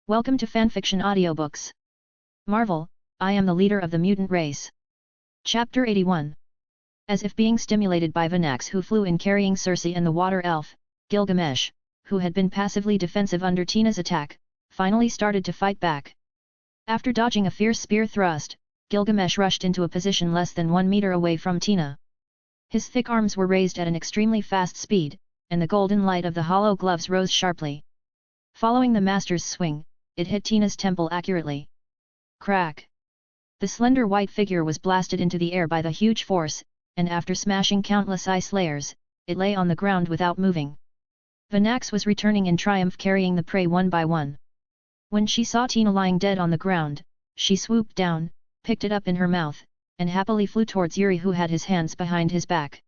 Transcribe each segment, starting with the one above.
Welcome to Fanfiction Audiobooks. Marvel, I am the leader of the mutant race. Chapter 81. As if being stimulated by Vanax, who flew in carrying Circe and the water elf, Gilgamesh, who had been passively defensive under Tina's attack, finally started to fight back. After dodging a fierce spear thrust, Gilgamesh rushed into a position less than 1 meter away from Tina. His thick arms were raised at an extremely fast speed, and the golden light of the hollow gloves rose sharply. Following the master's swing, it hit Tina's temple accurately. Crack! The slender white figure was blasted into the air by the huge force, and after smashing countless ice layers, it lay on the ground without moving. Vanax was returning in triumph, carrying the prey one by one. When she saw Tina lying dead on the ground, she swooped down, picked it up in her mouth, and happily flew towards Yuri, who had his hands behind his back.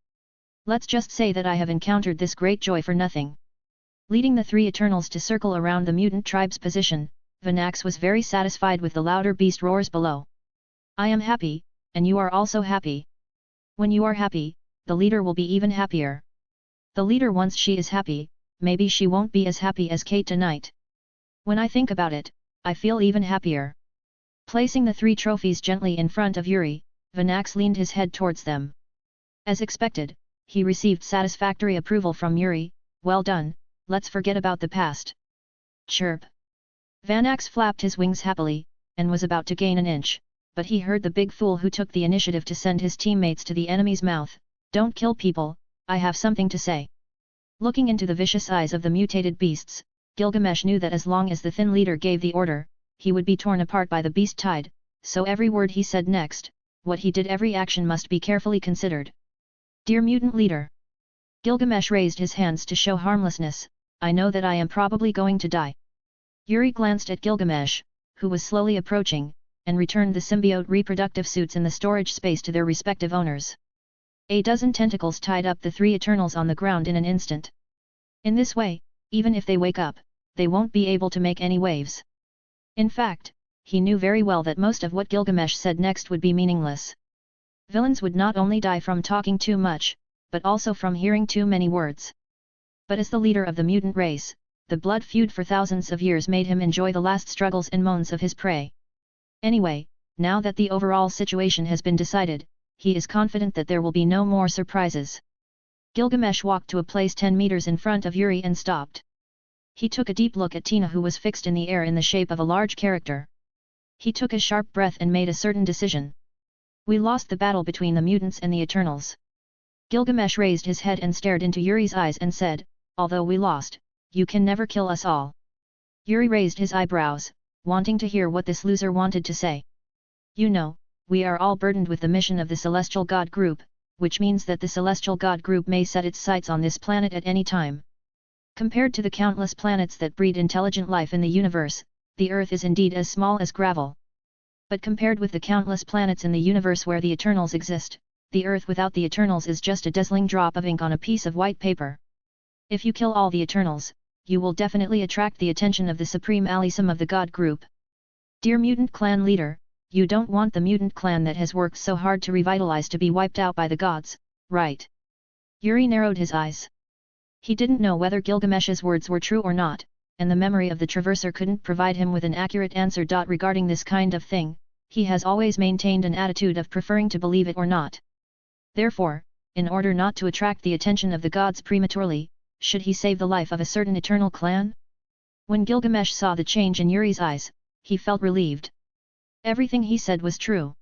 Let's just say that I have encountered this great joy for nothing. Leading the three Eternals to circle around the mutant tribe's position, Vanax was very satisfied with the louder beast roars below. I am happy, and you are also happy. When you are happy, the leader will be even happier. The leader, once she is happy, maybe she won't be as happy as Kate tonight. When I think about it, I feel even happier. Placing the 3 trophies gently in front of Yuri, Vanax leaned his head towards them. As expected, he received satisfactory approval from Yuri. Well done, let's forget about the past. Chirp. Vanax flapped his wings happily, and was about to gain an inch, but he heard the big fool who took the initiative to send his teammates to the enemy's mouth. Don't kill people, I have something to say. Looking into the vicious eyes of the mutated beasts, Gilgamesh knew that as long as the thin leader gave the order, he would be torn apart by the beast tide, so every word he said next, what he did, every action must be carefully considered. Dear mutant leader. Gilgamesh raised his hands to show harmlessness. I know that I am probably going to die. Yuri glanced at Gilgamesh, who was slowly approaching, and returned the symbiote reproductive suits in the storage space to their respective owners. A dozen tentacles tied up the 3 Eternals on the ground in an instant. In this way, even if they wake up, they won't be able to make any waves. In fact, he knew very well that most of what Gilgamesh said next would be meaningless. Villains would not only die from talking too much, but also from hearing too many words. But as the leader of the mutant race, the blood feud for thousands of years made him enjoy the last struggles and moans of his prey. Anyway, now that the overall situation has been decided, he is confident that there will be no more surprises. Gilgamesh walked to a place 10 meters in front of Yuri and stopped. He took a deep look at Tina, who was fixed in the air in the shape of a large character. He took a sharp breath and made a certain decision. We lost the battle between the mutants and the Eternals. Gilgamesh raised his head and stared into Yuri's eyes and said, although we lost, you can never kill us all. Yuri raised his eyebrows, wanting to hear what this loser wanted to say. You know, we are all burdened with the mission of the Celestial God Group, which means that the Celestial God Group may set its sights on this planet at any time. Compared to the countless planets that breed intelligent life in the universe, the Earth is indeed as small as gravel. But compared with the countless planets in the universe where the Eternals exist, the Earth without the Eternals is just a dazzling drop of ink on a piece of white paper. If you kill all the Eternals, you will definitely attract the attention of the Supreme Alisum of the God Group. Dear Mutant Clan leader, you don't want the mutant clan that has worked so hard to revitalize to be wiped out by the gods, right? Yuri narrowed his eyes. He didn't know whether Gilgamesh's words were true or not, and the memory of the Traverser couldn't provide him with an accurate answer. Regarding this kind of thing, he has always maintained an attitude of preferring to believe it or not. Therefore, in order not to attract the attention of the gods prematurely, should he save the life of a certain Eternal clan? When Gilgamesh saw the change in Yuri's eyes, he felt relieved. Everything he said was true.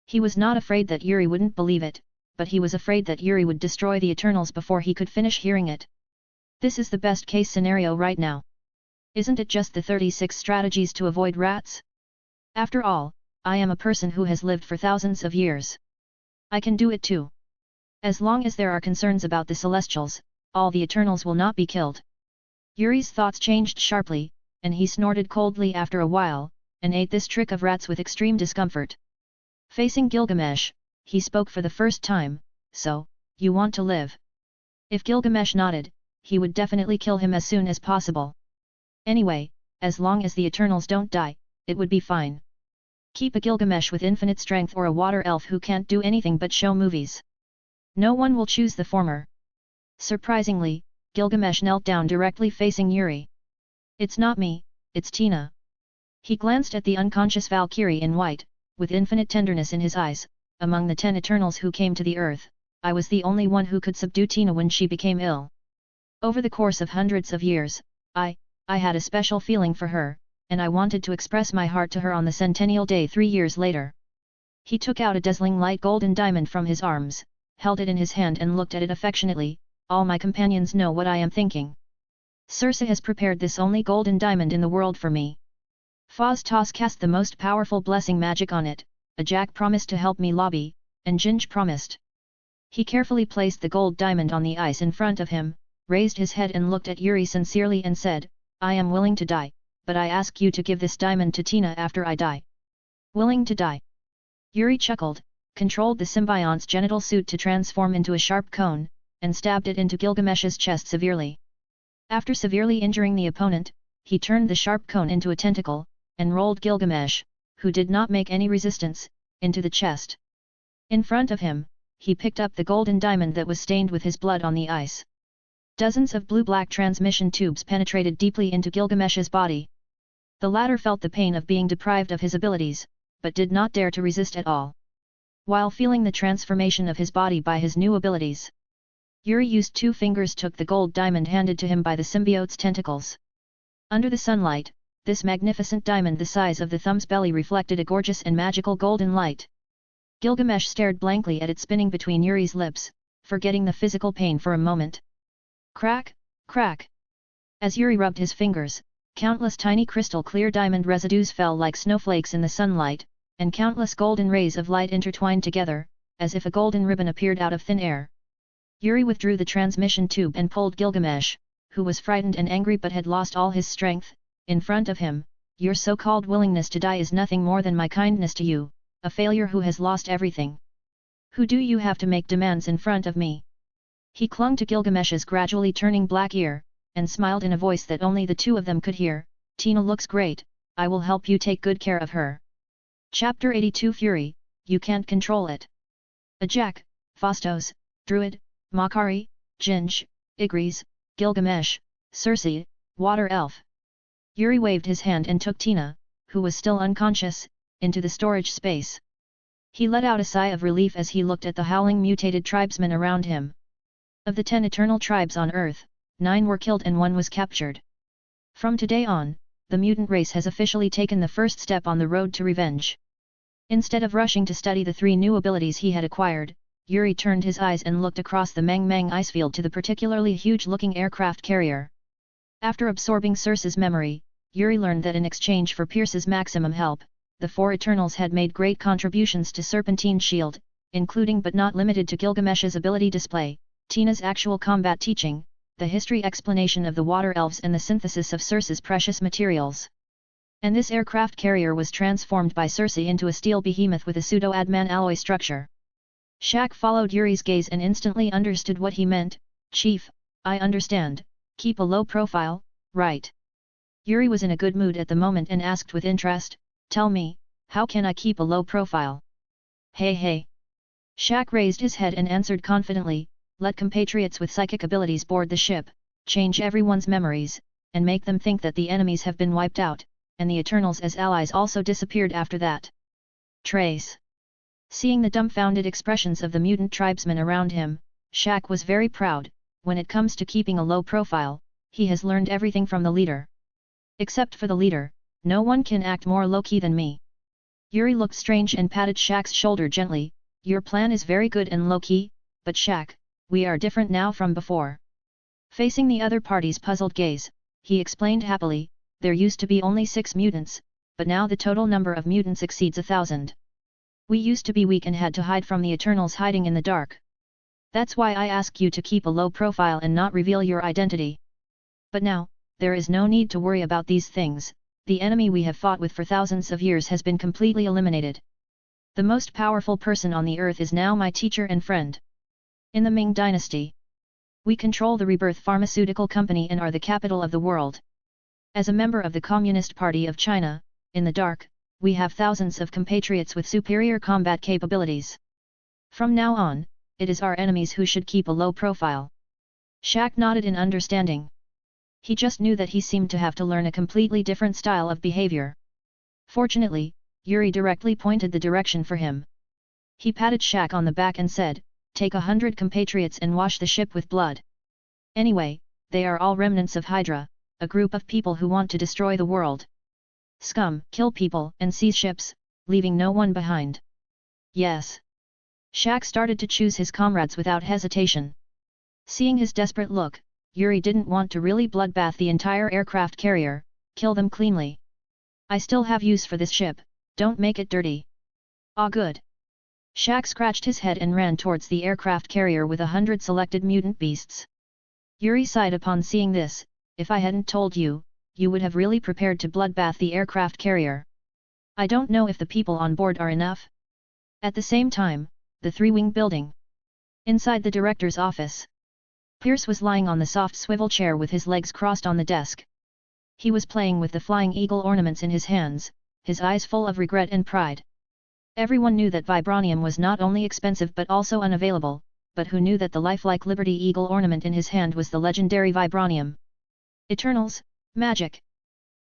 He was not afraid that Yuri wouldn't believe it, but he was afraid that Yuri would destroy the Eternals before he could finish hearing it. This is the best case scenario right now. Isn't it just the 36 strategies to avoid rats? After all, I am a person who has lived for thousands of years. I can do it too. As long as there are concerns about the Celestials, all the Eternals will not be killed. Yuri's thoughts changed sharply, and he snorted coldly after a while, and ate this trick of rats with extreme discomfort. Facing Gilgamesh, he spoke for the first time, so, you want to live? If Gilgamesh nodded, he would definitely kill him as soon as possible. Anyway, as long as the Eternals don't die, it would be fine. Keep a Gilgamesh with infinite strength or a water elf who can't do anything but show movies. No one will choose the former. Surprisingly, Gilgamesh knelt down directly facing Yuri. It's not me, it's Tina, He glanced at the unconscious Valkyrie in white, with infinite tenderness in his eyes. Among the 10 Eternals who came to the earth, I was the only one who could subdue Tina when she became ill. Over the course of hundreds of years, I had a special feeling for her, and I wanted to express my heart to her on the centennial day 3 years later. He took out a dazzling light golden diamond from his arms, held it in his hand and looked at it affectionately. All my companions know what I am thinking. Circe has prepared this only golden diamond in the world for me. Phostos cast the most powerful blessing magic on it, a Jack promised to help me lobby, and Ginge promised. He carefully placed the gold diamond on the ice in front of him, raised his head and looked at Yuri sincerely and said, I am willing to die, but I ask you to give this diamond to Tina after I die. Willing to die? Yuri chuckled, controlled the symbiont's genital suit to transform into a sharp cone, and stabbed it into Gilgamesh's chest severely. After severely injuring the opponent, he turned the sharp cone into a tentacle, and rolled Gilgamesh, who did not make any resistance, into the chest. In front of him, he picked up the golden diamond that was stained with his blood on the ice. Dozens of blue-black transmission tubes penetrated deeply into Gilgamesh's body. The latter felt the pain of being deprived of his abilities, but did not dare to resist at all. While feeling the transformation of his body by his new abilities, Yuri used 2 fingers took the gold diamond handed to him by the symbiote's tentacles. Under the sunlight, this magnificent diamond the size of the thumb's belly reflected a gorgeous and magical golden light. Gilgamesh stared blankly at it spinning between Yuri's lips, forgetting the physical pain for a moment. Crack, crack. As Yuri rubbed his fingers, countless tiny crystal-clear diamond residues fell like snowflakes in the sunlight, and countless golden rays of light intertwined together, as if a golden ribbon appeared out of thin air. Yuri withdrew the transmission tube and pulled Gilgamesh, who was frightened and angry but had lost all his strength, in front of him. Your so-called willingness to die is nothing more than my kindness to you, a failure who has lost everything. Who do you have to make demands in front of me? He clung to Gilgamesh's gradually turning black ear, and smiled in a voice that only the 2 of them could hear. Tina looks great, I will help you take good care of her. Chapter 82 Fury, you can't control it. A Jack, Phostos, Druid, Makari, Ginge, Igris, Gilgamesh, Circe, Water Elf. Yuri waved his hand and took Tina, who was still unconscious, into the storage space. He let out a sigh of relief as he looked at the howling mutated tribesmen around him. Of the 10 eternal tribes on Earth, 9 were killed and 1 was captured. From today on, the mutant race has officially taken the first step on the road to revenge. Instead of rushing to study the 3 new abilities he had acquired, Yuri turned his eyes and looked across the Mang Mang icefield to the particularly huge-looking aircraft carrier. After absorbing Circe's memory, Yuri learned that in exchange for Pierce's maximum help, the 4 Eternals had made great contributions to Serpentine's shield, including but not limited to Gilgamesh's ability display, Tina's actual combat teaching, the history explanation of the water elves and the synthesis of Circe's precious materials. And this aircraft carrier was transformed by Circe into a steel behemoth with a pseudo-adman alloy structure. Shaq followed Yuri's gaze and instantly understood what he meant. Chief, I understand, keep a low profile, right? Yuri was in a good mood at the moment and asked with interest, tell me, how can I keep a low profile? Hey. Shaq raised his head and answered confidently, let compatriots with psychic abilities board the ship, change everyone's memories, and make them think that the enemies have been wiped out, and the Eternals as allies also disappeared after that. Trace. Seeing the dumbfounded expressions of the mutant tribesmen around him, Shaq was very proud. When it comes to keeping a low profile, he has learned everything from the leader. Except for the leader, no one can act more low-key than me. Yuri looked strange and patted Shaq's shoulder gently, your plan is very good and low-key, but Shaq, we are different now from before. Facing the other party's puzzled gaze, he explained happily, there used to be only 6 mutants, but now the total number of mutants exceeds 1,000. We used to be weak and had to hide from the Eternals hiding in the dark. That's why I ask you to keep a low profile and not reveal your identity. But now, there is no need to worry about these things, the enemy we have fought with for thousands of years has been completely eliminated. The most powerful person on the earth is now my teacher and friend. In the Ming Dynasty, we control the Rebirth Pharmaceutical Company and are the capital of the world. As a member of the Communist Party of China, in the dark, we have thousands of compatriots with superior combat capabilities. From now on, it is our enemies who should keep a low profile. Shaq nodded in understanding. He just knew that he seemed to have to learn a completely different style of behavior. Fortunately, Yuri directly pointed the direction for him. He patted Shaq on the back and said, "Take 100 compatriots and wash the ship with blood. Anyway, they are all remnants of Hydra, a group of people who want to destroy the world. Scum, kill people and seize ships, leaving no one behind." "Yes." Shaq started to choose his comrades without hesitation. Seeing his desperate look, Yuri didn't want to really bloodbath the entire aircraft carrier, kill them cleanly. "I still have use for this ship, don't make it dirty." "Ah, good." Shaq scratched his head and ran towards the aircraft carrier with 100 selected mutant beasts. Yuri sighed upon seeing this. "If I hadn't told you, you would have really prepared to bloodbath the aircraft carrier. I don't know if the people on board are enough." At the same time, the three-wing building. Inside the director's office, Pierce was lying on the soft swivel chair with his legs crossed on the desk. He was playing with the flying eagle ornaments in his hands, his eyes full of regret and pride. Everyone knew that vibranium was not only expensive but also unavailable, but who knew that the lifelike Liberty Eagle ornament in his hand was the legendary vibranium? Eternals, magic.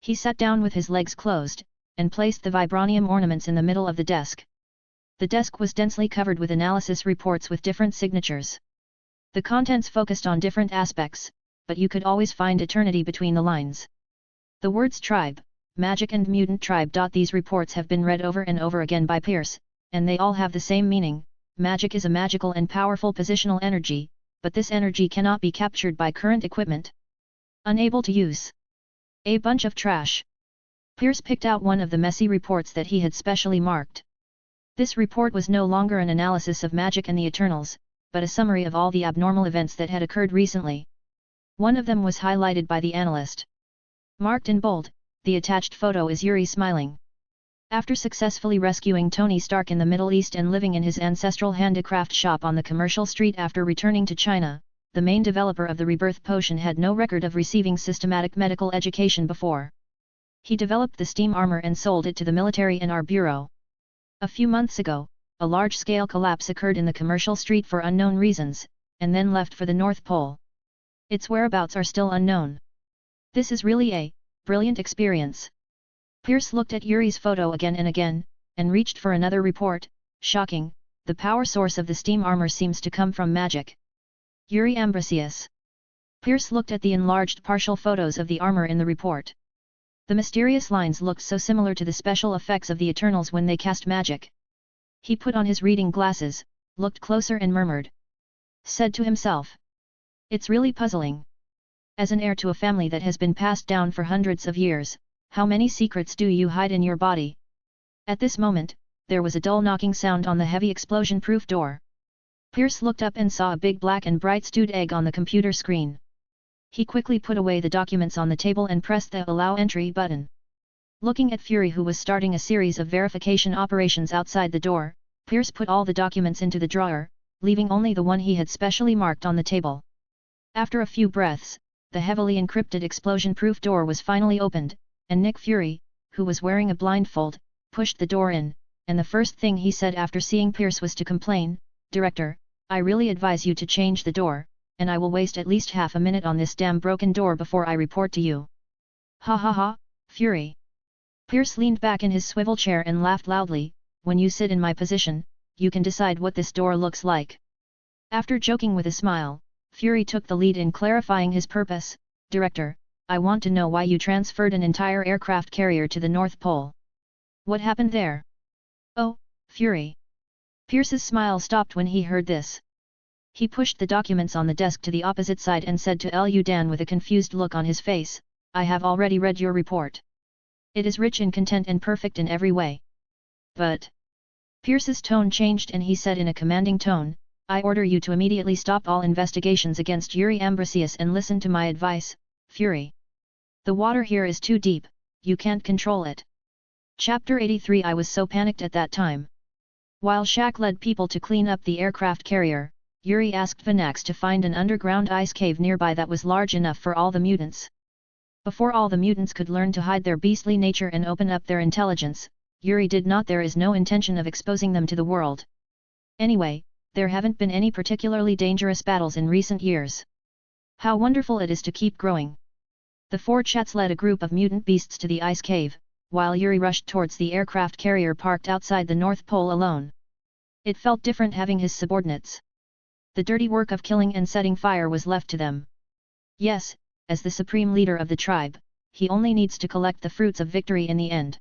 He sat down with his legs closed, and placed the vibranium ornaments in the middle of the desk. The desk was densely covered with analysis reports with different signatures. The contents focused on different aspects, but you could always find eternity between the lines. The words tribe, magic and mutant tribe. These reports have been read over and over again by Pierce, and they all have the same meaning. Magic is a magical and powerful positional energy, but this energy cannot be captured by current equipment. Unable to use. A bunch of trash. Pierce picked out one of the messy reports that he had specially marked. This report was no longer an analysis of magic and the Eternals, but a summary of all the abnormal events that had occurred recently. One of them was highlighted by the analyst. Marked in bold, the attached photo is Yuri smiling. After successfully rescuing Tony Stark in the Middle East and living in his ancestral handicraft shop on the commercial street after returning to China, the main developer of the rebirth potion had no record of receiving systematic medical education before. He developed the steam armor and sold it to the military in our bureau. A few months ago, a large-scale collapse occurred in the commercial street for unknown reasons, and then left for the North Pole. Its whereabouts are still unknown. This is really a brilliant experience. Pierce looked at Yuri's photo again and again, and reached for another report. Shocking, the power source of the steam armor seems to come from magic. Yuri Ambrosius. Pierce looked at the enlarged partial photos of the armor in the report. The mysterious lines looked so similar to the special effects of the Eternals when they cast magic. He put on his reading glasses, looked closer and murmured. Said to himself. "It's really puzzling. As an heir to a family that has been passed down for hundreds of years, how many secrets do you hide in your body?" At this moment, there was a dull knocking sound on the heavy explosion-proof door. Pierce looked up and saw a big black and bright stewed egg on the computer screen. He quickly put away the documents on the table and pressed the Allow Entry button. Looking at Fury, who was starting a series of verification operations outside the door, Pierce put all the documents into the drawer, leaving only the one he had specially marked on the table. After a few breaths, the heavily encrypted explosion-proof door was finally opened, and Nick Fury, who was wearing a blindfold, pushed the door in, and the first thing he said after seeing Pierce was to complain, "Director, I really advise you to change the door, and I will waste at least half a minute on this damn broken door before I report to you." "Ha ha ha, Fury." Pierce leaned back in his swivel chair and laughed loudly. "When you sit in my position, you can decide what this door looks like." After joking with a smile, Fury took the lead in clarifying his purpose. "Director, I want to know why you transferred an entire aircraft carrier to the North Pole. What happened there?" "Oh, Fury." Pierce's smile stopped when he heard this. He pushed the documents on the desk to the opposite side and said to Lu Dan with a confused look on his face, "I have already read your report. It is rich in content and perfect in every way. But..." Pierce's tone changed and he said in a commanding tone, "I order you to immediately stop all investigations against Yuri Ambrosius and listen to my advice, Fury. The water here is too deep, you can't control it." Chapter 83. I was so panicked at that time. While Shaq led people to clean up the aircraft carrier, Yuri asked Vanax to find an underground ice cave nearby that was large enough for all the mutants. Before all the mutants could learn to hide their beastly nature and open up their intelligence, Yuri did not. There is no intention of exposing them to the world. Anyway, there haven't been any particularly dangerous battles in recent years. How wonderful it is to keep growing. The four chats led a group of mutant beasts to the ice cave, while Yuri rushed towards the aircraft carrier parked outside the North Pole alone. It felt different having his subordinates. The dirty work of killing and setting fire was left to them. Yes, as the supreme leader of the tribe, he only needs to collect the fruits of victory in the end.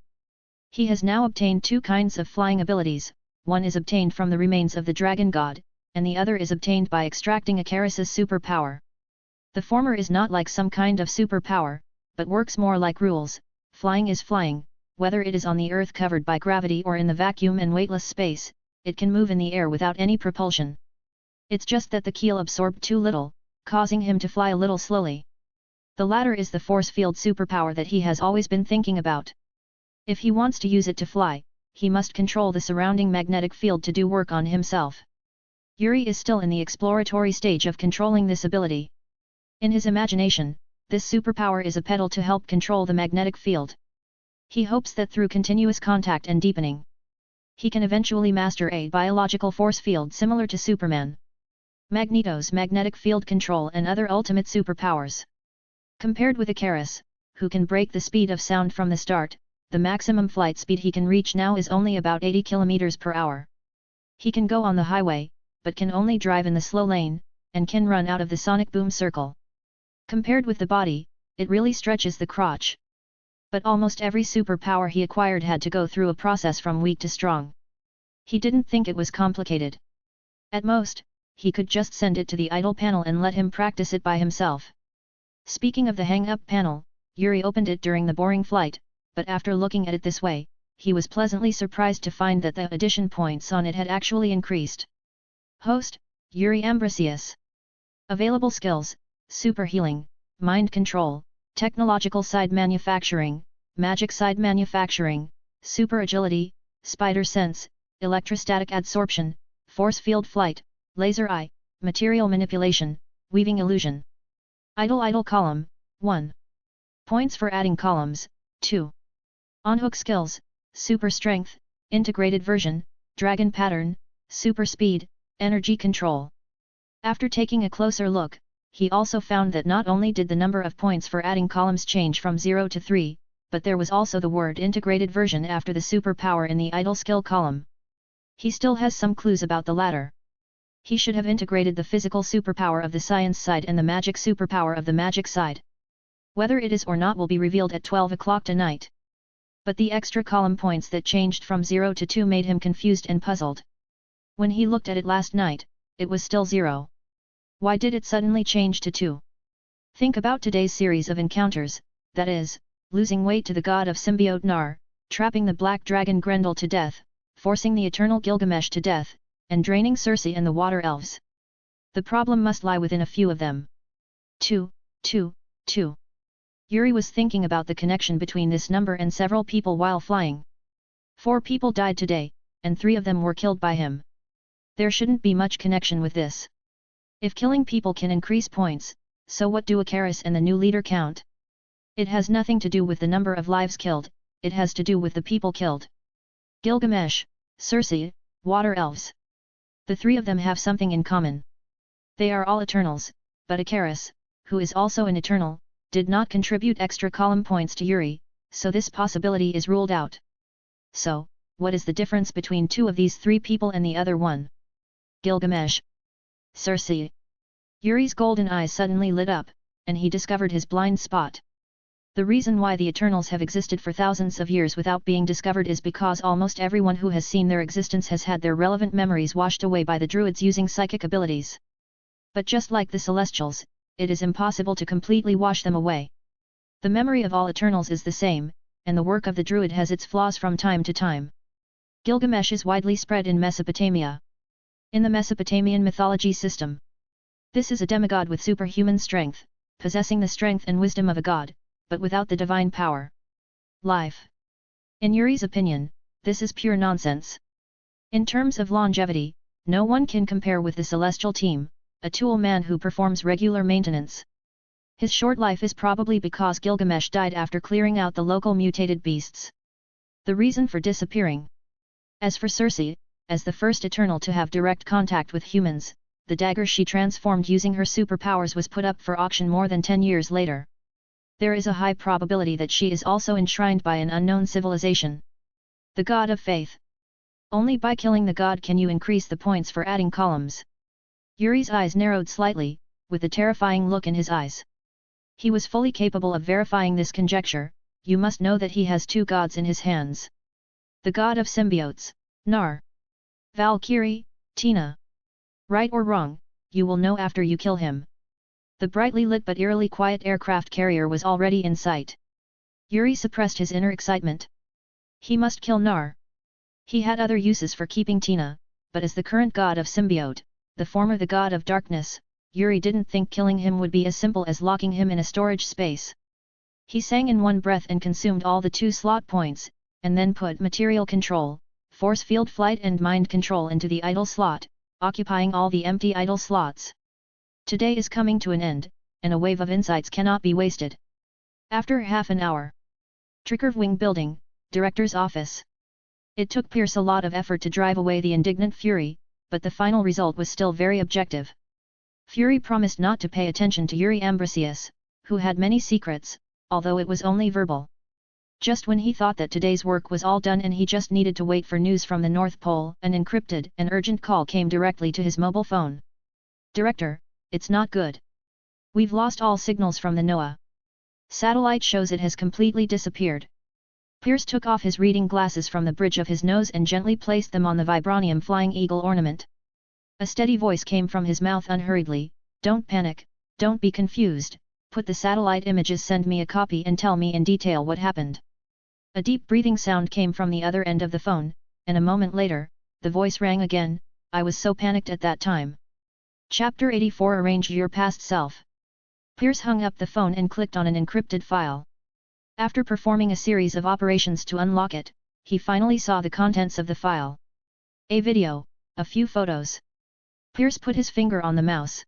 He has now obtained two kinds of flying abilities, one is obtained from the remains of the dragon god, and the other is obtained by extracting Icarus's superpower. The former is not like some kind of superpower, but works more like rules. Flying is flying, whether it is on the earth covered by gravity or in the vacuum and weightless space, it can move in the air without any propulsion. It's just that the keel absorbed too little, causing him to fly a little slowly. The latter is the force field superpower that he has always been thinking about. If he wants to use it to fly, he must control the surrounding magnetic field to do work on himself. Yuri is still in the exploratory stage of controlling this ability. In his imagination, this superpower is a pedal to help control the magnetic field. He hopes that through continuous contact and deepening, he can eventually master a biological force field similar to Superman, Magneto's magnetic field control and other ultimate superpowers. Compared with Icarus, who can break the speed of sound from the start, the maximum flight speed he can reach now is only about 80 km per hour. He can go on the highway, but can only drive in the slow lane, and can run out of the sonic boom circle. Compared with the body, it really stretches the crotch. But almost every superpower he acquired had to go through a process from weak to strong. He didn't think it was complicated. At most, he could just send it to the idle panel and let him practice it by himself. Speaking of the hang-up panel, Yuri opened it during the boring flight, but after looking at it this way, he was pleasantly surprised to find that the addition points on it had actually increased. Host, Yuri Ambrosius. Available skills, Super Healing, Mind Control, Technological Side Manufacturing, Magic Side Manufacturing, Super Agility, Spider Sense, Electrostatic Adsorption, Force Field Flight, Laser Eye, Material Manipulation, Weaving Illusion. Idle column, 1. Points for adding columns, 2. On-hook skills, Super Strength, Integrated Version, Dragon Pattern, Super Speed, Energy Control. After taking a closer look, he also found that not only did the number of points for adding columns change from 0 to 3, but there was also the word Integrated Version after the superpower in the idle skill column. He still has some clues about the latter. He should have integrated the physical superpower of the science side and the magic superpower of the magic side. Whether it is or not will be revealed at 12 o'clock tonight. But the extra column points that changed from 0 to 2 made him confused and puzzled. When he looked at it last night, it was still 0. Why did it suddenly change to 2? Think about today's series of encounters, that is, losing weight to the god of symbiote Nar, trapping the black dragon Grendel to death, forcing the eternal Gilgamesh to death, and draining Circe and the water elves. The problem must lie within a few of them. 2. Yuri was thinking about the connection between this number and several people while flying. 4 people died today, and 3 of them were killed by him. There shouldn't be much connection with this. If killing people can increase points, so what do Icarus and the new leader count? It has nothing to do with the number of lives killed, it has to do with the people killed. Gilgamesh, Circe, water elves. The 3 of them have something in common. They are all Eternals, but Icarus, who is also an Eternal, did not contribute extra column points to Yuri, so this possibility is ruled out. So, what is the difference between 2 of these 3 people and the other one? Gilgamesh. Circe. Yuri's golden eyes suddenly lit up, and he discovered his blind spot. The reason why the Eternals have existed for thousands of years without being discovered is because almost everyone who has seen their existence has had their relevant memories washed away by the Druids using psychic abilities. But just like the Celestials, it is impossible to completely wash them away. The memory of all Eternals is the same, and the work of the Druid has its flaws from time to time. Gilgamesh is widely spread in Mesopotamia. In the Mesopotamian mythology system, this is a demigod with superhuman strength, possessing the strength and wisdom of a god, but without the divine power. Life. In Yuri's opinion, this is pure nonsense. In terms of longevity, no one can compare with the Celestial team, a tool man who performs regular maintenance. His short life is probably because Gilgamesh died after clearing out the local mutated beasts. The reason for disappearing. As for Circe, as the first Eternal to have direct contact with humans, the dagger she transformed using her superpowers was put up for auction more than 10 years later. There is a high probability that she is also enshrined by an unknown civilization. The god of faith. Only by killing the god can you increase the points for adding columns. Yuri's eyes narrowed slightly, with a terrifying look in his eyes. He was fully capable of verifying this conjecture. You must know that he has two gods in his hands. The god of symbiotes, Nar. Valkyrie, Tina. Right or wrong, you will know after you kill him. The brightly lit but eerily quiet aircraft carrier was already in sight. Yuri suppressed his inner excitement. He must kill Nar. He had other uses for keeping Tina, but as the current god of symbiote, the former the god of darkness, Yuri didn't think killing him would be as simple as locking him in a storage space. He sang in one breath and consumed all the 2 slot points, and then put material control, force field flight and mind control into the idle slot, occupying all the empty idle slots. Today is coming to an end, and a wave of insights cannot be wasted. After half an hour. Trickerwing Building, Director's Office. It took Pierce a lot of effort to drive away the indignant Fury, but the final result was still very objective. Fury promised not to pay attention to Yuri Ambrosius, who had many secrets, although it was only verbal. Just when he thought that today's work was all done and he just needed to wait for news from the North Pole, an encrypted and urgent call came directly to his mobile phone. Director, it's not good. We've lost all signals from the NOAA. Satellite shows it has completely disappeared. Pierce took off his reading glasses from the bridge of his nose and gently placed them on the vibranium flying eagle ornament. A steady voice came from his mouth unhurriedly, "Don't panic, don't be confused, put the satellite images, send me a copy and tell me in detail what happened." A deep breathing sound came from the other end of the phone, and a moment later, the voice rang again, "I was so panicked at that time." Chapter 84 Arrange Your Past Self. Pierce hung up the phone and clicked on an encrypted file. After performing a series of operations to unlock it, he finally saw the contents of the file. A video, a few photos. Pierce put his finger on the mouse.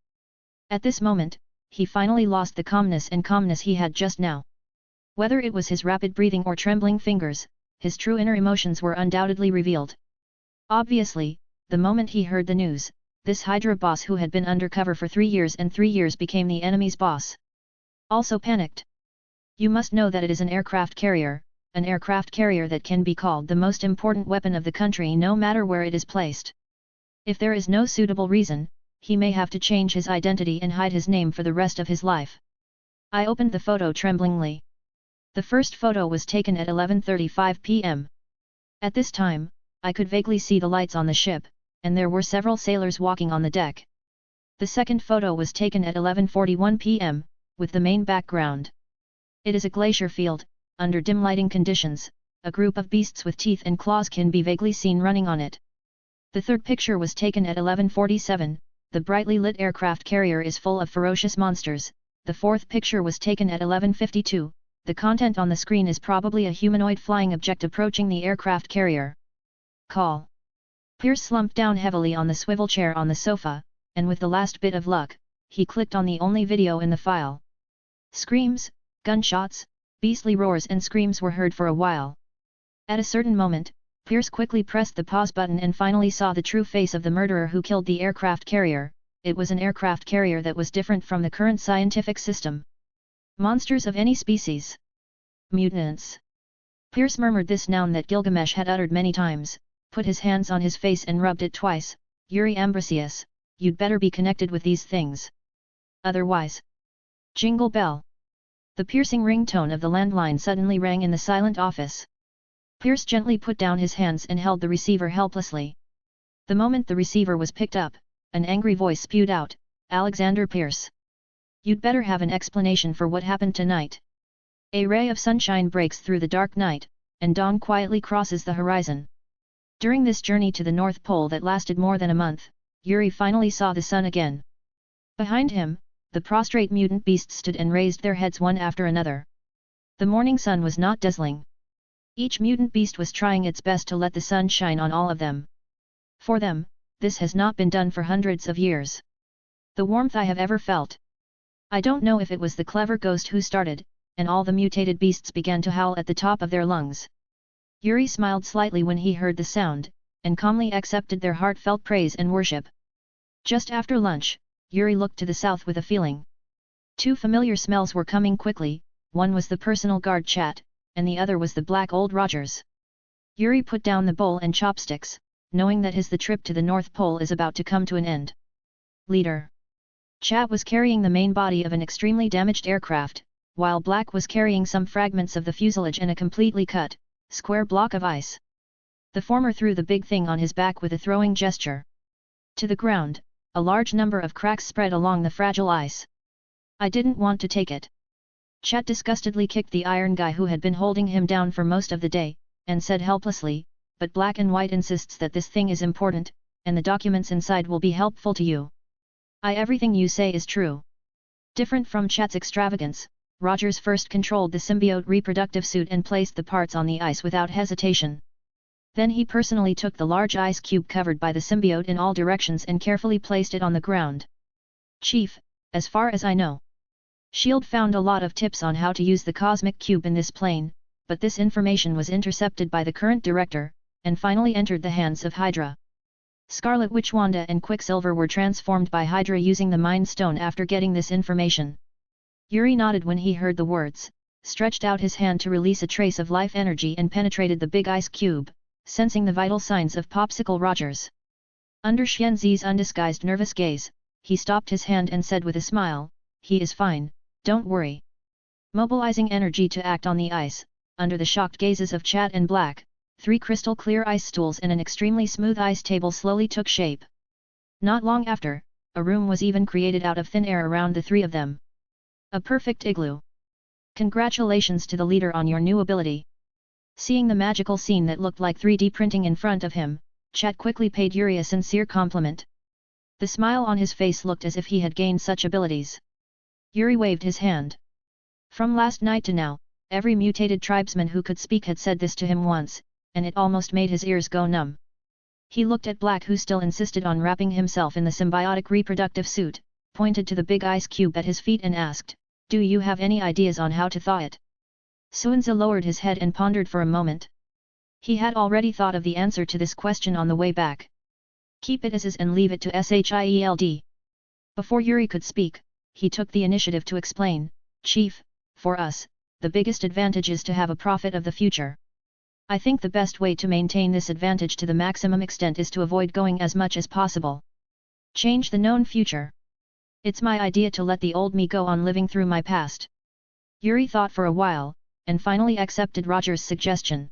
At this moment, he finally lost the calmness he had just now. Whether it was his rapid breathing or trembling fingers, his true inner emotions were undoubtedly revealed. Obviously, the moment he heard the news, this Hydra boss who had been undercover for 3 years and 3 years became the enemy's boss. Also panicked. You must know that it is an aircraft carrier that can be called the most important weapon of the country no matter where it is placed. If there is no suitable reason, he may have to change his identity and hide his name for the rest of his life. I opened the photo tremblingly. The first photo was taken at 11:35 p.m. At this time, I could vaguely see the lights on the ship, and there were several sailors walking on the deck. The second photo was taken at 11:41 p.m., with the main background. It is a glacier field. Under dim lighting conditions, a group of beasts with teeth and claws can be vaguely seen running on it. The third picture was taken at 11:47, the brightly lit aircraft carrier is full of ferocious monsters. The fourth picture was taken at 11:52, the content on the screen is probably a humanoid flying object approaching the aircraft carrier. Call. Pierce slumped down heavily on the swivel chair on the sofa, and with the last bit of luck, he clicked on the only video in the file. Screams, gunshots, beastly roars and screams were heard for a while. At a certain moment, Pierce quickly pressed the pause button and finally saw the true face of the murderer who killed the aircraft carrier. It was an aircraft carrier that was different from the current scientific system. Monsters of any species. Mutants. Pierce murmured this noun that Gilgamesh had uttered many times, put his hands on his face and rubbed it twice. Yuri Ambrosius, you'd better be connected with these things. Otherwise. Jingle bell. The piercing ringtone of the landline suddenly rang in the silent office. Pierce gently put down his hands and held the receiver helplessly. The moment the receiver was picked up, an angry voice spewed out, "Alexander Pierce. You'd better have an explanation for what happened tonight." A ray of sunshine breaks through the dark night, and dawn quietly crosses the horizon. During this journey to the North Pole that lasted more than a month, Yuri finally saw the sun again. Behind him, the prostrate mutant beasts stood and raised their heads one after another. The morning sun was not dazzling. Each mutant beast was trying its best to let the sun shine on all of them. For them, this has not been done for hundreds of years. The warmth I have ever felt. I don't know if it was the clever ghost who started, and all the mutated beasts began to howl at the top of their lungs. Yuri smiled slightly when he heard the sound, and calmly accepted their heartfelt praise and worship. Just after lunch, Yuri looked to the south with a feeling. Two familiar smells were coming quickly, one was the personal guard Chat, and the other was the black Old Rogers. Yuri put down the bowl and chopsticks, knowing that the trip to the North Pole is about to come to an end. Leader. Chat was carrying the main body of an extremely damaged aircraft, while Black was carrying some fragments of the fuselage and a completely cut, square block of ice. The former threw the big thing on his back with a throwing gesture. To the ground, a large number of cracks spread along the fragile ice. I didn't want to take it. Chat disgustedly kicked the iron guy who had been holding him down for most of the day, and said helplessly, but Black and White insists that this thing is important, and the documents inside will be helpful to you. Everything you say is true. Different from Chat's extravagance, Rogers first controlled the symbiote reproductive suit and placed the parts on the ice without hesitation. Then he personally took the large ice cube covered by the symbiote in all directions and carefully placed it on the ground. Chief, as far as I know, S.H.I.E.L.D. found a lot of tips on how to use the cosmic cube in this plane, but this information was intercepted by the current director, and finally entered the hands of Hydra. Scarlet Witch Wanda and Quicksilver were transformed by Hydra using the Mind Stone after getting this information. Yuri nodded when he heard the words, stretched out his hand to release a trace of life energy and penetrated the big ice cube, sensing the vital signs of Popsicle Rogers. Under Xianzi's undisguised nervous gaze, he stopped his hand and said with a smile, "He is fine, don't worry." Mobilizing energy to act on the ice, under the shocked gazes of Chat and Black, 3 crystal-clear ice stools and an extremely smooth ice table slowly took shape. Not long after, a room was even created out of thin air around the 3 of them. A perfect igloo. Congratulations to the leader on your new ability. Seeing the magical scene that looked like 3D printing in front of him, Chat quickly paid Yuri a sincere compliment. The smile on his face looked as if he had gained such abilities. Yuri waved his hand. From last night to now, every mutated tribesman who could speak had said this to him once, and it almost made his ears go numb. He looked at Black, who still insisted on wrapping himself in the symbiotic reproductive suit, pointed to the big ice cube at his feet and asked, "Do you have any ideas on how to thaw it?" Suanzi lowered his head and pondered for a moment. He had already thought of the answer to this question on the way back. Keep it as is and leave it to S.H.I.E.L.D. Before Yuri could speak, he took the initiative to explain, "Chief, for us, the biggest advantage is to have a prophet of the future. I think the best way to maintain this advantage to the maximum extent is to avoid going as much as possible. Change the known future. It's my idea to let the old me go on living through my past." Yuri thought for a while, and finally accepted Rogers' suggestion.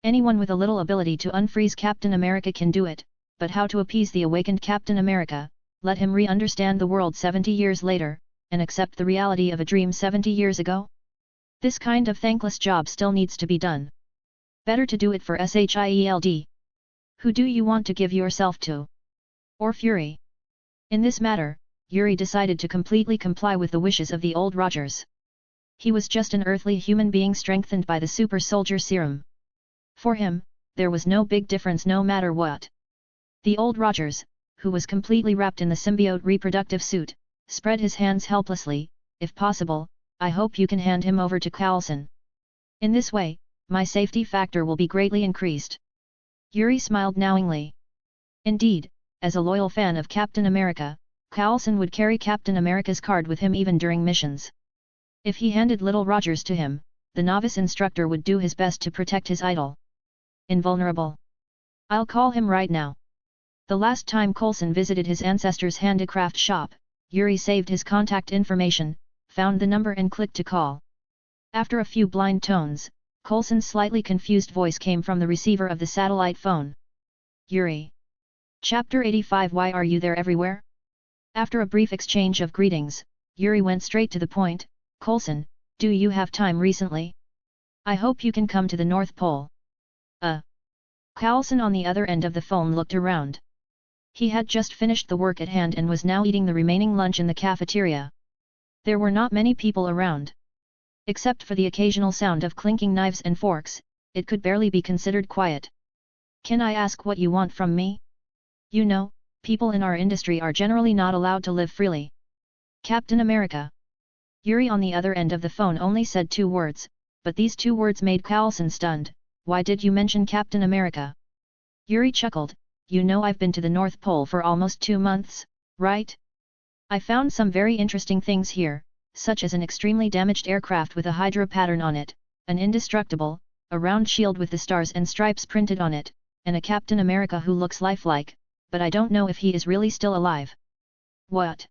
Anyone with a little ability to unfreeze Captain America can do it, but how to appease the awakened Captain America, let him re-understand the world 70 years later, and accept the reality of a dream 70 years ago? This kind of thankless job still needs to be done. Better to do it for S.H.I.E.L.D. Who do you want to give yourself to? Or Fury? In this matter, Yuri decided to completely comply with the wishes of the old Rogers. He was just an earthly human being strengthened by the super soldier serum. For him, there was no big difference no matter what. The old Rogers, who was completely wrapped in the symbiote reproductive suit, spread his hands helplessly. "If possible, I hope you can hand him over to Coulson. In this way, my safety factor will be greatly increased." Yuri smiled knowingly. Indeed, as a loyal fan of Captain America, Coulson would carry Captain America's card with him even during missions. If he handed little Rogers to him, the novice instructor would do his best to protect his idol. Invulnerable. I'll call him right now. The last time Coulson visited his ancestor's handicraft shop, Yuri saved his contact information, found the number and clicked to call. After a few blind tones, Coulson's slightly confused voice came from the receiver of the satellite phone. Yuri. Chapter 85. Why are you there everywhere? After a brief exchange of greetings, Yuri went straight to the point. "Coulson, do you have time recently? I hope you can come to the North Pole." Coulson on the other end of the phone looked around. He had just finished the work at hand and was now eating the remaining lunch in the cafeteria. There were not many people around. Except for the occasional sound of clinking knives and forks, it could barely be considered quiet. "Can I ask what you want from me? You know, people in our industry are generally not allowed to live freely." "Captain America." Yuri on the other end of the phone only said 2 words, but these 2 words made Coulson stunned. "Why did you mention Captain America?" Yuri chuckled. "You know I've been to the North Pole for almost 2 months, right? I found some very interesting things here, such as an extremely damaged aircraft with a Hydra pattern on it, an indestructible, a round shield with the stars and stripes printed on it, and a Captain America who looks lifelike, but I don't know if he is really still alive. What?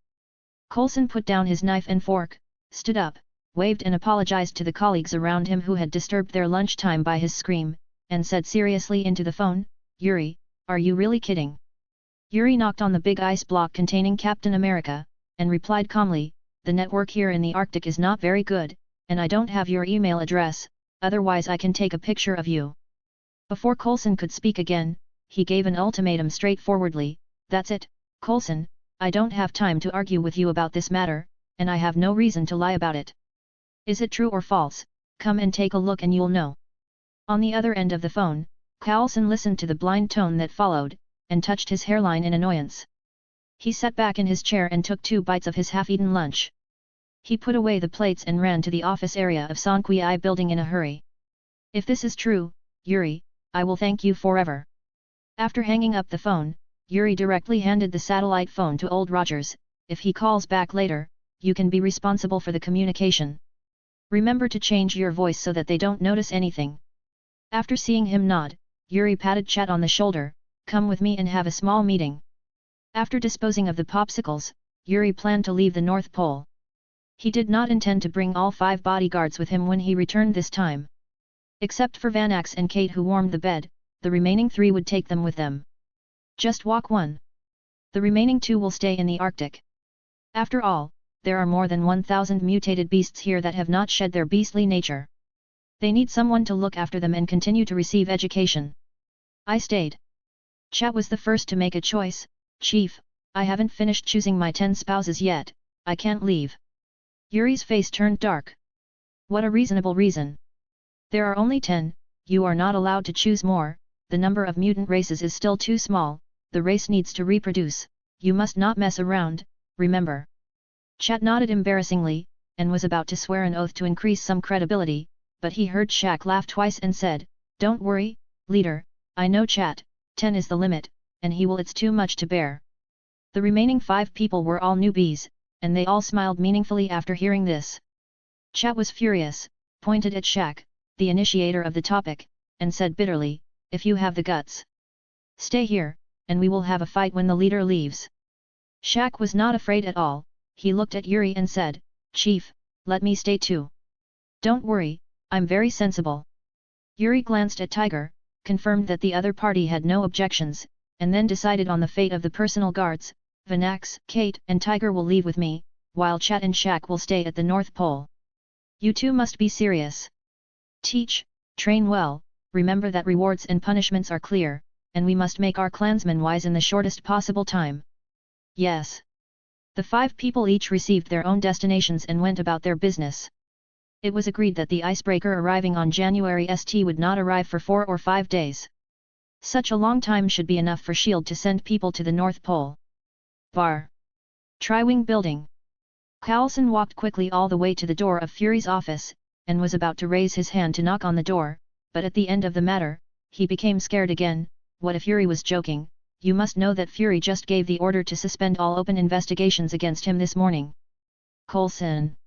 Coulson put down his knife and fork, stood up, waved and apologized to the colleagues around him who had disturbed their lunchtime by his scream, and said seriously into the phone, "Yuri, are you really kidding?" Yuri knocked on the big ice block containing Captain America, and replied calmly, "The network here in the Arctic is not very good, and I don't have your email address, otherwise I can take a picture of you." Before Coulson could speak again, he gave an ultimatum straightforwardly, "That's it, Coulson, I don't have time to argue with you about this matter, and I have no reason to lie about it. Is it true or false? Come and take a look and you'll know." On the other end of the phone, Coulson listened to the blind tone that followed, and touched his hairline in annoyance. He sat back in his chair and took 2 bites of his half-eaten lunch. He put away the plates and ran to the office area of Sonqui building in a hurry. "If this is true, Yuri, I will thank you forever." After hanging up the phone, Yuri directly handed the satellite phone to Old Rogers. "If he calls back later, you can be responsible for the communication. Remember to change your voice so that they don't notice anything." After seeing him nod, Yuri patted Chat on the shoulder, "Come with me and have a small meeting." After disposing of the popsicles, Yuri planned to leave the North Pole. He did not intend to bring all 5 bodyguards with him when he returned this time. Except for Vanax and Kate who warmed the bed, the remaining 3 would take them with them. Just walk 1. The remaining 2 will stay in the Arctic. After all, there are more than 1,000 mutated beasts here that have not shed their beastly nature. They need someone to look after them and continue to receive education. I stayed. Chat was the first to make a choice. "Chief, I haven't finished choosing my 10 spouses yet, I can't leave." Yuri's face turned dark. "What a reasonable reason. There are only 10, you are not allowed to choose more, the number of mutant races is still too small, the race needs to reproduce, you must not mess around, remember." Chat nodded embarrassingly, and was about to swear an oath to increase some credibility, but he heard Shaq laugh twice and said, "Don't worry, leader, I know Chat, 10 is the limit, and it's too much to bear." The remaining 5 people were all newbies, and they all smiled meaningfully after hearing this. Chat was furious, pointed at Shaq, the initiator of the topic, and said bitterly, "If you have the guts, stay here, and we will have a fight when the leader leaves." Shaq was not afraid at all, he looked at Yuri and said, "Chief, let me stay too. Don't worry, I'm very sensible." Yuri glanced at Tiger, confirmed that the other party had no objections, and then decided on the fate of the personal guards. "Vanax, Kate and Tiger will leave with me, while Chat and Shaq will stay at the North Pole. You two must be serious. Teach, train well, remember that rewards and punishments are clear, and we must make our clansmen wise in the shortest possible time." "Yes." The 5 people each received their own destinations and went about their business. It was agreed that the icebreaker arriving on January st would not arrive for 4 or 5 days. Such a long time should be enough for S.H.I.E.L.D. to send people to the North Pole. Var. Tri-Wing Building. Coulson walked quickly all the way to the door of Fury's office, and was about to raise his hand to knock on the door, but at the end of the matter, he became scared again. What if Fury was joking? You must know that Fury just gave the order to suspend all open investigations against him this morning. "Coulson!"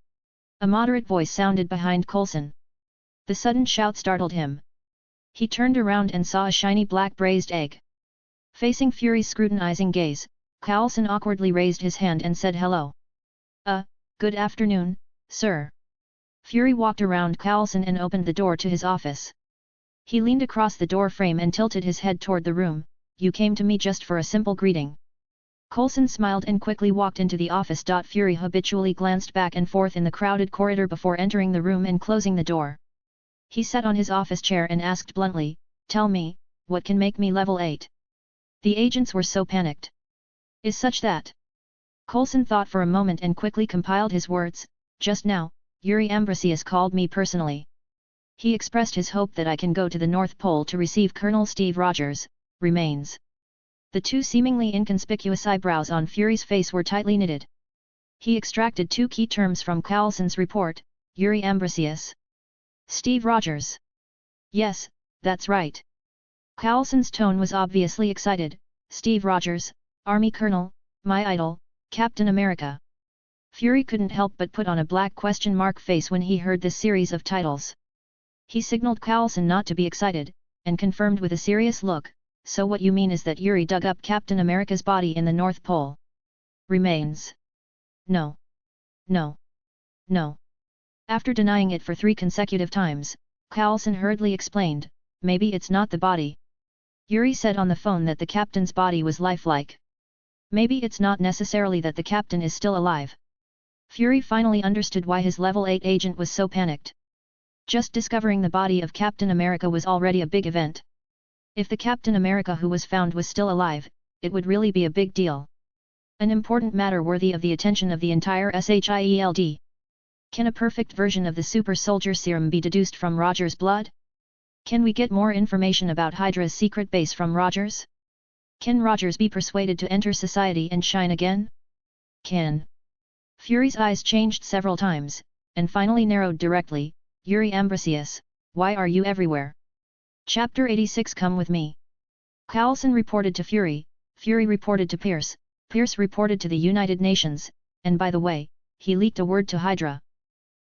A moderate voice sounded behind Coulson. The sudden shout startled him. He turned around and saw a shiny black braised egg. Facing Fury's scrutinizing gaze, Coulson awkwardly raised his hand and said hello. Good afternoon, sir." Fury walked around Coulson and opened the door to his office. He leaned across the door frame and tilted his head toward the room. "You came to me just for a simple greeting." Coulson smiled and quickly walked into the office. Fury habitually glanced back and forth in the crowded corridor before entering the room and closing the door. He sat on his office chair and asked bluntly, "Tell me, what can make me level 8? The agents were so panicked. Is such that?" Coulson thought for a moment and quickly compiled his words. "Just now, Yuri Ambrosius called me personally. He expressed his hope that I can go to the North Pole to receive Colonel Steve Rogers' remains." The 2 seemingly inconspicuous eyebrows on Fury's face were tightly knitted. He extracted 2 key terms from Coulson's report. "Yuri Ambrosius. Steve Rogers." "Yes, that's right." Coulson's tone was obviously excited. "Steve Rogers, Army Colonel, my idol, Captain America. Fury couldn't help but put on a black question mark face when he heard this series of titles. He signaled Coulson not to be excited, and confirmed with a serious look, "So what you mean is that Yuri dug up Captain America's body in the North Pole? Remains? No. No. No." After denying it for 3 consecutive times, Coulson hurriedly explained, "Maybe it's not the body. Yuri said on the phone that the captain's body was lifelike. Maybe it's not necessarily that the captain is still alive." Fury finally understood why his level 8 agent was so panicked. Just discovering the body of Captain America was already a big event. If the Captain America who was found was still alive, it would really be a big deal. An important matter worthy of the attention of the entire SHIELD. Can a perfect version of the super soldier serum be deduced from Roger's blood? Can we get more information about Hydra's secret base from Rogers? Can Rogers be persuaded to enter society and shine again? Can. Fury's eyes changed several times, and finally narrowed directly. "Yuri Ambrosius, why are you everywhere?" Chapter 86. Come with me. Coulson reported to Fury, Fury reported to Pierce, Pierce reported to the United Nations, and by the way, he leaked a word to Hydra.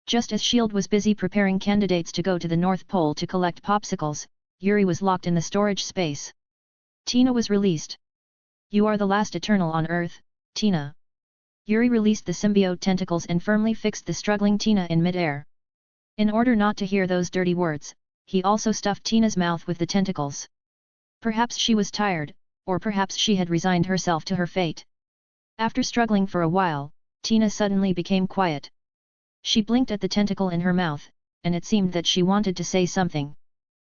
Just as S.H.I.E.L.D. was busy preparing candidates to go to the North Pole to collect popsicles, Yuri was locked in the storage space. Tina was released. "You are the last Eternal on Earth, Tina." Yuri released the symbiote tentacles and firmly fixed the struggling Tina in mid-air. In order not to hear those dirty words, he also stuffed Tina's mouth with the tentacles. Perhaps she was tired, or perhaps she had resigned herself to her fate. After struggling for a while, Tina suddenly became quiet. She blinked at the tentacle in her mouth, and it seemed that she wanted to say something.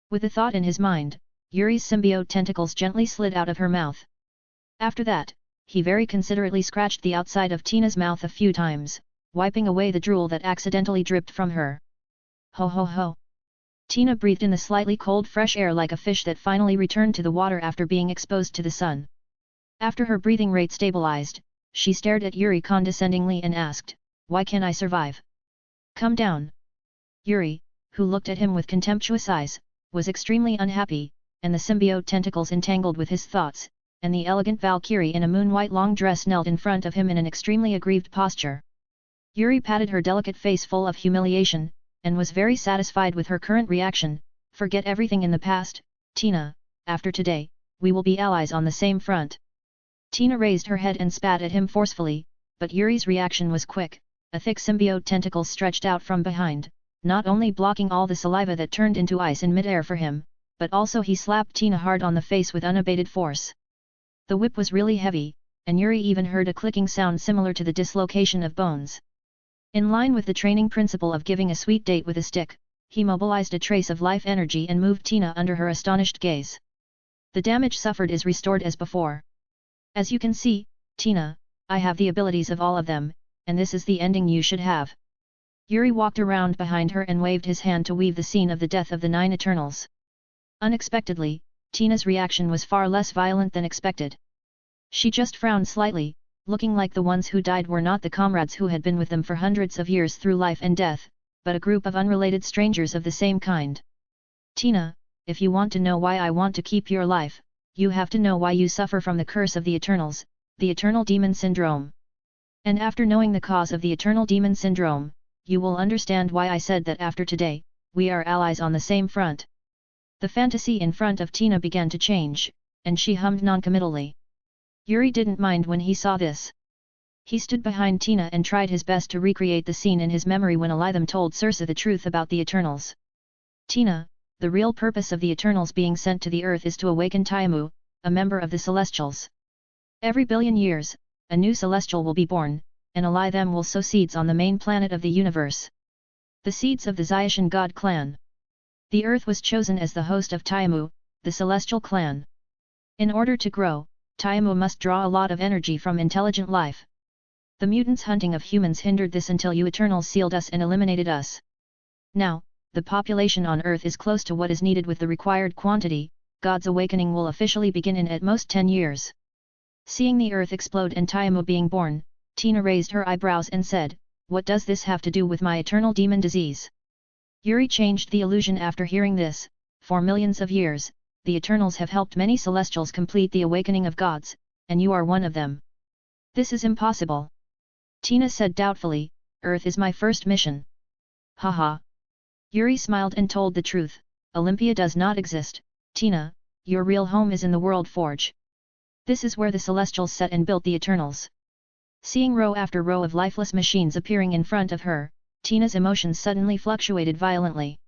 With a thought in his mind, Yuri's symbiote tentacles gently slid out of her mouth. After that, he very considerately scratched the outside of Tina's mouth a few times, wiping away the drool that accidentally dripped from her. Ho ho ho! Tina breathed in the slightly cold fresh air like a fish that finally returned to the water after being exposed to the sun. After her breathing rate stabilized, she stared at Yuri condescendingly and asked, "Why can't I survive? Come down." Yuri, who looked at him with contemptuous eyes, was extremely unhappy, and the symbiote tentacles entangled with his thoughts, and the elegant Valkyrie in a moon-white long dress knelt in front of him in an extremely aggrieved posture. Yuri patted her delicate face full of humiliation, and was very satisfied with her current reaction. "Forget everything in the past, Tina, after today, we will be allies on the same front." Tina raised her head and spat at him forcefully, but Yuri's reaction was quick. A thick symbiote tentacle stretched out from behind, not only blocking all the saliva that turned into ice in mid-air for him, but also he slapped Tina hard on the face with unabated force. The whip was really heavy, and Yuri even heard a clicking sound similar to the dislocation of bones. In line with the training principle of giving a sweet date with a stick, he mobilized a trace of life energy and moved Tina under her astonished gaze. The damage suffered is restored as before. "As you can see, Tina, I have the abilities of all of them, and this is the ending you should have." Yuri walked around behind her and waved his hand to weave the scene of the death of the 9 Eternals. Unexpectedly, Tina's reaction was far less violent than expected. She just frowned slightly, looking like the ones who died were not the comrades who had been with them for hundreds of years through life and death, but a group of unrelated strangers of the same kind. "Tina, if you want to know why I want to keep your life, you have to know why you suffer from the curse of the Eternals, the Eternal Demon Syndrome. And after knowing the cause of the Eternal Demon Syndrome, you will understand why I said that after today, we are allies on the same front." The fantasy in front of Tina began to change, and she hummed noncommittally. Yuri didn't mind when he saw this. He stood behind Tina and tried his best to recreate the scene in his memory when Elitham told Circe the truth about the Eternals. "Tina, the real purpose of the Eternals being sent to the Earth is to awaken Taimu, a member of the Celestials. Every billion years, a new Celestial will be born, and Elitham will sow seeds on the main planet of the universe. The seeds of the Zaitian god clan. The Earth was chosen as the host of Taimu, the Celestial clan. In order to grow, Taimu must draw a lot of energy from intelligent life. The mutants' hunting of humans hindered this until you Eternals sealed us and eliminated us. Now, the population on Earth is close to what is needed with the required quantity. God's awakening will officially begin in at most 10 years. Seeing the Earth explode and Taimu being born, Tina raised her eyebrows and said, "What does this have to do with my eternal demon disease?" Yuri changed the illusion after hearing this. "For millions of years, the Eternals have helped many Celestials complete the awakening of gods, and you are one of them. This is impossible." Tina said doubtfully, Earth is my first mission. Haha. Yuri smiled and told the truth, Olympia does not exist, Tina, your real home is in the World Forge. This is where the Celestials set and built the Eternals. Seeing row after row of lifeless machines appearing in front of her, Tina's emotions suddenly fluctuated violently.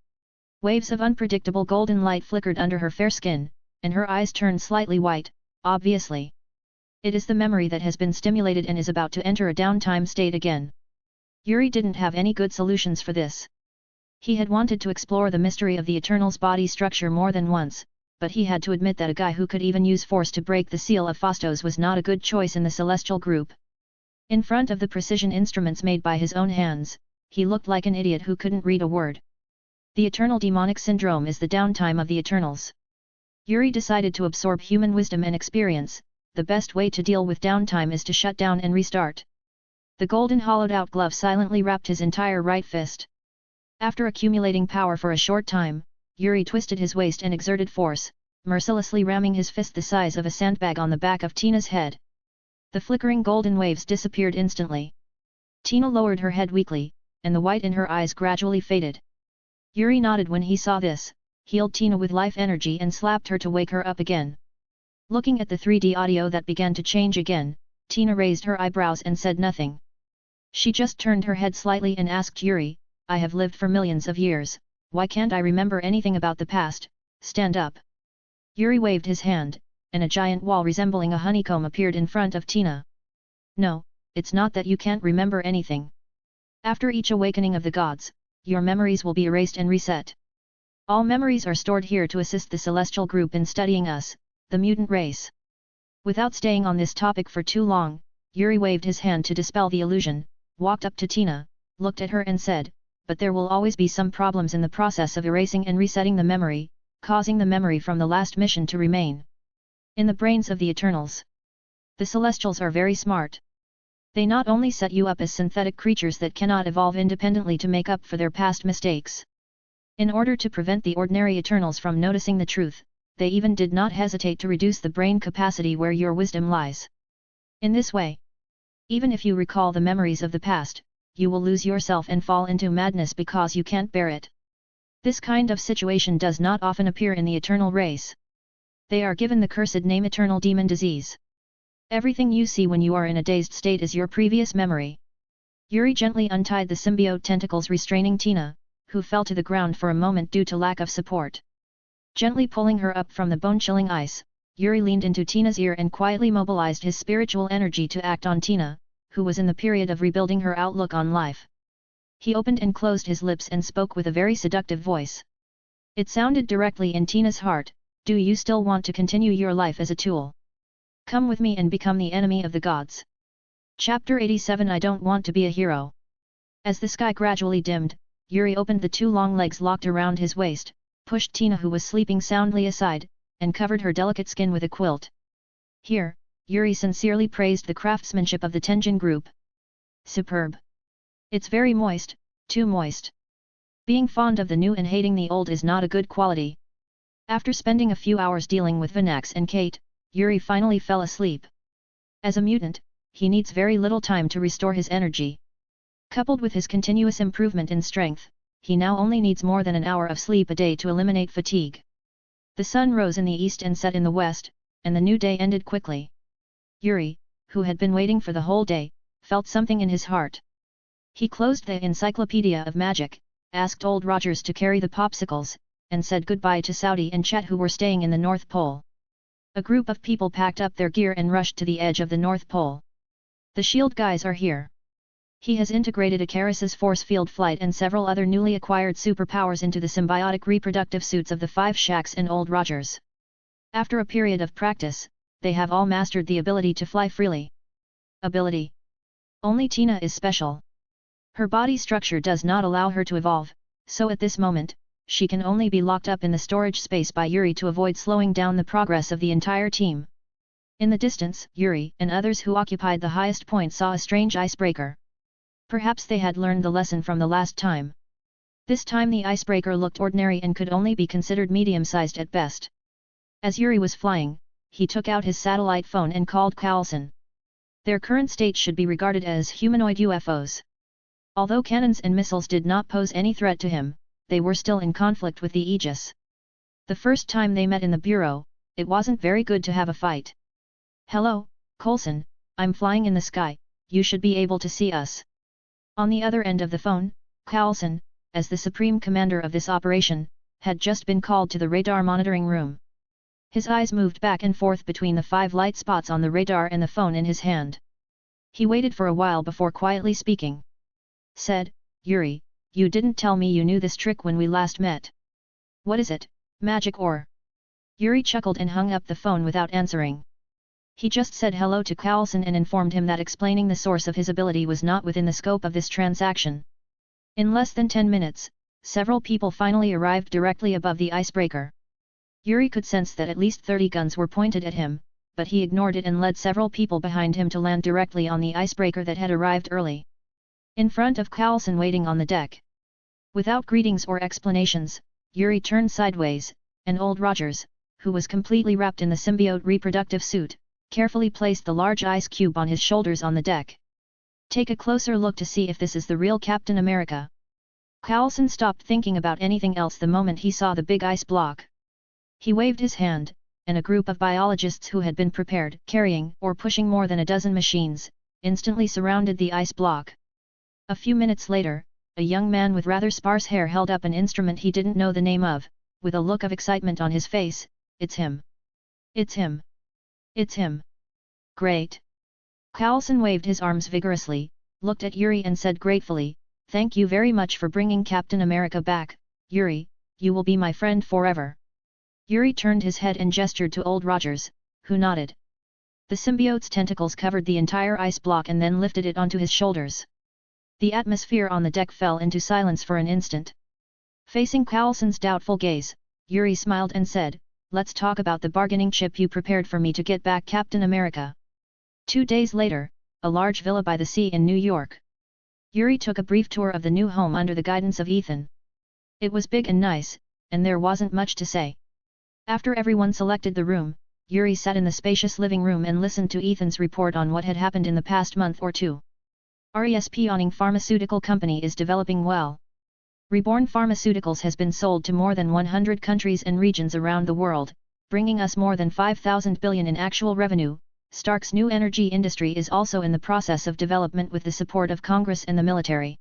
Waves of unpredictable golden light flickered under her fair skin, and her eyes turned slightly white, obviously. It is the memory that has been stimulated and is about to enter a downtime state again. Yuri didn't have any good solutions for this. He had wanted to explore the mystery of the Eternal's body structure more than once, but he had to admit that a guy who could even use force to break the seal of Phastos was not a good choice in the Celestial group. In front of the precision instruments made by his own hands, he looked like an idiot who couldn't read a word. The Eternal Demonic Syndrome is the downtime of the Eternals. Yuri decided to absorb human wisdom and experience. The best way to deal with downtime is to shut down and restart. The golden hollowed-out glove silently wrapped his entire right fist. After accumulating power for a short time, Yuri twisted his waist and exerted force, mercilessly ramming his fist the size of a sandbag on the back of Tina's head. The flickering golden waves disappeared instantly. Tina lowered her head weakly, and the white in her eyes gradually faded. Yuri nodded when he saw this, healed Tina with life energy and slapped her to wake her up again. Looking at the 3D audio that began to change again, Tina raised her eyebrows and said nothing. She just turned her head slightly and asked Yuri, I have lived for millions of years, why can't I remember anything about the past? Stand up. Yuri waved his hand, and a giant wall resembling a honeycomb appeared in front of Tina. No, it's not that you can't remember anything. After each awakening of the gods, your memories will be erased and reset. All memories are stored here to assist the Celestial group in studying us, the mutant race. Without staying on this topic for too long, Yuri waved his hand to dispel the illusion, walked up to Tina, looked at her and said, but there will always be some problems in the process of erasing and resetting the memory, causing the memory from the last mission to remain in the brains of the Eternals. The Celestials are very smart. They not only set you up as synthetic creatures that cannot evolve independently to make up for their past mistakes. In order to prevent the ordinary Eternals from noticing the truth, they even did not hesitate to reduce the brain capacity where your wisdom lies. In this way, even if you recall the memories of the past, you will lose yourself and fall into madness because you can't bear it. This kind of situation does not often appear in the Eternal race. They are given the cursed name Eternal Demon Disease. Everything you see when you are in a dazed state is your previous memory. Yuri gently untied the symbiote tentacles restraining Tina, who fell to the ground for a moment due to lack of support. Gently pulling her up from the bone-chilling ice, Yuri leaned into Tina's ear and quietly mobilized his spiritual energy to act on Tina, who was in the period of rebuilding her outlook on life. He opened and closed his lips and spoke with a very seductive voice. It sounded directly in Tina's heart, do you still want to continue your life as a tool? Come with me and become the enemy of the gods. Chapter 87 I don't want to be a hero. As the sky gradually dimmed, Yuri opened the two long legs locked around his waist, pushed Tina who was sleeping soundly aside, and covered her delicate skin with a quilt. Here, Yuri sincerely praised the craftsmanship of the Tenjin group. Superb. It's very moist, too moist. Being fond of the new and hating the old is not a good quality. After spending a few hours dealing with Vinax and Kate, Yuri finally fell asleep. As a mutant, he needs very little time to restore his energy. Coupled with his continuous improvement in strength, he now only needs more than an hour of sleep a day to eliminate fatigue. The sun rose in the east and set in the west, and the new day ended quickly. Yuri, who had been waiting for the whole day, felt something in his heart. He closed the Encyclopedia of Magic, asked Old Rogers to carry the popsicles, and said goodbye to Saudi and Chet who were staying in the North Pole. A group of people packed up their gear and rushed to the edge of the North Pole. The shield guys are here. He has integrated Icarus's force field flight and several other newly acquired superpowers into the symbiotic reproductive suits of the Five Shacks and Old Rogers. After a period of practice, they have all mastered the ability to fly freely. Ability. Only Tina is special. Her body structure does not allow her to evolve, so at this moment, she can only be locked up in the storage space by Yuri to avoid slowing down the progress of the entire team. In the distance, Yuri and others who occupied the highest point saw a strange icebreaker. Perhaps they had learned the lesson from the last time. This time the icebreaker looked ordinary and could only be considered medium-sized at best. As Yuri was flying, he took out his satellite phone and called Carlson. Their current state should be regarded as humanoid UFOs. Although cannons and missiles did not pose any threat to him, they were still in conflict with the Aegis. The first time they met in the bureau, it wasn't very good to have a fight. "Hello, Coulson, I'm flying in the sky, you should be able to see us." On the other end of the phone, Coulson, as the supreme commander of this operation, had just been called to the radar monitoring room. His eyes moved back and forth between the 5 light spots on the radar and the phone in his hand. He waited for a while before quietly speaking. Said, "Yuri, you didn't tell me you knew this trick when we last met. What is it, magic or?" Yuri chuckled and hung up the phone without answering. He just said hello to Coulson and informed him that explaining the source of his ability was not within the scope of this transaction. In less than 10 minutes, several people finally arrived directly above the icebreaker. Yuri could sense that at least 30 guns were pointed at him, but he ignored it and led several people behind him to land directly on the icebreaker that had arrived early. In front of Coulson waiting on the deck. Without greetings or explanations, Yuri turned sideways, and Old Rogers, who was completely wrapped in the symbiote reproductive suit, carefully placed the large ice cube on his shoulders on the deck. "Take a closer look to see if this is the real Captain America." Coulson stopped thinking about anything else the moment he saw the big ice block. He waved his hand, and a group of biologists who had been prepared, carrying or pushing more than a dozen machines, instantly surrounded the ice block. A few minutes later, a young man with rather sparse hair held up an instrument he didn't know the name of, with a look of excitement on his face. "It's him! It's him! It's him! Great!" Coulson waved his arms vigorously, looked at Yuri and said gratefully, "Thank you very much for bringing Captain America back, Yuri, you will be my friend forever." Yuri turned his head and gestured to Old Rogers, who nodded. The symbiote's tentacles covered the entire ice block and then lifted it onto his shoulders. The atmosphere on the deck fell into silence for an instant. Facing Coulson's doubtful gaze, Yuri smiled and said, "Let's talk about the bargaining chip you prepared for me to get back Captain America." 2 days later, a large villa by the sea in New York. Yuri took a brief tour of the new home under the guidance of Ethan. It was big and nice, and there wasn't much to say. After everyone selected the room, Yuri sat in the spacious living room and listened to Ethan's report on what had happened in the past month or two. RESP Pharmaceutical Company is developing well. Reborn Pharmaceuticals has been sold to more than 100 countries and regions around the world, bringing us more than 5,000 billion in actual revenue. Stark's new energy industry is also in the process of development with the support of Congress and the military.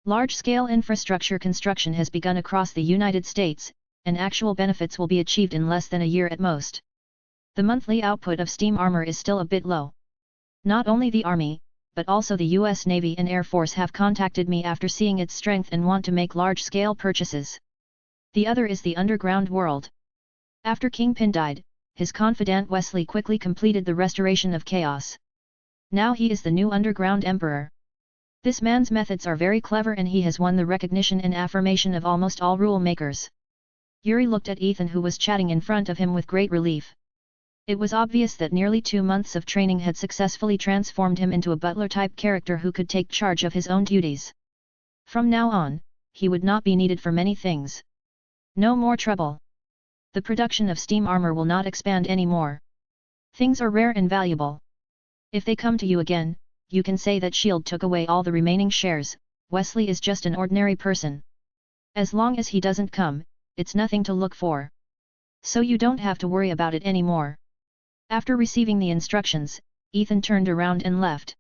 Large-scale infrastructure construction has begun across the United States, and actual benefits will be achieved in less than a year at most. The monthly output of steam armor is still a bit low. Not only the Army, but also the US Navy and Air Force have contacted me after seeing its strength and want to make large-scale purchases. The other is the underground world. After Kingpin died, his confidant Wesley quickly completed the restoration of chaos. Now he is the new underground emperor. This man's methods are very clever and he has won the recognition and affirmation of almost all rule makers. Yuri looked at Ethan who was chatting in front of him with great relief. It was obvious that nearly 2 months of training had successfully transformed him into a butler-type character who could take charge of his own duties. From now on, he would not be needed for many things. No more trouble. The production of steam armor will not expand anymore. Things are rare and valuable. If they come to you again, you can say that S.H.I.E.L.D. took away all the remaining shares. Wesley is just an ordinary person. As long as he doesn't come, it's nothing to look for. So you don't have to worry about it anymore. After receiving the instructions, Ethan turned around and left.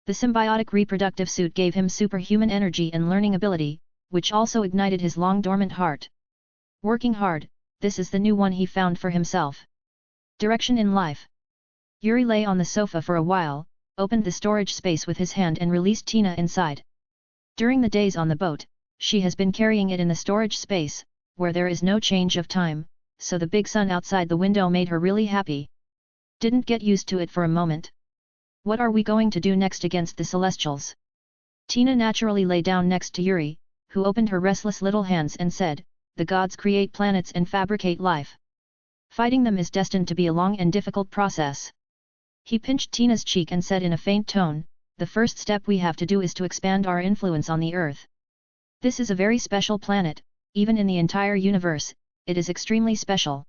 The symbiotic reproductive suit gave him superhuman energy and learning ability, which also ignited his long-dormant heart. Working hard, this is the new one he found for himself. Direction in life. Yuri lay on the sofa for a while, opened the storage space with his hand and released Tina inside. During the days on the boat, she has been carrying it in the storage space, where there is no change of time, so the big sun outside the window made her really happy. Didn't get used to it for a moment. What are we going to do next against the Celestials? Tina naturally lay down next to Yuri, who opened her restless little hands and said, "The gods create planets and fabricate life. Fighting them is destined to be a long and difficult process." He pinched Tina's cheek and said in a faint tone, "The first step we have to do is to expand our influence on the Earth. This is a very special planet, even in the entire universe, it is extremely special.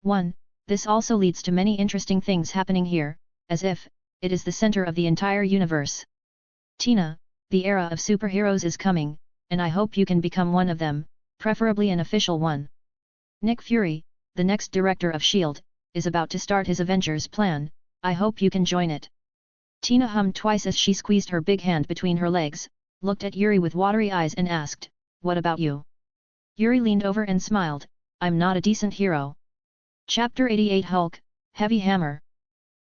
1. This also leads to many interesting things happening here, as if, it is the center of the entire universe. Tina, the era of superheroes is coming, and I hope you can become one of them, preferably an official one. Nick Fury, the next director of S.H.I.E.L.D., is about to start his Avengers plan, I hope you can join it. Tina hummed twice as she squeezed her big hand between her legs, looked at Yuri with watery eyes and asked, "What about you?" Yuri leaned over and smiled, "I'm not a decent hero." Chapter 88 Hulk, Heavy Hammer.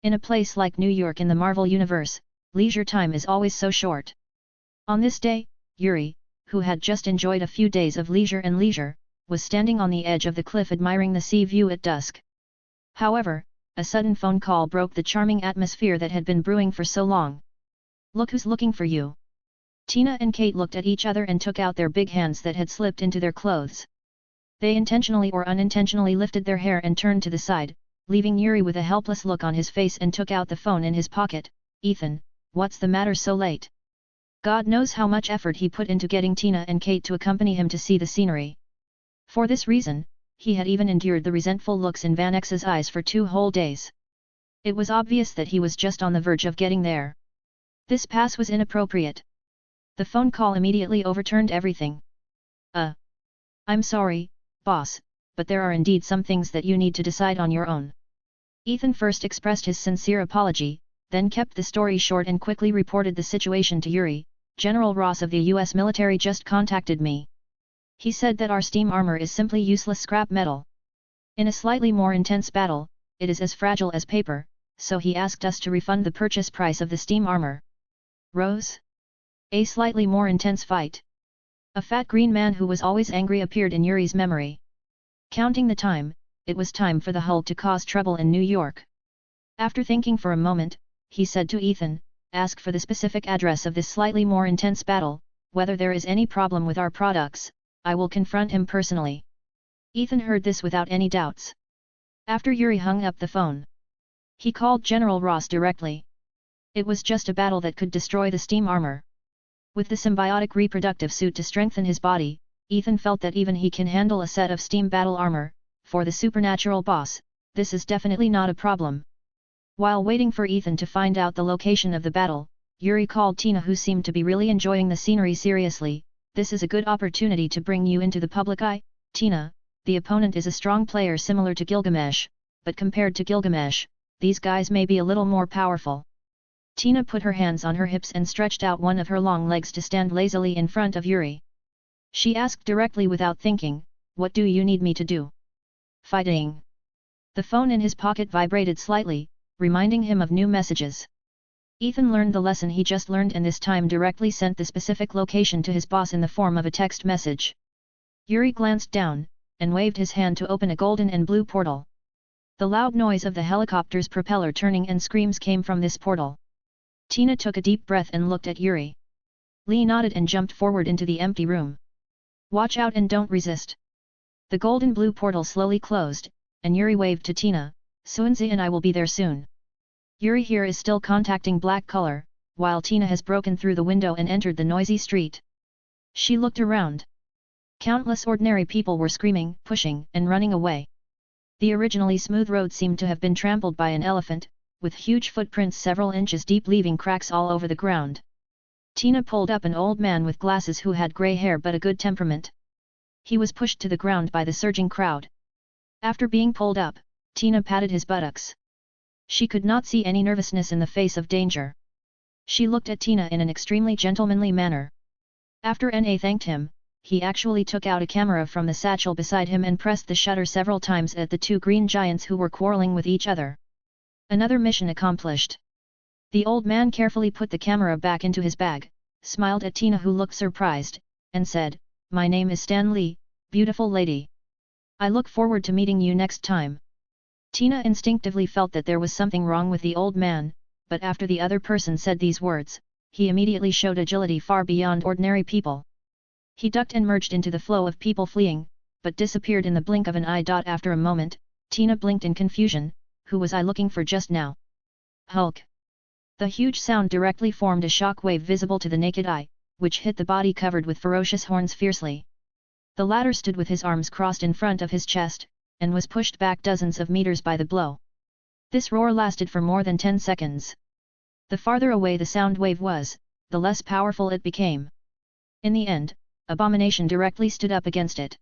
In a place like New York in the Marvel Universe, leisure time is always so short. On this day, Yuri, who had just enjoyed a few days of leisure, was standing on the edge of the cliff admiring the sea view at dusk. However, a sudden phone call broke the charming atmosphere that had been brewing for so long. "Look who's looking for you." Tina and Kate looked at each other and took out their big hands that had slipped into their clothes. They intentionally or unintentionally lifted their hair and turned to the side, leaving Yuri with a helpless look on his face, and took out the phone in his pocket. "Ethan, what's the matter so late?" God knows how much effort he put into getting Tina and Kate to accompany him to see the scenery. For this reason, he had even endured the resentful looks in Van X's eyes for 2 whole days. It was obvious that he was just on the verge of getting there. This pass was inappropriate. The phone call immediately overturned everything. I'm sorry, boss, but there are indeed some things that you need to decide on your own." Ethan first expressed his sincere apology, then kept the story short and quickly reported the situation to Yuri. "General Ross of the US military just contacted me. He said that our steam armor is simply useless scrap metal. In a slightly more intense battle, it is as fragile as paper, so he asked us to refund the purchase price of the steam armor." Rose? A slightly more intense fight. A fat green man who was always angry appeared in Yuri's memory. Counting the time, it was time for the Hulk to cause trouble in New York. After thinking for a moment, he said to Ethan, "Ask for the specific address of this slightly more intense battle, whether there is any problem with our products, I will confront him personally." Ethan heard this without any doubts. After Yuri hung up the phone, he called General Ross directly. It was just a battle that could destroy the steam armor. With the symbiotic reproductive suit to strengthen his body, Ethan felt that even he can handle a set of steam battle armor. For the supernatural boss, this is definitely not a problem. While waiting for Ethan to find out the location of the battle, Yuri called Tina, who seemed to be really enjoying the scenery, seriously. "This is a good opportunity to bring you into the public eye, Tina. The opponent is a strong player similar to Gilgamesh, but compared to Gilgamesh, these guys may be a little more powerful." Tina put her hands on her hips and stretched out one of her long legs to stand lazily in front of Yuri. She asked directly without thinking, "What do you need me to do?" "Fighting." The phone in his pocket vibrated slightly, reminding him of new messages. Ethan learned the lesson he just learned, and this time directly sent the specific location to his boss in the form of a text message. Yuri glanced down, and waved his hand to open a golden and blue portal. The loud noise of the helicopter's propeller turning and screams came from this portal. Tina took a deep breath and looked at Yuri. Lee nodded and jumped forward into the empty room. "Watch out and don't resist." The golden blue portal slowly closed, and Yuri waved to Tina, "Suanzi and I will be there soon." Yuri here is still contacting Black Color, while Tina has broken through the window and entered the noisy street. She looked around. Countless ordinary people were screaming, pushing, and running away. The originally smooth road seemed to have been trampled by an elephant, with huge footprints several inches deep leaving cracks all over the ground. Tina pulled up an old man with glasses who had grey hair but a good temperament. He was pushed to the ground by the surging crowd. After being pulled up, Tina patted his buttocks. She could not see any nervousness in the face of danger. She looked at Tina in an extremely gentlemanly manner. After Na thanked him, he actually took out a camera from the satchel beside him and pressed the shutter several times at the 2 green giants who were quarreling with each other. Another mission accomplished. The old man carefully put the camera back into his bag, smiled at Tina, who looked surprised, and said, "My name is Stan Lee, beautiful lady. I look forward to meeting you next time." Tina instinctively felt that there was something wrong with the old man, but after the other person said these words, he immediately showed agility far beyond ordinary people. He ducked and merged into the flow of people fleeing, but disappeared in the blink of an eye. After a moment, Tina blinked in confusion. "Who was I looking for just now?" "Hulk." The huge sound directly formed a shock wave visible to the naked eye, which hit the body covered with ferocious horns fiercely. The latter stood with his arms crossed in front of his chest, and was pushed back dozens of meters by the blow. This roar lasted for more than 10 seconds. The farther away the sound wave was, the less powerful it became. In the end, Abomination directly stood up against it.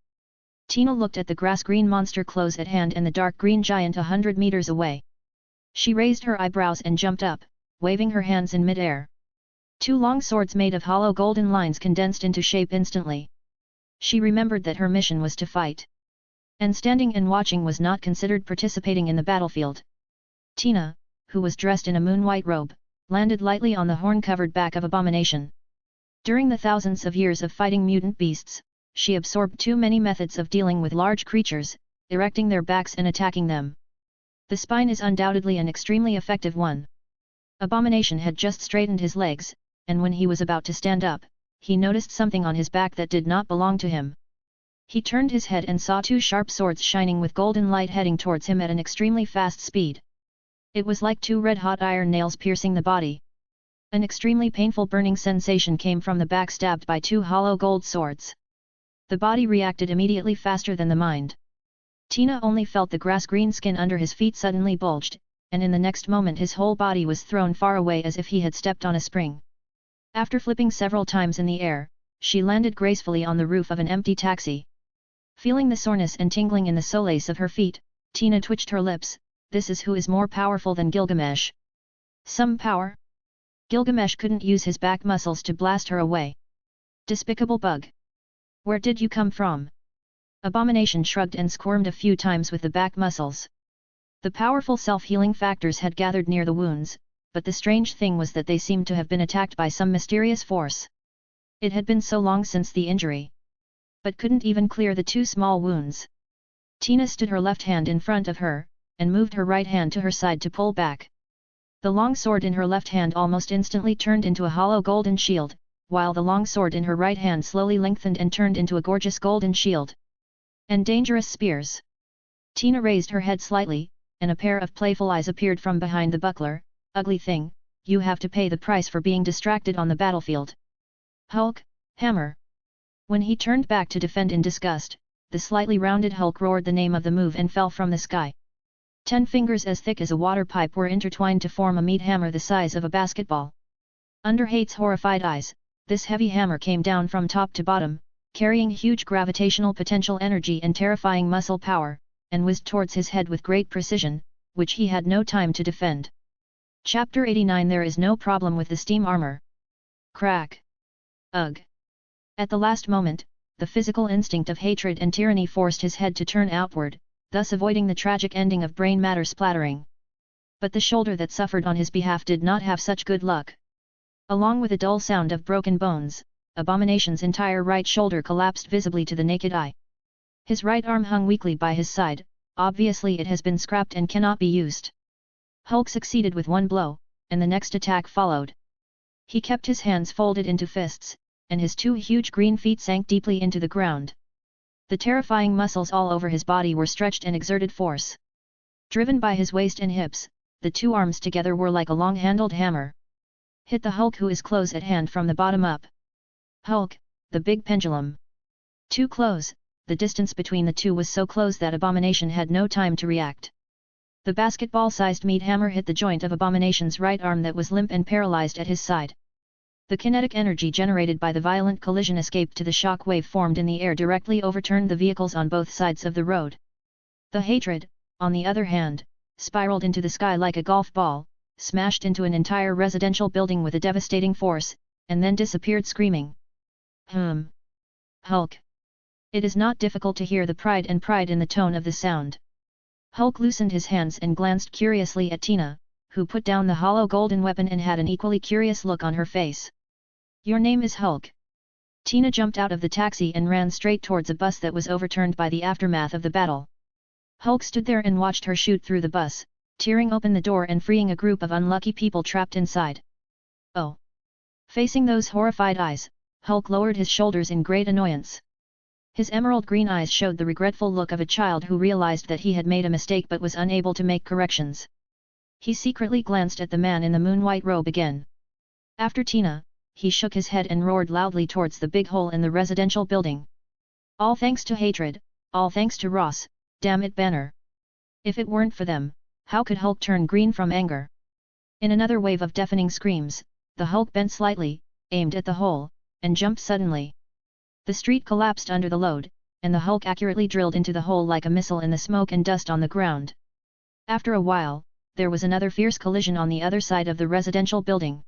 Tina looked at the grass-green monster close at hand and the dark green giant 100 meters away. She raised her eyebrows and jumped up, waving her hands in mid-air. Two long swords made of hollow golden lines condensed into shape instantly. She remembered that her mission was to fight. And standing and watching was not considered participating in the battlefield. Tina, who was dressed in a moon-white robe, landed lightly on the horn-covered back of Abomination. During the thousands of years of fighting mutant beasts, she absorbed too many methods of dealing with large creatures, erecting their backs and attacking them. The spine is undoubtedly an extremely effective one. Abomination had just straightened his legs, and when he was about to stand up, he noticed something on his back that did not belong to him. He turned his head and saw two sharp swords shining with golden light heading towards him at an extremely fast speed. It was like two red-hot iron nails piercing the body. An extremely painful burning sensation came from the back stabbed by two hollow gold swords. The body reacted immediately faster than the mind. Tina only felt the grass-green skin under his feet suddenly bulged, and in the next moment his whole body was thrown far away as if he had stepped on a spring. After flipping several times in the air, she landed gracefully on the roof of an empty taxi. Feeling the soreness and tingling in the soles of her feet, Tina twitched her lips. This is who is more powerful than Gilgamesh. Some power? Gilgamesh couldn't use his back muscles to blast her away. Despicable bug! Where did you come from? Abomination shrugged and squirmed a few times with the back muscles. The powerful self-healing factors had gathered near the wounds, but the strange thing was that they seemed to have been attacked by some mysterious force. It had been so long since the injury. But couldn't even clear the two small wounds. Tina stood her left hand in front of her, and moved her right hand to her side to pull back. The long sword in her left hand almost instantly turned into a hollow golden shield, while the long sword in her right hand slowly lengthened and turned into a gorgeous golden shield. And dangerous spears. Tina raised her head slightly, and a pair of playful eyes appeared from behind the buckler. Ugly thing, you have to pay the price for being distracted on the battlefield. Hulk, hammer. When he turned back to defend in disgust, the slightly rounded Hulk roared the name of the move and fell from the sky. 10 fingers as thick as a water pipe were intertwined to form a meat hammer the size of a basketball. Under Hate's horrified eyes, this heavy hammer came down from top to bottom, carrying huge gravitational potential energy and terrifying muscle power, and whizzed towards his head with great precision, which he had no time to defend. Chapter 89 There is no problem with the steam armor. Crack. Ugh. At the last moment, the physical instinct of hatred and tyranny forced his head to turn outward, thus avoiding the tragic ending of brain matter splattering. But the shoulder that suffered on his behalf did not have such good luck. Along with a dull sound of broken bones, Abomination's entire right shoulder collapsed visibly to the naked eye. His right arm hung weakly by his side, obviously it has been scrapped and cannot be used. Hulk succeeded with one blow, and the next attack followed. He kept his hands folded into fists, and his two huge green feet sank deeply into the ground. The terrifying muscles all over his body were stretched and exerted force. Driven by his waist and hips, the two arms together were like a long-handled hammer. Hit the Hulk who is close at hand from the bottom up. Hulk, the big pendulum. Too close, the distance between the two was so close that Abomination had no time to react. The basketball-sized meat hammer hit the joint of Abomination's right arm that was limp and paralyzed at his side. The kinetic energy generated by the violent collision escaped to the shock wave formed in the air directly overturned the vehicles on both sides of the road. The hatred, on the other hand, spiraled into the sky like a golf ball, smashed into an entire residential building with a devastating force, and then disappeared screaming. Hulk. It is not difficult to hear the pride in the tone of the sound. Hulk loosened his hands and glanced curiously at Tina, who put down the hollow golden weapon and had an equally curious look on her face. Your name is Hulk. Tina jumped out of the taxi and ran straight towards a bus that was overturned by the aftermath of the battle. Hulk stood there and watched her shoot through the bus, tearing open the door and freeing a group of unlucky people trapped inside. Oh! Facing those horrified eyes, Hulk lowered his shoulders in great annoyance. His emerald green eyes showed the regretful look of a child who realized that he had made a mistake but was unable to make corrections. He secretly glanced at the man in the moon-white robe again. After Tina, he shook his head and roared loudly towards the big hole in the residential building. All thanks to hatred, all thanks to Ross, damn it Banner. If it weren't for them, how could Hulk turn green from anger? In another wave of deafening screams, the Hulk bent slightly, aimed at the hole, and jumped suddenly. The street collapsed under the load, and the Hulk accurately drilled into the hole like a missile in the smoke and dust on the ground. After a while, there was another fierce collision on the other side of the residential building.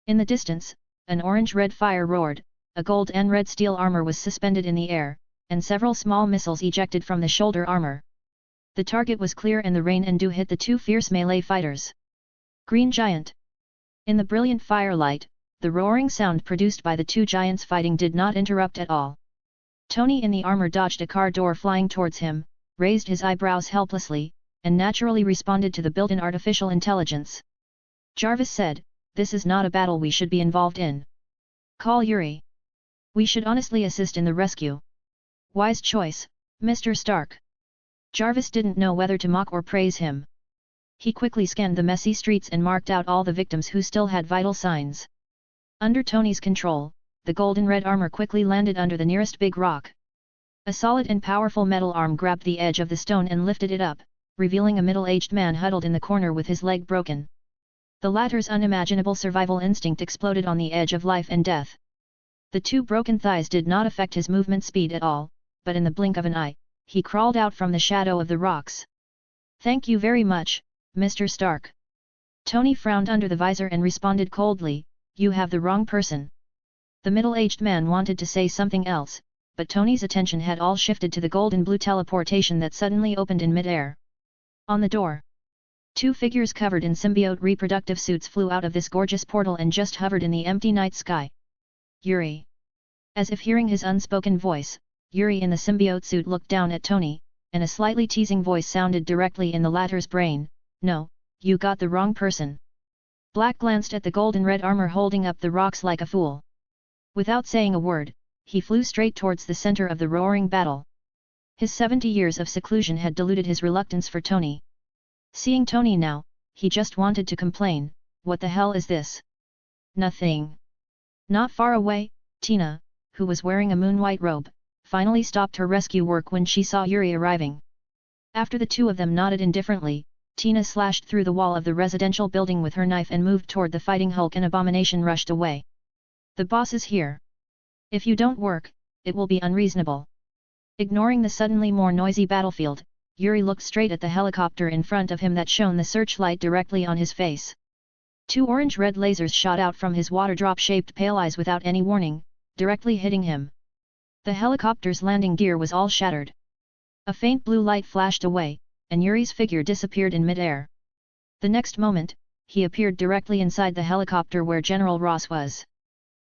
In the distance, an orange-red fire roared, a gold and red steel armor was suspended in the air, and several small missiles ejected from the shoulder armor. The target was clear and the rain and dew hit the two fierce melee fighters. Green Giant. In the brilliant firelight, the roaring sound produced by the two giants fighting did not interrupt at all. Tony in the armor dodged a car door flying towards him, raised his eyebrows helplessly, and naturally responded to the built-in artificial intelligence. Jarvis said, "This is not a battle we should be involved in. Call Yuri. We should honestly assist in the rescue." "Wise choice, Mr. Stark." Jarvis didn't know whether to mock or praise him. He quickly scanned the messy streets and marked out all the victims who still had vital signs. Under Tony's control, the golden red armor quickly landed under the nearest big rock. A solid and powerful metal arm grabbed the edge of the stone and lifted it up, revealing a middle-aged man huddled in the corner with his leg broken. The latter's unimaginable survival instinct exploded on the edge of life and death. The two broken thighs did not affect his movement speed at all, but in the blink of an eye, he crawled out from the shadow of the rocks. "Thank you very much, Mr. Stark." Tony frowned under the visor and responded coldly, "You have the wrong person." The middle-aged man wanted to say something else, but Tony's attention had all shifted to the golden-blue teleportation that suddenly opened in mid-air. On the door, two figures covered in symbiote reproductive suits flew out of this gorgeous portal and just hovered in the empty night sky. Yuri. As if hearing his unspoken voice, Yuri in the symbiote suit looked down at Tony, and a slightly teasing voice sounded directly in the latter's brain, "No, you got the wrong person." Black glanced at the golden-red armor holding up the rocks like a fool. Without saying a word, he flew straight towards the center of the roaring battle. His 70 years of seclusion had diluted his reluctance for Tony. Seeing Tony now, he just wanted to complain, "What the hell is this?" "Nothing." Not far away, Tina, who was wearing a moon-white robe, finally stopped her rescue work when she saw Yuri arriving. After the two of them nodded indifferently, Tina slashed through the wall of the residential building with her knife and moved toward the fighting Hulk, and Abomination rushed away. "The boss is here. If you don't work, it will be unreasonable." Ignoring the suddenly more noisy battlefield, Yuri looked straight at the helicopter in front of him that shone the searchlight directly on his face. Two orange-red lasers shot out from his water drop-shaped pale eyes without any warning, directly hitting him. The helicopter's landing gear was all shattered. A faint blue light flashed away, and Yuri's figure disappeared in mid-air. The next moment, he appeared directly inside the helicopter where General Ross was.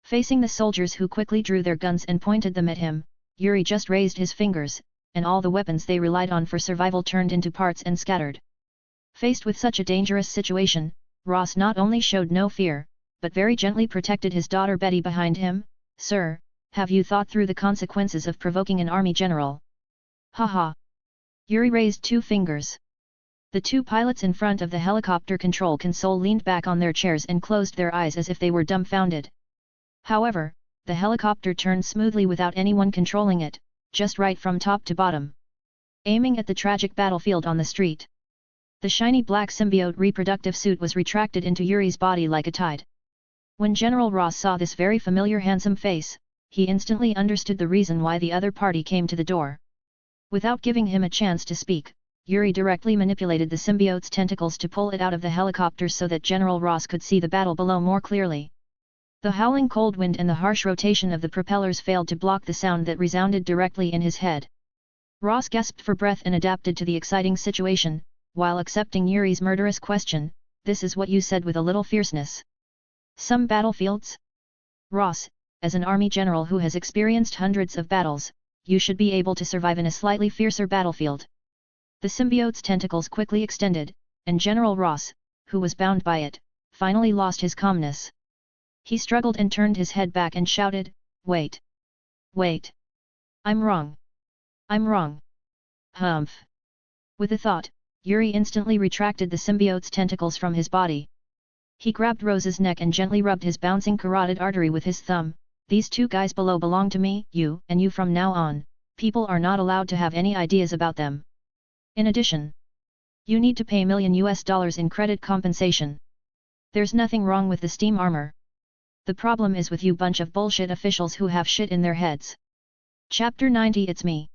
Facing the soldiers who quickly drew their guns and pointed them at him, Yuri just raised his fingers, and all the weapons they relied on for survival turned into parts and scattered. Faced with such a dangerous situation, Ross not only showed no fear, but very gently protected his daughter Betty behind him. "Sir, have you thought through the consequences of provoking an army general?" "Haha." Yuri raised two fingers. The two pilots in front of the helicopter control console leaned back on their chairs and closed their eyes as if they were dumbfounded. However, the helicopter turned smoothly without anyone controlling it, just right from top to bottom, aiming at the tragic battlefield on the street. The shiny black symbiote reproductive suit was retracted into Yuri's body like a tide. When General Ross saw this very familiar handsome face, he instantly understood the reason why the other party came to the door. Without giving him a chance to speak, Yuri directly manipulated the symbiote's tentacles to pull it out of the helicopter so that General Ross could see the battle below more clearly. The howling cold wind and the harsh rotation of the propellers failed to block the sound that resounded directly in his head. Ross gasped for breath and adapted to the exciting situation, while accepting Yuri's murderous question, "This is what you said with a little fierceness. Some battlefields? Ross, as an army general who has experienced hundreds of battles, you should be able to survive in a slightly fiercer battlefield." The symbiote's tentacles quickly extended, and General Ross, who was bound by it, finally lost his calmness. He struggled and turned his head back and shouted, "Wait! Wait! I'm wrong! I'm wrong! Humph!" With a thought, Yuri instantly retracted the symbiote's tentacles from his body. He grabbed Rose's neck and gently rubbed his bouncing carotid artery with his thumb. "These two guys below belong to me, you from now on, people are not allowed to have any ideas about them. In addition, you need to pay $1 million in credit compensation." There's nothing wrong with the steam armor. The problem is with you bunch of bullshit officials who have shit in their heads. Chapter 90. It's me.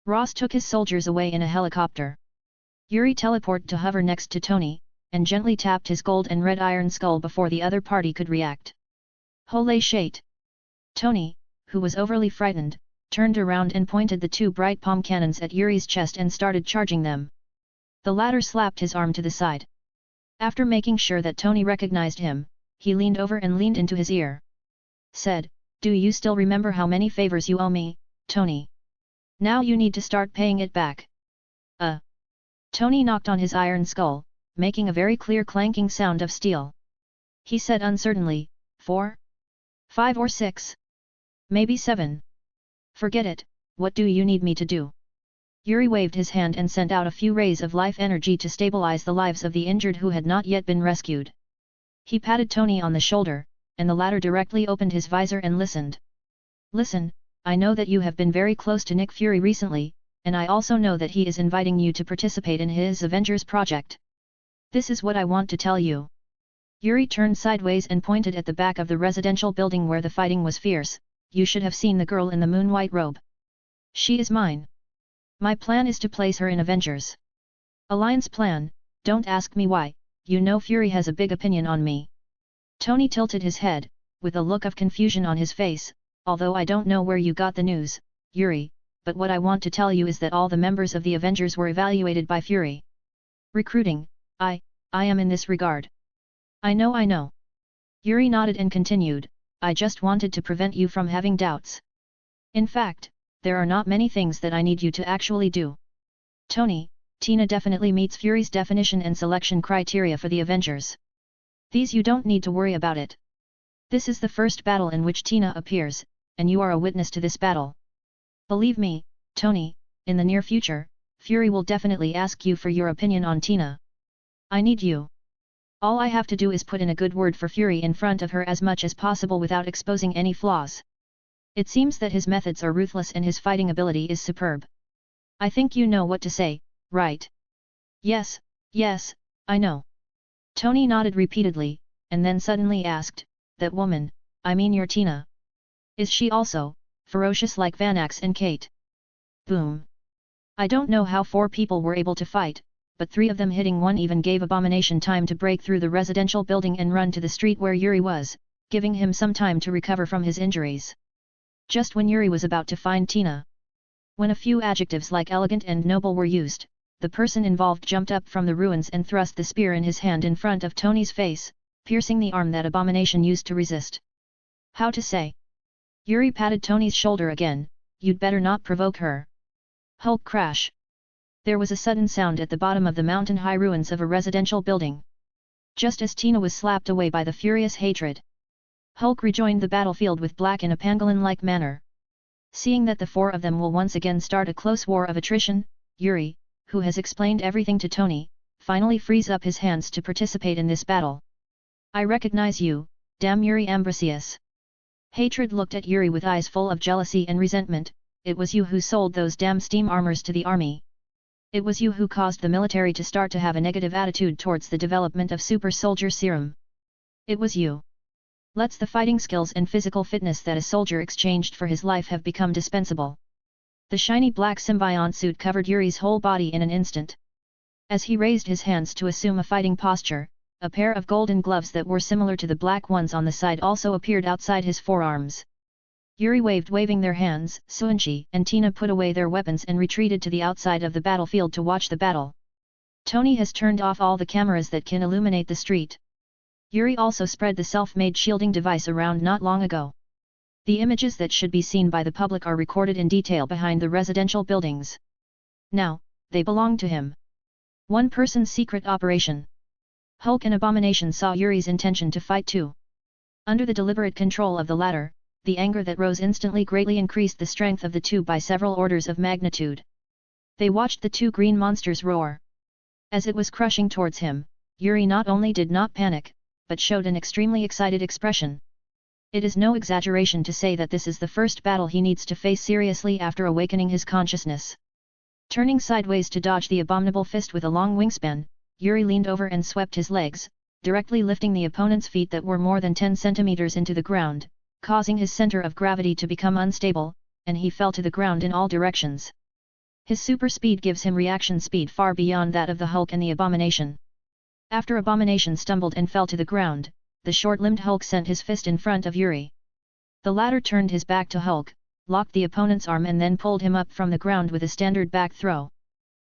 Ross took his soldiers away in a helicopter. Yuri teleported to hover next to Tony, and gently tapped his gold and red iron skull before the other party could react. Holy shit! Tony, who was overly frightened, turned around and pointed the two bright palm cannons at Yuri's chest and started charging them. The latter slapped his arm to the side. After making sure that Tony recognized him, he leaned over and leaned into his ear. Said, "Do you still remember how many favors you owe me, Tony? Now you need to start paying it back." Tony knocked on his iron skull, making a very clear clanking sound of steel. He said uncertainly, 4? 5 or 6? Maybe 7. Forget it, what do you need me to do? Yuri waved his hand and sent out a few rays of life energy to stabilize the lives of the injured who had not yet been rescued. He patted Tony on the shoulder, and the latter directly opened his visor and listened. "Listen, I know that you have been very close to Nick Fury recently, and I also know that he is inviting you to participate in his Avengers project. This is what I want to tell you." Yuri turned sideways and pointed at the back of the residential building where the fighting was fierce. "You should have seen the girl in the moon-white robe. She is mine. My plan is to place her in Avengers Alliance plan. Don't ask me why, you know Fury has a big opinion on me." Tony tilted his head, with a look of confusion on his face. "Although I don't know where you got the news, Yuri, but what I want to tell you is that all the members of the Avengers were evaluated by Fury. Recruiting, I am in this regard." I know. Yuri nodded and continued, "I just wanted to prevent you from having doubts. In fact, there are not many things that I need you to actually do. Tony, Tina definitely meets Fury's definition and selection criteria for the Avengers. These you don't need to worry about it. This is the first battle in which Tina appears, and you are a witness to this battle. Believe me, Tony, in the near future, Fury will definitely ask you for your opinion on Tina. I need you. All I have to do is put in a good word for Fury in front of her as much as possible without exposing any flaws. It seems that his methods are ruthless and his fighting ability is superb. I think you know what to say, right?" Yes, I know." Tony nodded repeatedly, and then suddenly asked, "That woman, I mean your Tina. Is she also ferocious like Vanax and Kate?" Boom. I don't know how 4 people were able to fight, but 3 of them hitting one even gave Abomination time to break through the residential building and run to the street where Yuri was, giving him some time to recover from his injuries. Just when Yuri was about to find Tina. When a few adjectives like elegant and noble were used, the person involved jumped up from the ruins and thrust the spear in his hand in front of Tony's face, piercing the arm that Abomination used to resist. "How to say?" Yuri patted Tony's shoulder again, "You'd better not provoke her." Hulk crash. There was a sudden sound at the bottom of the mountain-high ruins of a residential building. Just as Tina was slapped away by the furious hatred, Hulk rejoined the battlefield with Black in a pangolin-like manner. Seeing that the 4 of them will once again start a close war of attrition, Yuri, who has explained everything to Tony, finally frees up his hands to participate in this battle. "I recognize you, damn Yuri Ambrosius." Hatred looked at Yuri with eyes full of jealousy and resentment. "It was you who sold those damn steam armors to the army. It was you who caused the military to start to have a negative attitude towards the development of super soldier serum. It was you. Let's the fighting skills and physical fitness that a soldier exchanged for his life have become dispensable." The shiny black symbiont suit covered Yuri's whole body in an instant. As he raised his hands to assume a fighting posture, a pair of golden gloves that were similar to the black ones on the side also appeared outside his forearms. Yuri waving their hands. Suanchi and Tina put away their weapons and retreated to the outside of the battlefield to watch the battle. Tony has turned off all the cameras that can illuminate the street. Yuri also spread the self-made shielding device around not long ago. The images that should be seen by the public are recorded in detail behind the residential buildings. Now, they belong to him. One-person secret operation. Hulk and Abomination saw Yuri's intention to fight too. Under the deliberate control of the latter, the anger that rose instantly greatly increased the strength of the two by several orders of magnitude. They watched the 2 green monsters roar. As it was crushing towards him, Yuri not only did not panic, but showed an extremely excited expression. It is no exaggeration to say that this is the first battle he needs to face seriously after awakening his consciousness. Turning sideways to dodge the abominable fist with a long wingspan, Yuri leaned over and swept his legs, directly lifting the opponent's feet that were more than 10 centimeters into the ground, causing his center of gravity to become unstable, and he fell to the ground in all directions. His super speed gives him reaction speed far beyond that of the Hulk and the Abomination. After Abomination stumbled and fell to the ground, the short-limbed Hulk sent his fist in front of Yuri. The latter turned his back to Hulk, locked the opponent's arm and then pulled him up from the ground with a standard back throw.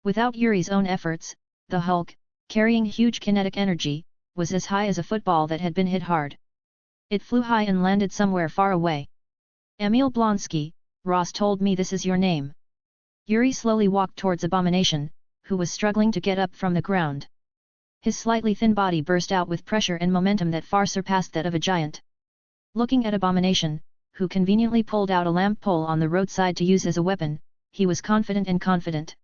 Without Yuri's own efforts, the Hulk, carrying huge kinetic energy, was as high as a football that had been hit hard. It flew high and landed somewhere far away. "Emil Blonsky, Ross told me this is your name." Yuri slowly walked towards Abomination, who was struggling to get up from the ground. His slightly thin body burst out with pressure and momentum that far surpassed that of a giant. Looking at Abomination, who conveniently pulled out a lamp pole on the roadside to use as a weapon, he was confident.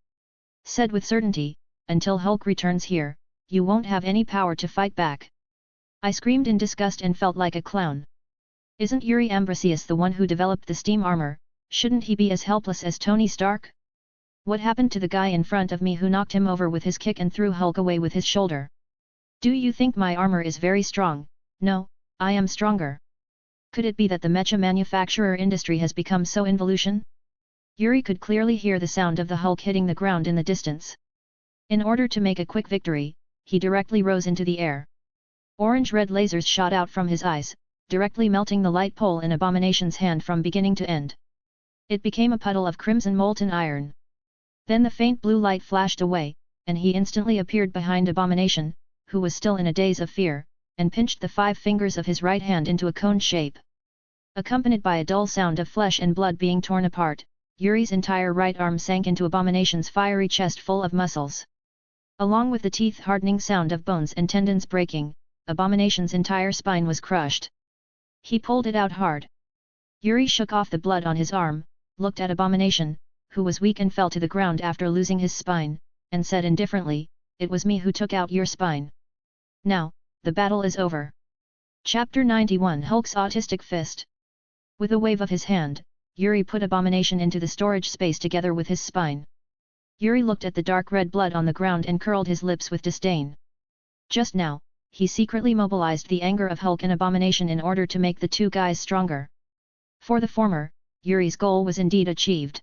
Said with certainty, "Until Hulk returns here, you won't have any power to fight back." I screamed in disgust and felt like a clown. Isn't Yuri Ambrosius the one who developed the steam armor? Shouldn't he be as helpless as Tony Stark? What happened to the guy in front of me who knocked him over with his kick and threw Hulk away with his shoulder? Do you think my armor is very strong? No, I am stronger. Could it be that the mecha manufacturer industry has become so involution? Yuri could clearly hear the sound of the Hulk hitting the ground in the distance. In order to make a quick victory, he directly rose into the air. Orange-red lasers shot out from his eyes, directly melting the light pole in Abomination's hand from beginning to end. It became a puddle of crimson molten iron. Then the faint blue light flashed away, and he instantly appeared behind Abomination, who was still in a daze of fear, and pinched the 5 fingers of his right hand into a cone shape. Accompanied by a dull sound of flesh and blood being torn apart, Yuri's entire right arm sank into Abomination's fiery chest full of muscles. Along with the teeth-hardening sound of bones and tendons breaking, Abomination's entire spine was crushed. He pulled it out hard. Yuri shook off the blood on his arm, looked at Abomination, who was weak and fell to the ground after losing his spine, and said indifferently, "It was me who took out your spine. Now, the battle is over." Chapter 91 Hulk's Autistic Fist. With a wave of his hand, Yuri put Abomination into the storage space together with his spine. Yuri looked at the dark red blood on the ground and curled his lips with disdain. Just now, he secretly mobilized the anger of Hulk and Abomination in order to make the two guys stronger. For the former, Yuri's goal was indeed achieved.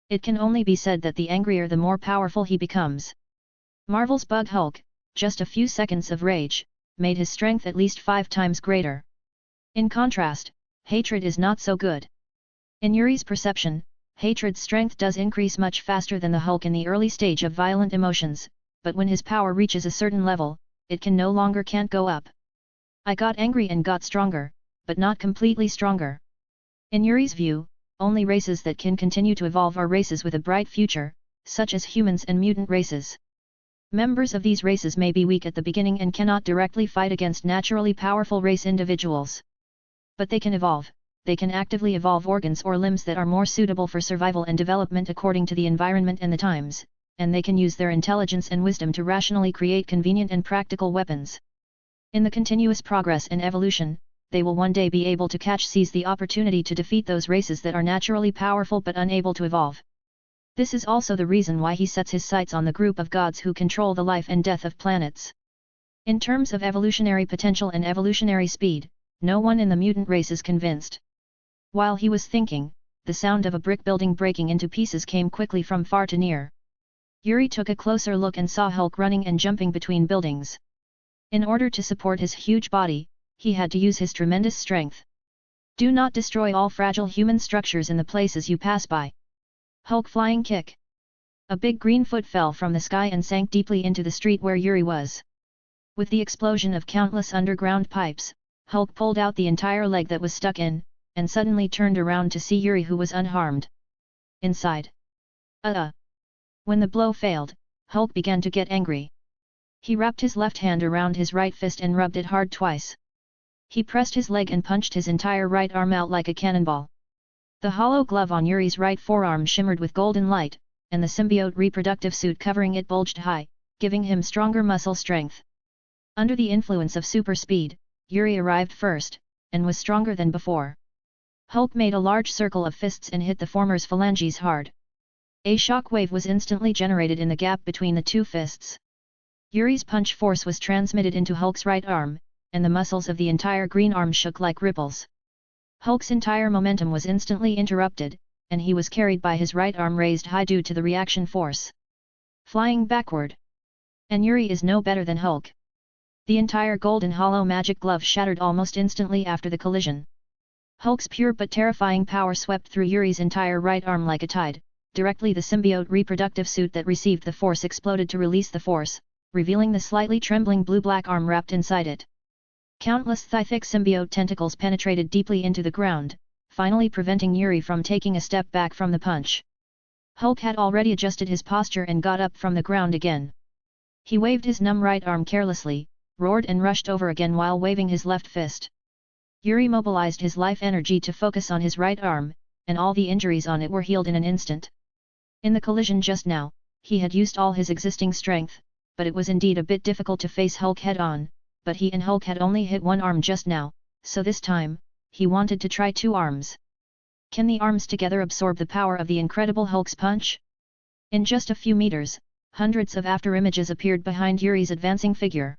It can only be said that the angrier the more powerful he becomes. Marvel's Bug Hulk, just a few seconds of rage, made his strength at least 5 times greater. In contrast, hatred is not so good. In Yuri's perception, hatred's strength does increase much faster than the Hulk in the early stage of violent emotions, but when his power reaches a certain level, it can't go up. I got angry and got stronger, but not completely stronger. In Yuri's view, only races that can continue to evolve are races with a bright future, such as humans and mutant races. Members of these races may be weak at the beginning and cannot directly fight against naturally powerful race individuals. But they can evolve. They can actively evolve organs or limbs that are more suitable for survival and development according to the environment and the times, and they can use their intelligence and wisdom to rationally create convenient and practical weapons. In the continuous progress and evolution, they will one day be able to seize the opportunity to defeat those races that are naturally powerful but unable to evolve. This is also the reason why he sets his sights on the group of gods who control the life and death of planets. In terms of evolutionary potential and evolutionary speed, no one in the mutant race is convinced. While he was thinking, the sound of a brick building breaking into pieces came quickly from far to near. Yuri took a closer look and saw Hulk running and jumping between buildings. In order to support his huge body, he had to use his tremendous strength. Do not destroy all fragile human structures in the places you pass by. Hulk flying kick. A big green foot fell from the sky and sank deeply into the street where Yuri was. With the explosion of countless underground pipes, Hulk pulled out the entire leg that was stuck in, and suddenly turned around to see Yuri who was unharmed. Inside. When the blow failed, Hulk began to get angry. He wrapped his left hand around his right fist and rubbed it hard twice. He pressed his leg and punched his entire right arm out like a cannonball. The hollow glove on Yuri's right forearm shimmered with golden light, and the symbiote reproductive suit covering it bulged high, giving him stronger muscle strength. Under the influence of super speed, Yuri arrived first, and was stronger than before. Hulk made a large circle of fists and hit the former's phalanges hard. A shock wave was instantly generated in the gap between the two fists. Yuri's punch force was transmitted into Hulk's right arm, and the muscles of the entire green arm shook like ripples. Hulk's entire momentum was instantly interrupted, and he was carried by his right arm raised high due to the reaction force. Flying backward. And Yuri is no better than Hulk. The entire golden hollow magic glove shattered almost instantly after the collision. Hulk's pure but terrifying power swept through Yuri's entire right arm like a tide. Directly the symbiote reproductive suit that received the force exploded to release the force, revealing the slightly trembling blue-black arm wrapped inside it. Countless thigh-thick symbiote tentacles penetrated deeply into the ground, finally preventing Yuri from taking a step back from the punch. Hulk had already adjusted his posture and got up from the ground again. He waved his numb right arm carelessly, roared and rushed over again while waving his left fist. Yuri mobilized his life energy to focus on his right arm, and all the injuries on it were healed in an instant. In the collision just now, he had used all his existing strength, but it was indeed a bit difficult to face Hulk head-on, but he and Hulk had only hit one arm just now, so this time, he wanted to try two arms. Can the arms together absorb the power of the incredible Hulk's punch? In just a few meters, hundreds of afterimages appeared behind Yuri's advancing figure.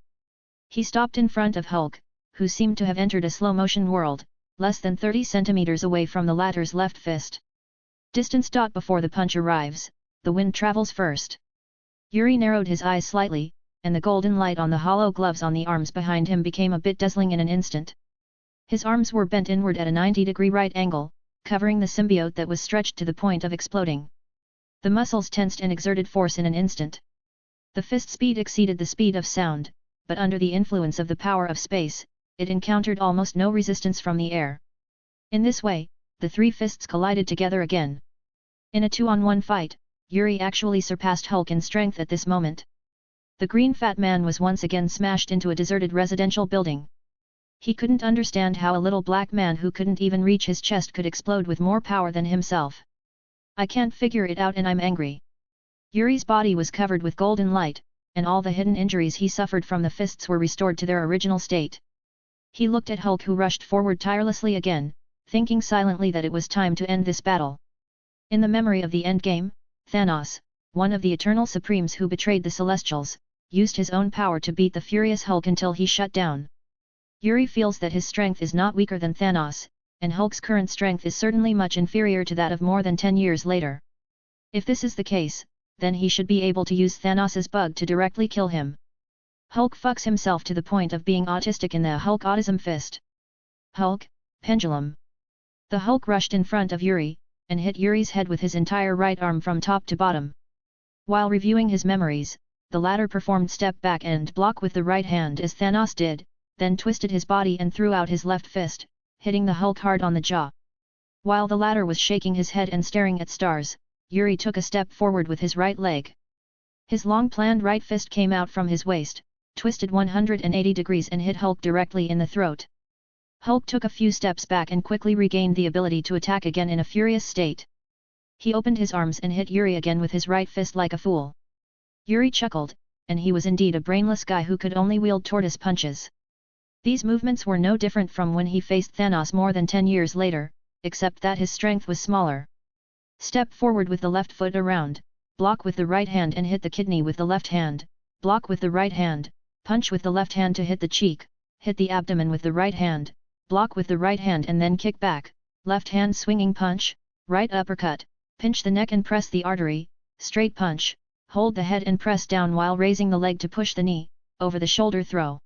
He stopped in front of Hulk, who seemed to have entered a slow-motion world, less than 30 centimeters away from the latter's left fist. Distance. Before the punch arrives, the wind travels first. Yuri narrowed his eyes slightly, and the golden light on the hollow gloves on the arms behind him became a bit dazzling in an instant. His arms were bent inward at a 90-degree right angle, covering the symbiote that was stretched to the point of exploding. The muscles tensed and exerted force in an instant. The fist speed exceeded the speed of sound, but under the influence of the power of space, it encountered almost no resistance from the air. In this way, the three fists collided together again. In a 2-on-1 fight, Yuri actually surpassed Hulk in strength at this moment. The green fat man was once again smashed into a deserted residential building. He couldn't understand how a little black man who couldn't even reach his chest could explode with more power than himself. I can't figure it out and I'm angry. Yuri's body was covered with golden light, and all the hidden injuries he suffered from the fists were restored to their original state. He looked at Hulk, who rushed forward tirelessly again, thinking silently that it was time to end this battle. In the memory of the endgame, Thanos, one of the Eternal Supremes who betrayed the Celestials, used his own power to beat the furious Hulk until he shut down. Yuri feels that his strength is not weaker than Thanos, and Hulk's current strength is certainly much inferior to that of more than 10 years later. If this is the case, then he should be able to use Thanos's bug to directly kill him. Hulk fucks himself to the point of being autistic in the Hulk Autism Fist. Hulk, pendulum. The Hulk rushed in front of Yuri, and hit Yuri's head with his entire right arm from top to bottom. While reviewing his memories, the latter performed step back and block with the right hand as Thanos did, then twisted his body and threw out his left fist, hitting the Hulk hard on the jaw. While the latter was shaking his head and staring at stars, Yuri took a step forward with his right leg. His long-planned right fist came out from his waist, twisted 180 degrees and hit Hulk directly in the throat. Hulk took a few steps back and quickly regained the ability to attack again in a furious state. He opened his arms and hit Yuri again with his right fist like a fool. Yuri chuckled, and he was indeed a brainless guy who could only wield tortoise punches. These movements were no different from when he faced Thanos more than 10 years later, except that his strength was smaller. Step forward with the left foot around, block with the right hand and hit the kidney with the left hand, block with the right hand, punch with the left hand to hit the cheek, hit the abdomen with the right hand, block with the right hand and then kick back, left hand swinging punch, right uppercut, pinch the neck and press the artery, straight punch, hold the head and press down while raising the leg to push the knee, over the shoulder throw.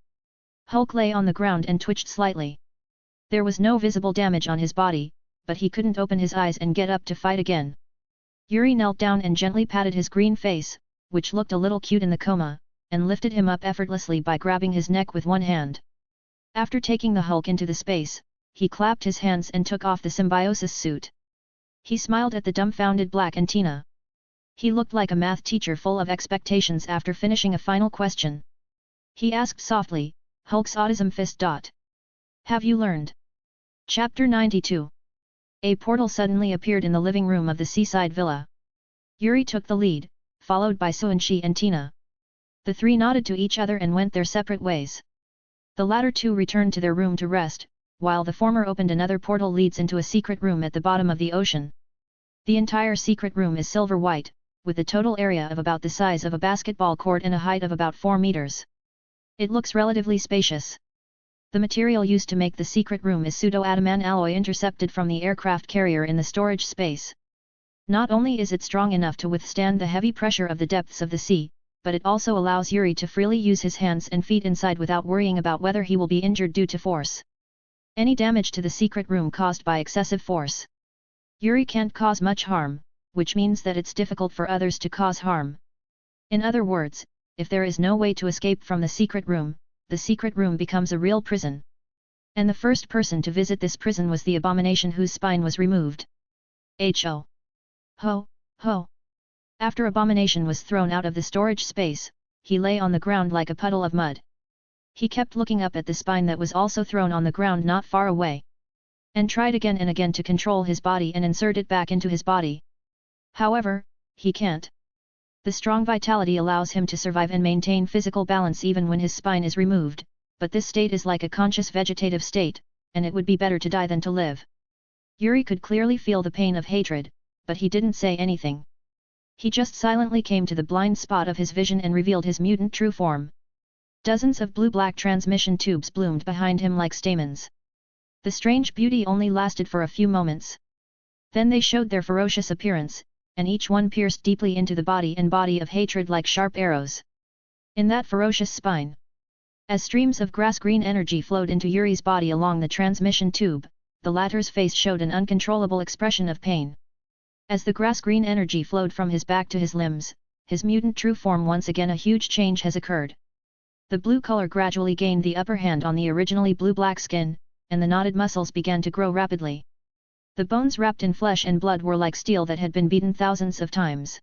Hulk lay on the ground and twitched slightly. There was no visible damage on his body, but he couldn't open his eyes and get up to fight again. Yuri knelt down and gently patted his green face, which looked a little cute in the coma, and lifted him up effortlessly by grabbing his neck with one hand. After taking the Hulk into the space, he clapped his hands and took off the symbiosis suit. He smiled at the dumbfounded Black and Tina. He looked like a math teacher full of expectations after finishing a final question. He asked softly, Hulk's Autism Fist. Have you learned? Chapter 92. A portal suddenly appeared in the living room of the seaside villa. Yuri took the lead, followed by Suanshi and Tina. The three nodded to each other and went their separate ways. The latter two returned to their room to rest, while the former opened another portal leads into a secret room at the bottom of the ocean. The entire secret room is silver white, with a total area of about the size of a basketball court and a height of about 4 meters. It looks relatively spacious. The material used to make the secret room is pseudo-adamant alloy intercepted from the aircraft carrier in the storage space. Not only is it strong enough to withstand the heavy pressure of the depths of the sea, but it also allows Yuri to freely use his hands and feet inside without worrying about whether he will be injured due to force. Any damage to the secret room caused by excessive force. Yuri can't cause much harm, which means that it's difficult for others to cause harm. In other words, if there is no way to escape from the secret room becomes a real prison. And the first person to visit this prison was the abomination whose spine was removed. Ho! Ho! Ho! After Abomination was thrown out of the storage space, he lay on the ground like a puddle of mud. He kept looking up at the spine that was also thrown on the ground not far away. And tried again and again to control his body and insert it back into his body. However, he can't. The strong vitality allows him to survive and maintain physical balance even when his spine is removed, but this state is like a conscious vegetative state, and it would be better to die than to live. Yuri could clearly feel the pain of hatred, but he didn't say anything. He just silently came to the blind spot of his vision and revealed his mutant true form. Dozens of blue-black transmission tubes bloomed behind him like stamens. The strange beauty only lasted for a few moments. Then they showed their ferocious appearance, and each one pierced deeply into the body of hatred like sharp arrows. In that ferocious spine, as streams of grass-green energy flowed into Yuri's body along the transmission tube, the latter's face showed an uncontrollable expression of pain. As the grass-green energy flowed from his back to his limbs, his mutant true form once again a huge change has occurred. The blue color gradually gained the upper hand on the originally blue-black skin, and the knotted muscles began to grow rapidly. The bones wrapped in flesh and blood were like steel that had been beaten thousands of times.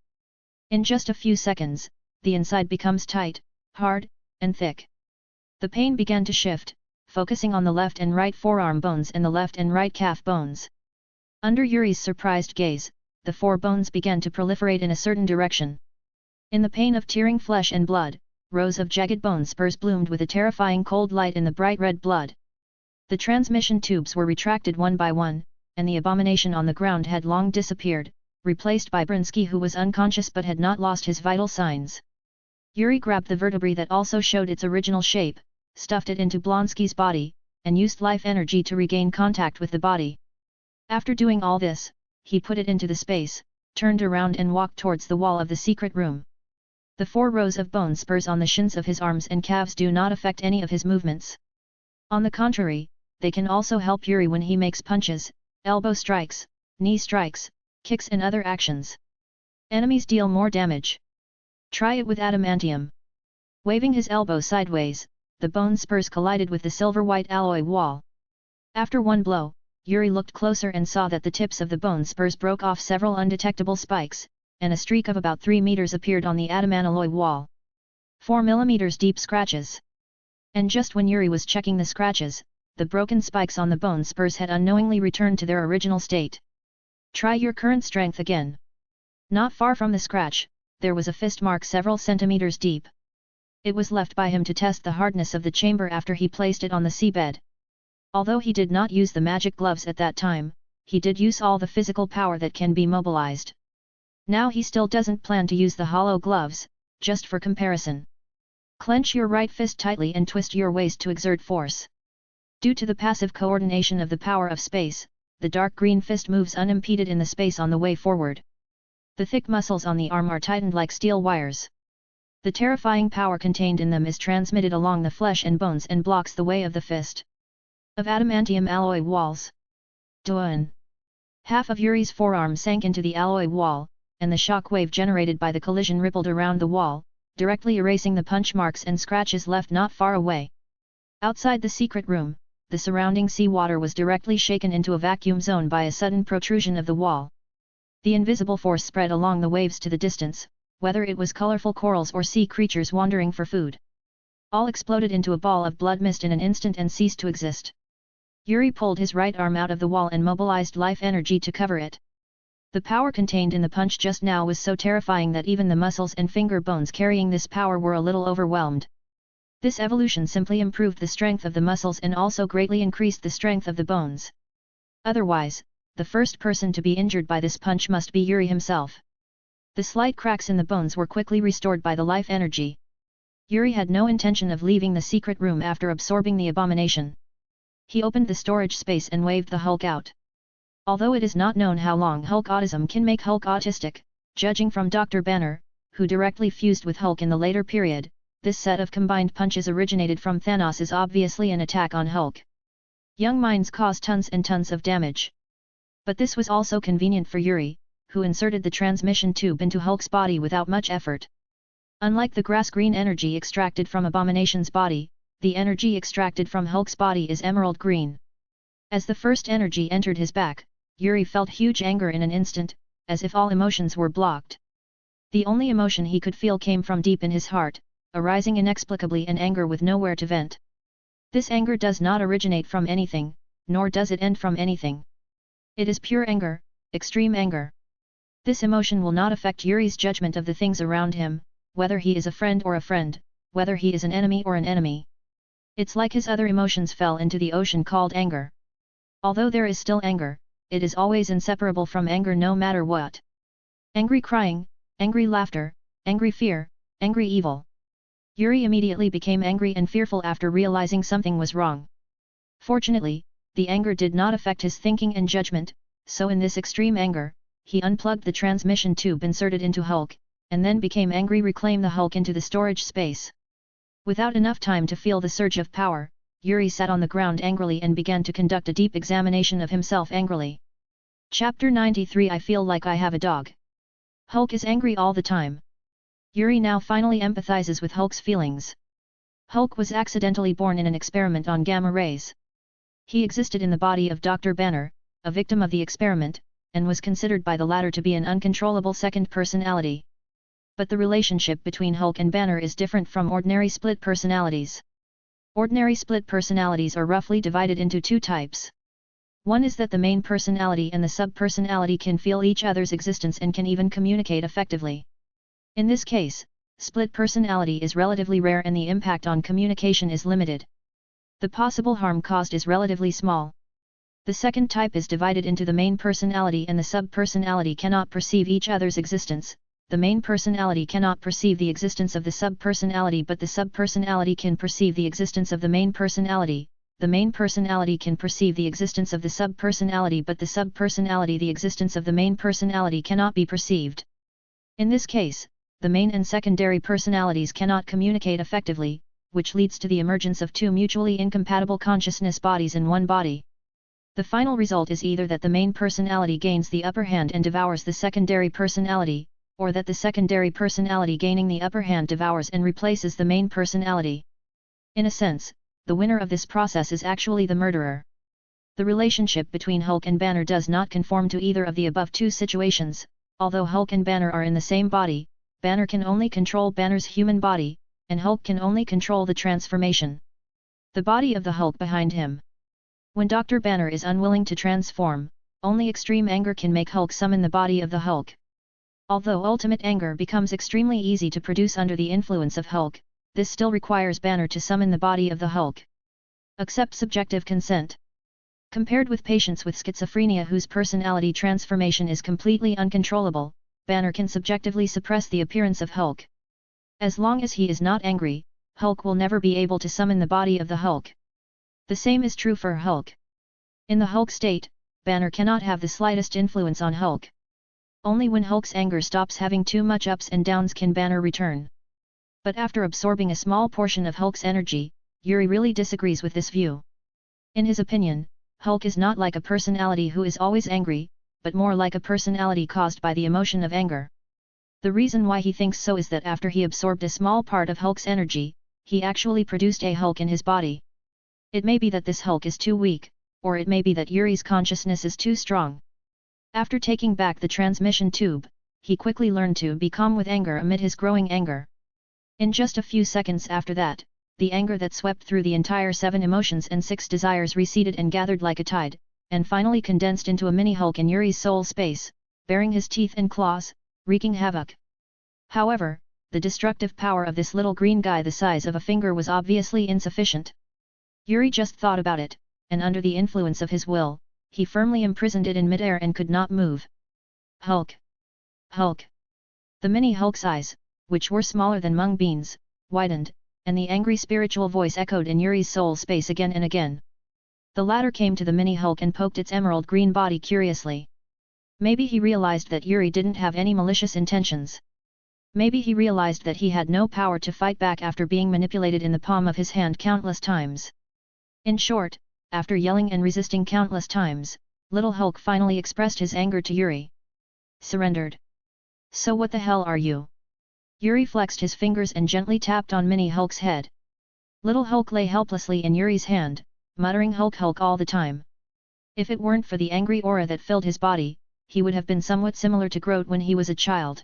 In just a few seconds, the inside becomes tight, hard, and thick. The pain began to shift, focusing on the left and right forearm bones and the left and right calf bones. Under Yuri's surprised gaze, the 4 bones began to proliferate in a certain direction. In the pain of tearing flesh and blood, rows of jagged bone spurs bloomed with a terrifying cold light in the bright red blood. The transmission tubes were retracted one by one, and the abomination on the ground had long disappeared, replaced by Brinsky who was unconscious but had not lost his vital signs. Yuri grabbed the vertebrae that also showed its original shape, stuffed it into Blonsky's body, and used life energy to regain contact with the body. After doing all this, he put it into the space, turned around and walked towards the wall of the secret room. The 4 rows of bone spurs on the shins of his arms and calves do not affect any of his movements. On the contrary, they can also help Yuri when he makes punches, elbow strikes, knee strikes, kicks and other actions. Enemies deal more damage. Try it with adamantium. Waving his elbow sideways, the bone spurs collided with the silver-white alloy wall. After one blow, Yuri looked closer and saw that the tips of the bone spurs broke off several undetectable spikes, and a streak of about 3 meters appeared on the adamant alloy wall. 4 millimeters deep scratches. And just when Yuri was checking the scratches, the broken spikes on the bone spurs had unknowingly returned to their original state. Try your current strength again. Not far from the scratch, there was a fist mark several centimeters deep. It was left by him to test the hardness of the chamber after he placed it on the seabed. Although he did not use the magic gloves at that time, he did use all the physical power that can be mobilized. Now he still doesn't plan to use the hollow gloves, just for comparison. Clench your right fist tightly and twist your waist to exert force. Due to the passive coordination of the power of space, the dark green fist moves unimpeded in the space on the way forward. The thick muscles on the arm are tightened like steel wires. The terrifying power contained in them is transmitted along the flesh and bones and blocks the way of the fist. Of adamantium alloy walls. Done. Half of Yuri's forearm sank into the alloy wall, and the shock wave generated by the collision rippled around the wall, directly erasing the punch marks and scratches left not far away. Outside the secret room, the surrounding seawater was directly shaken into a vacuum zone by a sudden protrusion of the wall. The invisible force spread along the waves to the distance, whether it was colorful corals or sea creatures wandering for food. All exploded into a ball of blood mist in an instant and ceased to exist. Yuri pulled his right arm out of the wall and mobilized life energy to cover it. The power contained in the punch just now was so terrifying that even the muscles and finger bones carrying this power were a little overwhelmed. This evolution simply improved the strength of the muscles and also greatly increased the strength of the bones. Otherwise, the first person to be injured by this punch must be Yuri himself. The slight cracks in the bones were quickly restored by the life energy. Yuri had no intention of leaving the secret room after absorbing the abomination. He opened the storage space and waved the Hulk out. Although it is not known how long Hulk autism can make Hulk autistic, judging from Dr. Banner, who directly fused with Hulk in the later period, this set of combined punches originated from Thanos is obviously an attack on Hulk. Young minds cause tons and tons of damage. But this was also convenient for Yuri, who inserted the transmission tube into Hulk's body without much effort. Unlike the grass-green energy extracted from Abomination's body, the energy extracted from Hulk's body is emerald green. As the first energy entered his back, Yuri felt huge anger in an instant, as if all emotions were blocked. The only emotion he could feel came from deep in his heart, arising inexplicably in anger with nowhere to vent. This anger does not originate from anything, nor does it end from anything. It is pure anger, extreme anger. This emotion will not affect Yuri's judgment of the things around him, whether he is a friend or a friend, whether he is an enemy or an enemy. It's like his other emotions fell into the ocean called anger. Although there is still anger, it is always inseparable from anger no matter what. Angry crying, angry laughter, angry fear, angry evil. Yuri immediately became angry and fearful after realizing something was wrong. Fortunately, the anger did not affect his thinking and judgment, so in this extreme anger, he unplugged the transmission tube inserted into Hulk, and then became angry reclaim the Hulk into the storage space. Without enough time to feel the surge of power, Yuri sat on the ground angrily and began to conduct a deep examination of himself angrily. Chapter 93 I feel like I have a dog. Hulk is angry all the time. Yuri now finally empathizes with Hulk's feelings. Hulk was accidentally born in an experiment on gamma rays. He existed in the body of Dr. Banner, a victim of the experiment, and was considered by the latter to be an uncontrollable second personality. But the relationship between Hulk and Banner is different from ordinary split personalities. Ordinary split personalities are roughly divided into two types. One is that the main personality and the sub-personality can feel each other's existence and can even communicate effectively. In this case, split personality is relatively rare and the impact on communication is limited. The possible harm caused is relatively small. The second type is divided into the main personality and the sub-personality cannot perceive each other's existence. The main personality cannot perceive the existence of the sub-personality but the sub-personality can perceive the existence of the main personality. The main personality can perceive the existence of the sub-personality but the sub-personality the existence of the main personality cannot be perceived. In this case, the main and secondary personalities cannot communicate effectively, which leads to the emergence of two mutually incompatible consciousness bodies in one body. The final result is either that the main personality gains the upper hand and devours the secondary personality, or that the secondary personality gaining the upper hand devours and replaces the main personality. In a sense, the winner of this process is actually the murderer. The relationship between Hulk and Banner does not conform to either of the above two situations. Although Hulk and Banner are in the same body, Banner can only control Banner's human body, and Hulk can only control the transformation. The body of the Hulk behind him. When Dr. Banner is unwilling to transform, only extreme anger can make Hulk summon the body of the Hulk. Although ultimate anger becomes extremely easy to produce under the influence of Hulk, this still requires Banner to summon the body of the Hulk. Accept subjective consent. Compared with patients with schizophrenia whose personality transformation is completely uncontrollable, Banner can subjectively suppress the appearance of Hulk. As long as he is not angry, Hulk will never be able to summon the body of the Hulk. The same is true for Hulk. In the Hulk state, Banner cannot have the slightest influence on Hulk. Only when Hulk's anger stops having too much ups and downs can Banner return. But after absorbing a small portion of Hulk's energy, Yuri really disagrees with this view. In his opinion, Hulk is not like a personality who is always angry, but more like a personality caused by the emotion of anger. The reason why he thinks so is that after he absorbed a small part of Hulk's energy, he actually produced a Hulk in his body. It may be that this Hulk is too weak, or it may be that Yuri's consciousness is too strong. After taking back the transmission tube, he quickly learned to be calm with anger amid his growing anger. In just a few seconds after that, the anger that swept through the entire 7 emotions and 6 desires receded and gathered like a tide, and finally condensed into a mini Hulk in Yuri's soul space, baring his teeth and claws, wreaking havoc. However, the destructive power of this little green guy the size of a finger was obviously insufficient. Yuri just thought about it, and under the influence of his will, he firmly imprisoned it in midair and could not move. Hulk! Hulk! The mini Hulk's eyes, which were smaller than mung beans, widened, and the angry spiritual voice echoed in Yuri's soul space again and again. The latter came to the mini Hulk and poked its emerald green body curiously. Maybe he realized that Yuri didn't have any malicious intentions. Maybe he realized that he had no power to fight back after being manipulated in the palm of his hand countless times. In short, after yelling and resisting countless times, little Hulk finally expressed his anger to Yuri. Surrendered. So what the hell are you? Yuri flexed his fingers and gently tapped on mini Hulk's head. Little Hulk lay helplessly in Yuri's hand, muttering Hulk Hulk all the time. If it weren't for the angry aura that filled his body, he would have been somewhat similar to Groot when he was a child.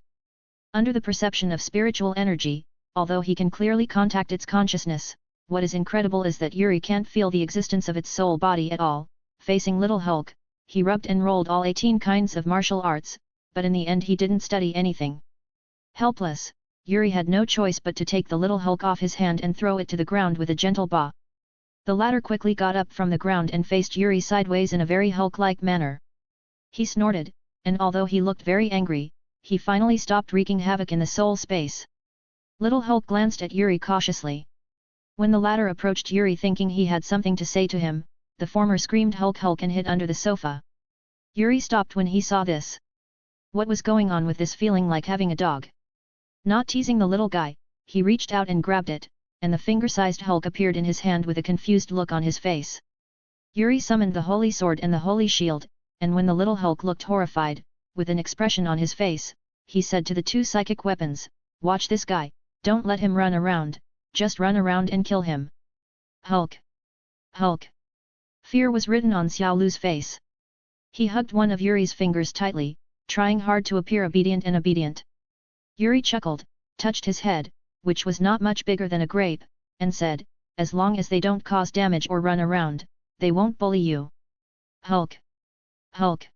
Under the perception of spiritual energy, although he can clearly contact its consciousness, what is incredible is that Yuri can't feel the existence of its soul body at all. Facing little Hulk, he rubbed and rolled all 18 kinds of martial arts, but in the end he didn't study anything. Helpless, Yuri had no choice but to take the little Hulk off his hand and throw it to the ground with a gentle bah. The latter quickly got up from the ground and faced Yuri sideways in a very Hulk-like manner. He snorted, and although he looked very angry, he finally stopped wreaking havoc in the soul space. Little Hulk glanced at Yuri cautiously. When the latter approached Yuri thinking he had something to say to him, the former screamed Hulk Hulk and hid under the sofa. Yuri stopped when he saw this. What was going on with this feeling like having a dog? Not teasing the little guy, he reached out and grabbed it, and the finger-sized Hulk appeared in his hand with a confused look on his face. Yuri summoned the Holy Sword and the Holy Shield, and when the little Hulk looked horrified, with an expression on his face, he said to the two psychic weapons, "Watch this guy, don't let him run around, just run around and kill him." Hulk! Hulk! Fear was written on Xiaolu's face. He hugged one of Yuri's fingers tightly, trying hard to appear obedient. Yuri chuckled, touched his head, which was not much bigger than a grape, and said, "As long as they don't cause damage or run around, they won't bully you." Hulk! Hulk!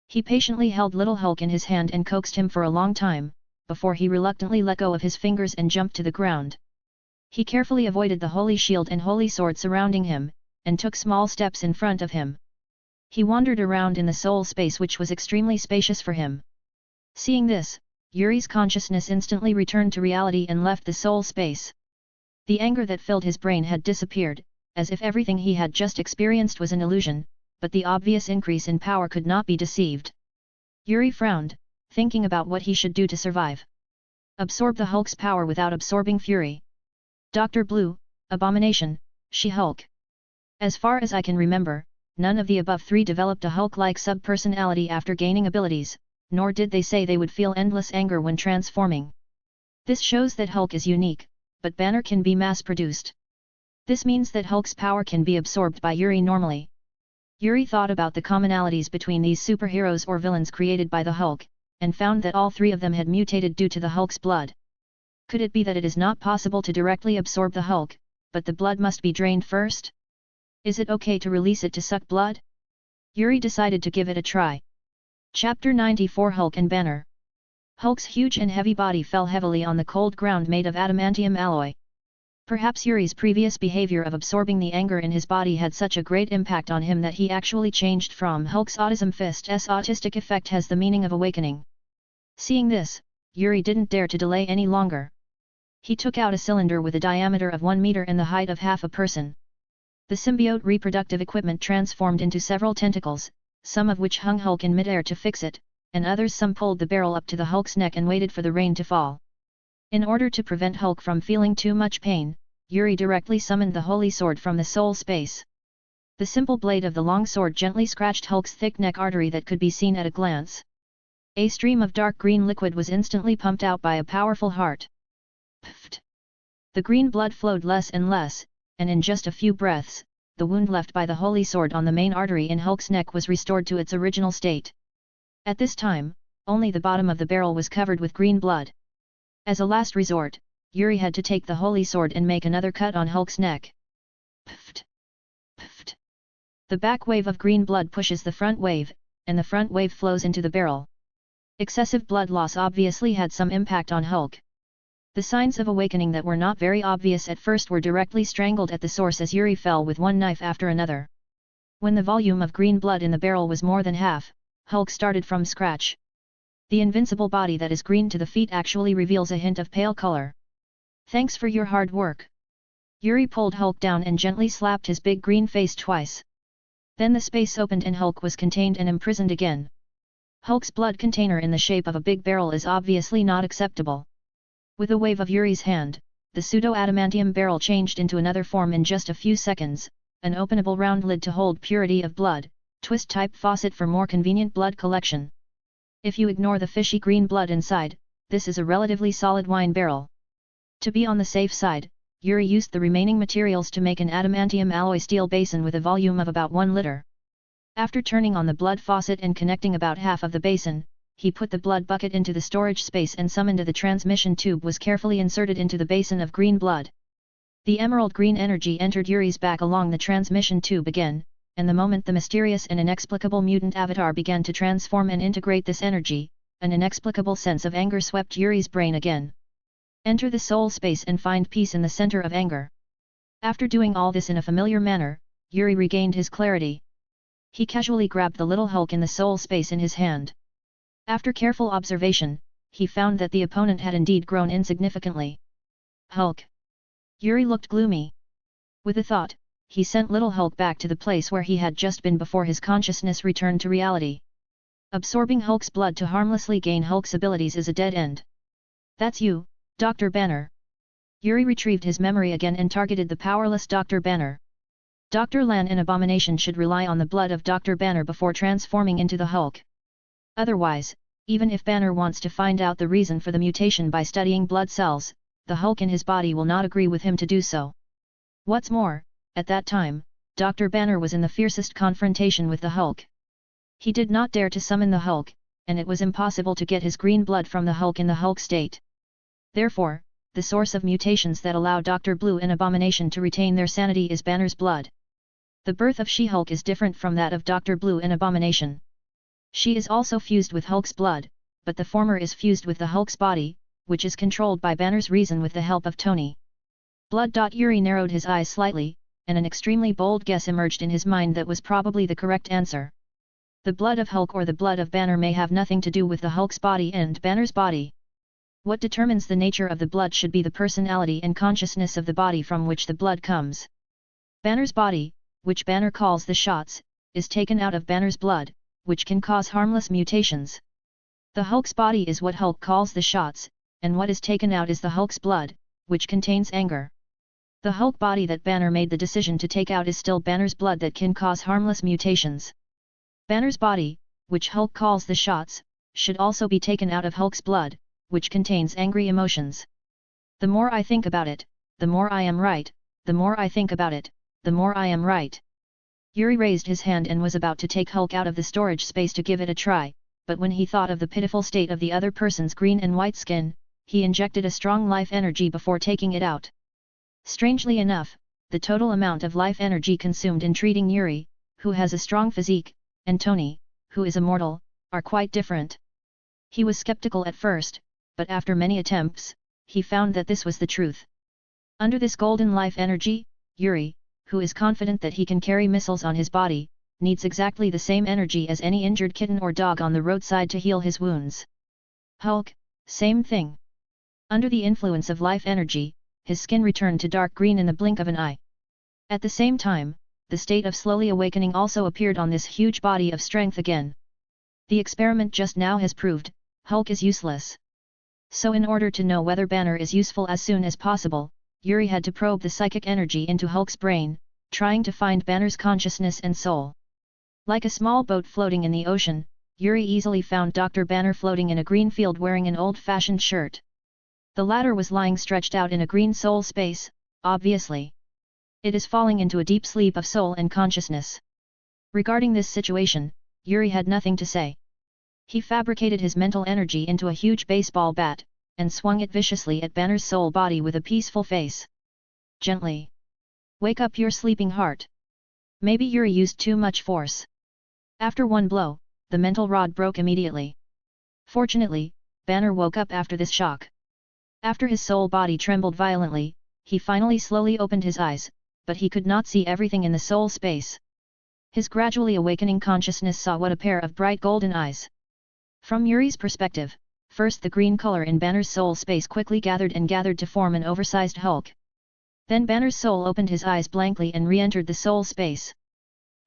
He patiently held little Hulk in his hand and coaxed him for a long time, before he reluctantly let go of his fingers and jumped to the ground. He carefully avoided the Holy Shield and Holy Sword surrounding him, and took small steps in front of him. He wandered around in the soul space which was extremely spacious for him. Seeing this, Yuri's consciousness instantly returned to reality and left the soul space. The anger that filled his brain had disappeared, as if everything he had just experienced was an illusion, but the obvious increase in power could not be deceived. Yuri frowned, thinking about what he should do to survive. Absorb the Hulk's power without absorbing fury. Dr. Blue, Abomination, She-Hulk. As far as I can remember, none of the above three developed a Hulk-like sub-personality after gaining abilities, nor did they say they would feel endless anger when transforming. This shows that Hulk is unique, but Banner can be mass-produced. This means that Hulk's power can be absorbed by Yuri normally. Yuri thought about the commonalities between these superheroes or villains created by the Hulk, and found that all three of them had mutated due to the Hulk's blood. Could it be that it is not possible to directly absorb the Hulk, but the blood must be drained first? Is it okay to release it to suck blood? Yuri decided to give it a try. Chapter 94 Hulk and Banner. Hulk's huge and heavy body fell heavily on the cold ground made of adamantium alloy. Perhaps Yuri's previous behavior of absorbing the anger in his body had such a great impact on him that he actually changed from Hulk's autism. Fist's autistic effect has the meaning of awakening. Seeing this, Yuri didn't dare to delay any longer. He took out a cylinder with a diameter of 1 meter and the height of half a person. The symbiote reproductive equipment transformed into several tentacles, some of which hung Hulk in midair to fix it, and others some pulled the barrel up to the Hulk's neck and waited for the rain to fall. In order to prevent Hulk from feeling too much pain, Yuri directly summoned the Holy Sword from the soul space. The simple blade of the long sword gently scratched Hulk's thick neck artery that could be seen at a glance. A stream of dark green liquid was instantly pumped out by a powerful heart. Pfft! The green blood flowed less and less, and in just a few breaths, the wound left by the Holy Sword on the main artery in Hulk's neck was restored to its original state. At this time, only the bottom of the barrel was covered with green blood. As a last resort, Yuri had to take the Holy Sword and make another cut on Hulk's neck. Pfft! Pfft! The back wave of green blood pushes the front wave, and the front wave flows into the barrel. Excessive blood loss obviously had some impact on Hulk. The signs of awakening that were not very obvious at first were directly strangled at the source as Yuri fell with one knife after another. When the volume of green blood in the barrel was more than half, Hulk started from scratch. The invincible body that is green to the feet actually reveals a hint of pale color. Thanks for your hard work. Yuri pulled Hulk down and gently slapped his big green face twice. Then the space opened and Hulk was contained and imprisoned again. Hulk's blood container in the shape of a big barrel is obviously not acceptable. With a wave of Yuri's hand, the pseudo-adamantium barrel changed into another form in just a few seconds, an openable round lid to hold purity of blood, twist-type faucet for more convenient blood collection. If you ignore the fishy green blood inside, this is a relatively solid wine barrel. To be on the safe side, Yuri used the remaining materials to make an adamantium alloy steel basin with a volume of about 1 liter. After turning on the blood faucet and connecting about half of the basin, he put the blood bucket into the storage space and some into the transmission tube was carefully inserted into the basin of green blood. The emerald green energy entered Yuri's back along the transmission tube again, and the moment the mysterious and inexplicable mutant avatar began to transform and integrate this energy, an inexplicable sense of anger swept Yuri's brain again. Enter the soul space and find peace in the center of anger. After doing all this in a familiar manner, Yuri regained his clarity. He casually grabbed the little Hulk in the soul space in his hand. After careful observation, he found that the opponent had indeed grown insignificantly. Hulk. Yuri looked gloomy. With a thought, he sent little Hulk back to the place where he had just been before his consciousness returned to reality. Absorbing Hulk's blood to harmlessly gain Hulk's abilities is a dead end. That's you, Dr. Banner. Yuri retrieved his memory again and targeted the powerless Dr. Banner. Dr. Lan in Abomination should rely on the blood of Dr. Banner before transforming into the Hulk. Otherwise, even if Banner wants to find out the reason for the mutation by studying blood cells, the Hulk in his body will not agree with him to do so. What's more, at that time, Dr. Banner was in the fiercest confrontation with the Hulk. He did not dare to summon the Hulk, and it was impossible to get his green blood from the Hulk in the Hulk state. Therefore, the source of mutations that allow Dr. Blue and Abomination to retain their sanity is Banner's blood. The birth of She-Hulk is different from that of Dr. Blue and Abomination. She is also fused with Hulk's blood, but the former is fused with the Hulk's body, which is controlled by Banner's reason with the help of Tony. Blood. Yuri narrowed his eyes slightly, and an extremely bold guess emerged in his mind that was probably the correct answer. The blood of Hulk or the blood of Banner may have nothing to do with the Hulk's body and Banner's body. What determines the nature of the blood should be the personality and consciousness of the body from which the blood comes. Banner's body, which Banner calls the shots, is taken out of Banner's blood, which can cause harmless mutations. The Hulk's body is what Hulk calls the shots, and what is taken out is the Hulk's blood, which contains anger. The Hulk body that Banner made the decision to take out is still Banner's blood that can cause harmless mutations. Banner's body, which Hulk calls the shots, should also be taken out of Hulk's blood, which contains angry emotions. The more I think about it, the more I am right, the more I think about it, the more I am right. Yuri raised his hand and was about to take Hulk out of the storage space to give it a try, but when he thought of the pitiful state of the other person's green and white skin, he injected a strong life energy before taking it out. Strangely enough, the total amount of life energy consumed in treating Yuri, who has a strong physique, and Tony, who is immortal, are quite different. He was skeptical at first, but after many attempts, he found that this was the truth. Under this golden life energy, Yuri, who is confident that he can carry missiles on his body, needs exactly the same energy as any injured kitten or dog on the roadside to heal his wounds. Hulk, same thing. Under the influence of life energy, his skin returned to dark green in the blink of an eye. At the same time, the state of slowly awakening also appeared on this huge body of strength again. The experiment just now has proved, Hulk is useless. So in order to know whether Banner is useful as soon as possible, Yuri had to probe the psychic energy into Hulk's brain, trying to find Banner's consciousness and soul. Like a small boat floating in the ocean, Yuri easily found Dr. Banner floating in a green field wearing an old-fashioned shirt. The latter was lying stretched out in a green soul space, obviously. It is falling into a deep sleep of soul and consciousness. Regarding this situation, Yuri had nothing to say. He fabricated his mental energy into a huge baseball bat, and swung it viciously at Banner's soul body with a peaceful face. Gently. Wake up your sleeping heart. Maybe Yuri used too much force. After one blow, the mental rod broke immediately. Fortunately, Banner woke up after this shock. After his soul body trembled violently, he finally slowly opened his eyes, but he could not see everything in the soul space. His gradually awakening consciousness saw what a pair of bright golden eyes. From Yuri's perspective, first the green color in Banner's soul space quickly gathered to form an oversized Hulk. Then Banner's soul opened his eyes blankly and re-entered the soul space.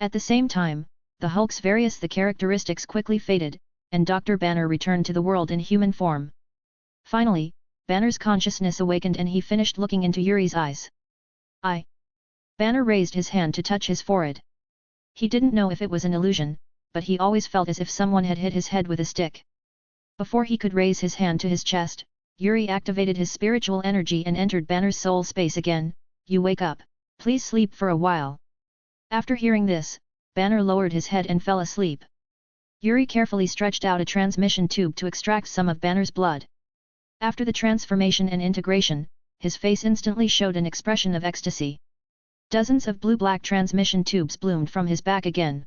At the same time, the Hulk's various characteristics quickly faded, and Dr. Banner returned to the world in human form. Finally, Banner's consciousness awakened and he finished looking into Yuri's eyes. Banner raised his hand to touch his forehead. He didn't know if it was an illusion, but he always felt as if someone had hit his head with a stick. Before he could raise his hand to his chest, Yuri activated his spiritual energy and entered Banner's soul space again. You wake up, please sleep for a while. After hearing this, Banner lowered his head and fell asleep. Yuri carefully stretched out a transmission tube to extract some of Banner's blood. After the transformation and integration, his face instantly showed an expression of ecstasy. Dozens of blue-black transmission tubes bloomed from his back again.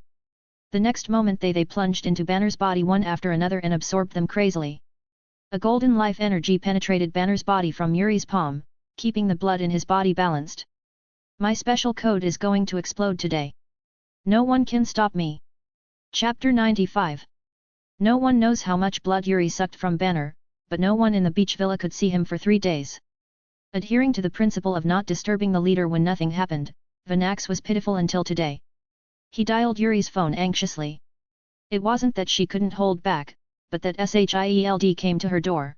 The next moment they plunged into Banner's body one after another and absorbed them crazily. A golden life energy penetrated Banner's body from Yuri's palm, keeping the blood in his body balanced. My special code is going to explode today. No one can stop me. Chapter 95. No one knows how much blood Yuri sucked from Banner, but no one in the beach villa could see him for 3 days. Adhering to the principle of not disturbing the leader when nothing happened, Vanax was pitiful until today. He dialed Yuri's phone anxiously. It wasn't that she couldn't hold back, but that Shield came to her door.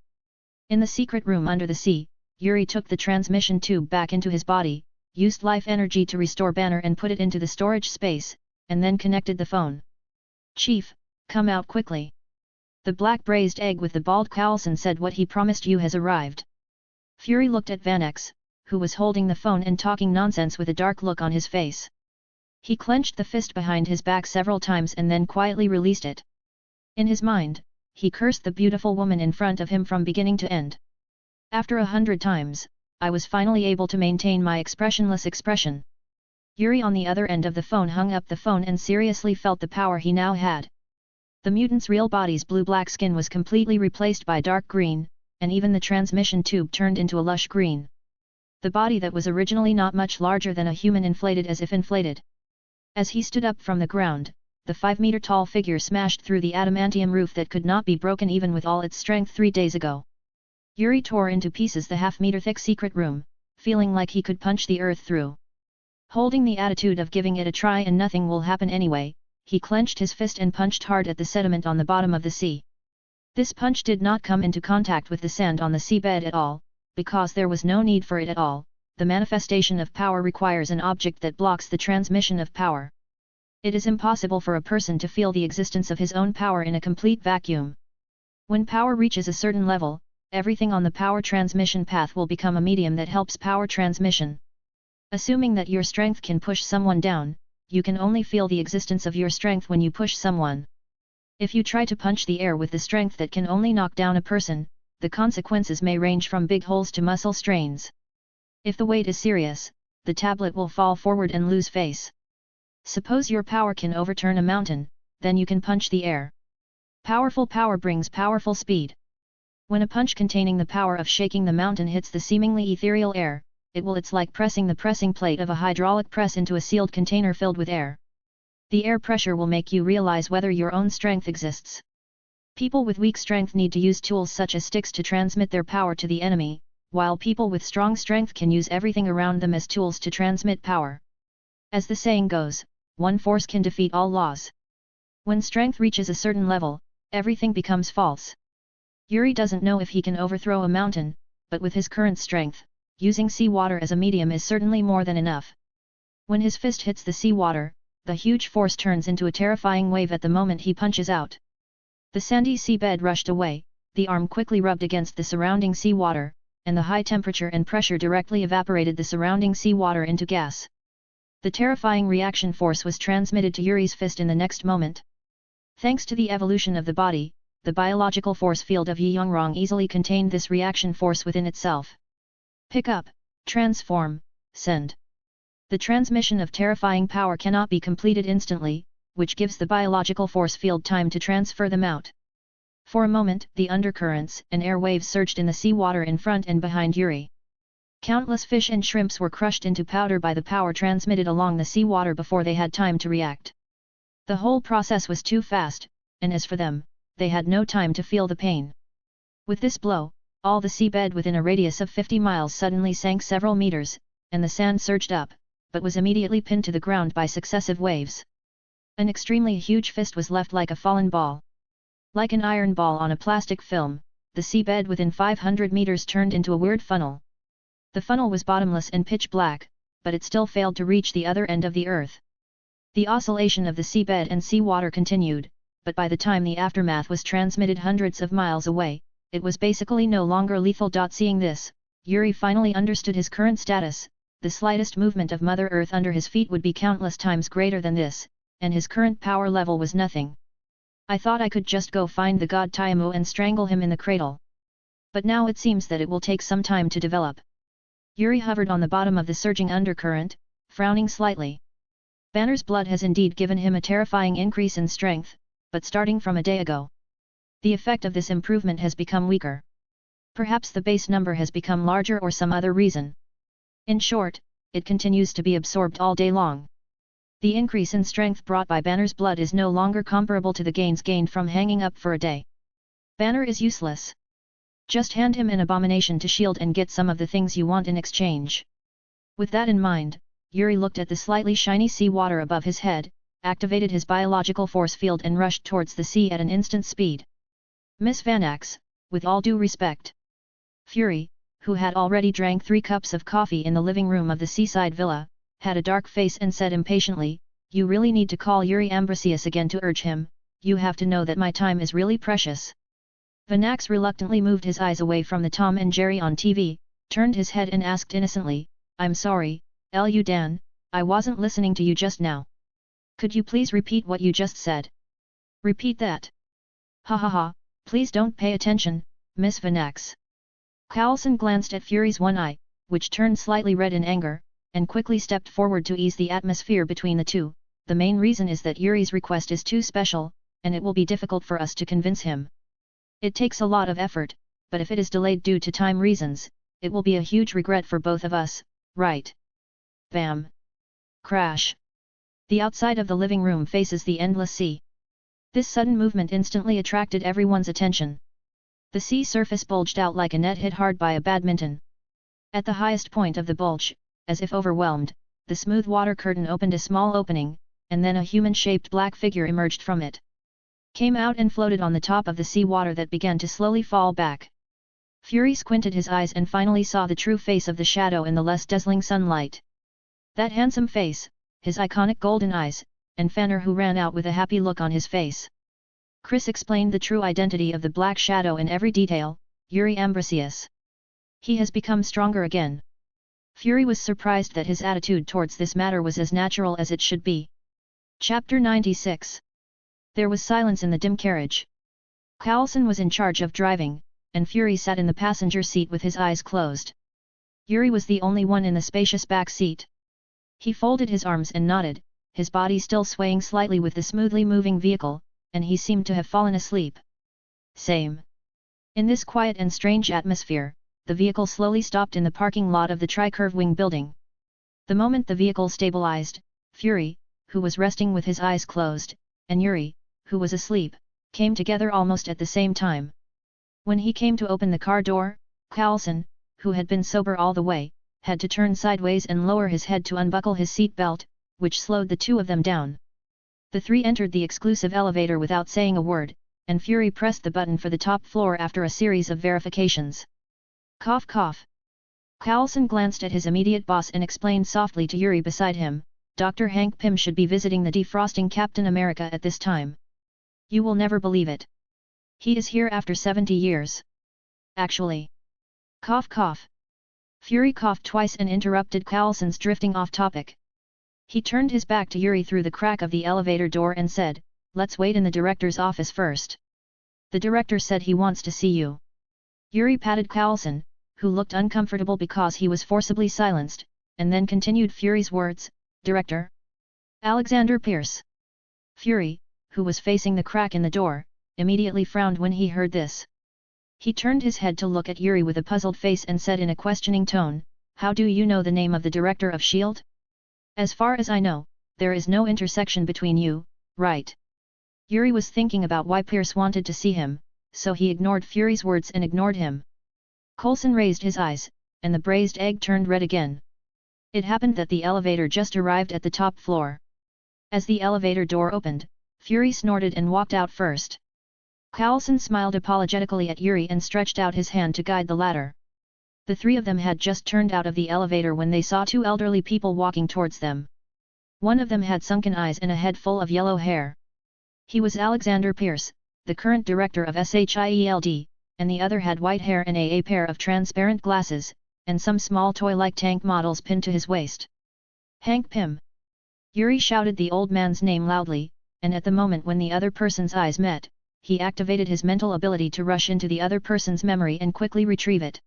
In the secret room under the sea, Yuri took the transmission tube back into his body, used life energy to restore Banner and put it into the storage space, and then connected the phone. Chief, come out quickly. The black braised egg with the bald Coulson said what he promised you has arrived. Fury looked at Vanax, who was holding the phone and talking nonsense with a dark look on his face. He clenched the fist behind his back several times and then quietly released it. In his mind, he cursed the beautiful woman in front of him from beginning to end. After 100 times, I was finally able to maintain my expressionless expression. Yuri on the other end of the phone hung up the phone and seriously felt the power he now had. The mutant's real body's blue-black skin was completely replaced by dark green, and even the transmission tube turned into a lush green. The body that was originally not much larger than a human inflated as if inflated. As he stood up from the ground, the 5-meter-tall figure smashed through the adamantium roof that could not be broken even with all its strength 3 days ago. Yuri tore into pieces the half-meter-thick secret room, feeling like he could punch the earth through. Holding the attitude of giving it a try and nothing will happen anyway, he clenched his fist and punched hard at the sediment on the bottom of the sea. This punch did not come into contact with the sand on the seabed at all, because there was no need for it at all. The manifestation of power requires an object that blocks the transmission of power. It is impossible for a person to feel the existence of his own power in a complete vacuum. When power reaches a certain level, everything on the power transmission path will become a medium that helps power transmission. Assuming that your strength can push someone down, you can only feel the existence of your strength when you push someone. If you try to punch the air with the strength that can only knock down a person, the consequences may range from big holes to muscle strains. If the weight is serious, the tablet will fall forward and lose face. Suppose your power can overturn a mountain, then you can punch the air. Powerful power brings powerful speed. When a punch containing the power of shaking the mountain hits the seemingly ethereal air, it's like pressing the pressing plate of a hydraulic press into a sealed container filled with air. The air pressure will make you realize whether your own strength exists. People with weak strength need to use tools such as sticks to transmit their power to the enemy, while people with strong strength can use everything around them as tools to transmit power. As the saying goes, one force can defeat all laws. When strength reaches a certain level, everything becomes false. Yuri doesn't know if he can overthrow a mountain, but with his current strength, using seawater as a medium is certainly more than enough. When his fist hits the seawater, the huge force turns into a terrifying wave at the moment he punches out. The sandy seabed rushed away, the arm quickly rubbed against the surrounding seawater, and the high temperature and pressure directly evaporated the surrounding seawater into gas. The terrifying reaction force was transmitted to Yuri's fist in the next moment. Thanks to the evolution of the body, the biological force field of Yi Yongrong easily contained this reaction force within itself. Pick up, transform, send. The transmission of terrifying power cannot be completed instantly, which gives the biological force field time to transfer them out. For a moment, the undercurrents and air waves surged in the seawater in front and behind Yuri. Countless fish and shrimps were crushed into powder by the power transmitted along the seawater before they had time to react. The whole process was too fast, and as for them, they had no time to feel the pain. With this blow, all the seabed within a radius of 50 miles suddenly sank several meters, and the sand surged up, but was immediately pinned to the ground by successive waves. An extremely huge fist was left like a fallen ball. Like an iron ball on a plastic film, the seabed within 500 meters turned into a weird funnel. The funnel was bottomless and pitch black, but it still failed to reach the other end of the earth. The oscillation of the seabed and seawater continued, but by the time the aftermath was transmitted hundreds of miles away, it was basically no longer lethal. Seeing this, Yuri finally understood his current status. The slightest movement of Mother Earth under his feet would be countless times greater than this, and his current power level was nothing. I thought I could just go find the god Tiamu and strangle him in the cradle. But now it seems that it will take some time to develop. Yuri hovered on the bottom of the surging undercurrent, frowning slightly. Banner's blood has indeed given him a terrifying increase in strength, but starting from a day ago, the effect of this improvement has become weaker. Perhaps the base number has become larger or some other reason. In short, it continues to be absorbed all day long. The increase in strength brought by Banner's blood is no longer comparable to the gains gained from hanging up for a day. Banner is useless. Just hand him an abomination to shield and get some of the things you want in exchange. With that in mind, Yuri looked at the slightly shiny sea water above his head, activated his biological force field and rushed towards the sea at an instant speed. Miss Vanax, with all due respect. Fury, who had already drank 3 cups of coffee in the living room of the seaside villa, had a dark face and said impatiently, "You really need to call Yuri Ambrosius again to urge him, you have to know that my time is really precious." Vanax reluctantly moved his eyes away from the Tom and Jerry on TV, turned his head and asked innocently, "I'm sorry, Lu Dan, I wasn't listening to you just now. Could you please repeat what you just said?" "Repeat that? Ha ha ha, please don't pay attention, Miss Vanax." Coulson glanced at Fury's one eye, which turned slightly red in anger, and quickly stepped forward to ease the atmosphere between the two. "The main reason is that Yuri's request is too special, and it will be difficult for us to convince him. It takes a lot of effort, but if it is delayed due to time reasons, it will be a huge regret for both of us, right?" Bam! Crash! The outside of the living room faces the endless sea. This sudden movement instantly attracted everyone's attention. The sea surface bulged out like a net hit hard by a badminton. At the highest point of the bulge, as if overwhelmed, the smooth water curtain opened a small opening, and then a human-shaped black figure emerged from it. Came out and floated on the top of the sea water that began to slowly fall back. Fury squinted his eyes and finally saw the true face of the shadow in the less dazzling sunlight. That handsome face, his iconic golden eyes, and Fanner, who ran out with a happy look on his face. Chris explained the true identity of the Black Shadow in every detail, Yuri Ambrosius. He has become stronger again. Fury was surprised that his attitude towards this matter was as natural as it should be. Chapter 96. There was silence in the dim carriage. Coulson was in charge of driving, and Fury sat in the passenger seat with his eyes closed. Yuri was the only one in the spacious back seat. He folded his arms and nodded, his body still swaying slightly with the smoothly moving vehicle, and he seemed to have fallen asleep. Same. In this quiet and strange atmosphere, the vehicle slowly stopped in the parking lot of the Tricurve Wing building. The moment the vehicle stabilized, Fury, who was resting with his eyes closed, and Yuri, who was asleep, came together almost at the same time. When he came to open the car door, Coulson, who had been sober all the way, had to turn sideways and lower his head to unbuckle his seat belt, which slowed the two of them down. The three entered the exclusive elevator without saying a word, and Fury pressed the button for the top floor after a series of verifications. Cough cough. Coulson glanced at his immediate boss and explained softly to Yuri beside him, "Dr. Hank Pym should be visiting the defrosting Captain America at this time. You will never believe it. He is here after 70 years. Actually." Cough cough. Fury coughed twice and interrupted Coulson's drifting off topic. He turned his back to Yuri through the crack of the elevator door and said, "Let's wait in the director's office first. The director said he wants to see you." Yuri patted Coulson, who looked uncomfortable because he was forcibly silenced, and then continued Fury's words, "Director? Alexander Pierce." Fury, who was facing the crack in the door, immediately frowned when he heard this. He turned his head to look at Yuri with a puzzled face and said in a questioning tone, "How do you know the name of the director of S.H.I.E.L.D.? As far as I know, there is no intersection between you, right?" Yuri was thinking about why Pierce wanted to see him, so he ignored Fury's words and ignored him. Coulson raised his eyes, and the braised egg turned red again. It happened that the elevator just arrived at the top floor. As the elevator door opened, Fury snorted and walked out first. Coulson smiled apologetically at Yuri and stretched out his hand to guide the ladder. The three of them had just turned out of the elevator when they saw two elderly people walking towards them. One of them had sunken eyes and a head full of yellow hair. He was Alexander Pierce, the current director of SHIELD, and the other had white hair and a pair of transparent glasses, and some small toy-like tank models pinned to his waist. Hank Pym! Yuri shouted the old man's name loudly, and at the moment when the other person's eyes met, he activated his mental ability to rush into the other person's memory and quickly retrieve it.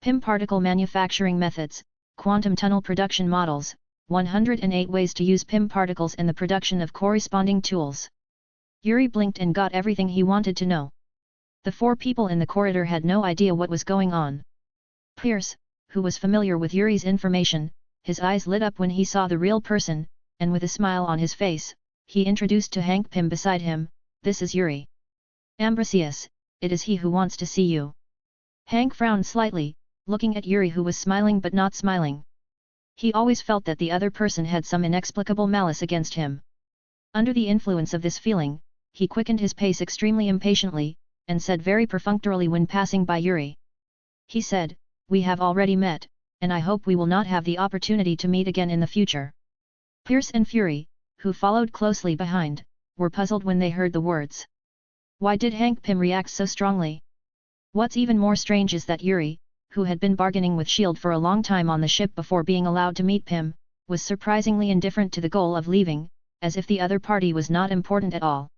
Pym particle manufacturing methods, quantum tunnel production models, 108 ways to use Pym particles and the production of corresponding tools. Yuri blinked and got everything he wanted to know. The four people in the corridor had no idea what was going on. Pierce, who was familiar with Yuri's information, his eyes lit up when he saw the real person, and with a smile on his face, he introduced to Hank Pym beside him, "This is Yuri. Ambrosius, it is he who wants to see you." Hank frowned slightly, looking at Yuri who was smiling but not smiling. He always felt that the other person had some inexplicable malice against him. Under the influence of this feeling, he quickened his pace extremely impatiently, and said very perfunctorily when passing by Yuri. He said, "We have already met, and I hope we will not have the opportunity to meet again in the future." Pierce and Fury, who followed closely behind, were puzzled when they heard the words. Why did Hank Pym react so strongly? What's even more strange is that Yuri, who had been bargaining with S.H.I.E.L.D. for a long time on the ship before being allowed to meet Pym, was surprisingly indifferent to the goal of leaving, as if the other party was not important at all.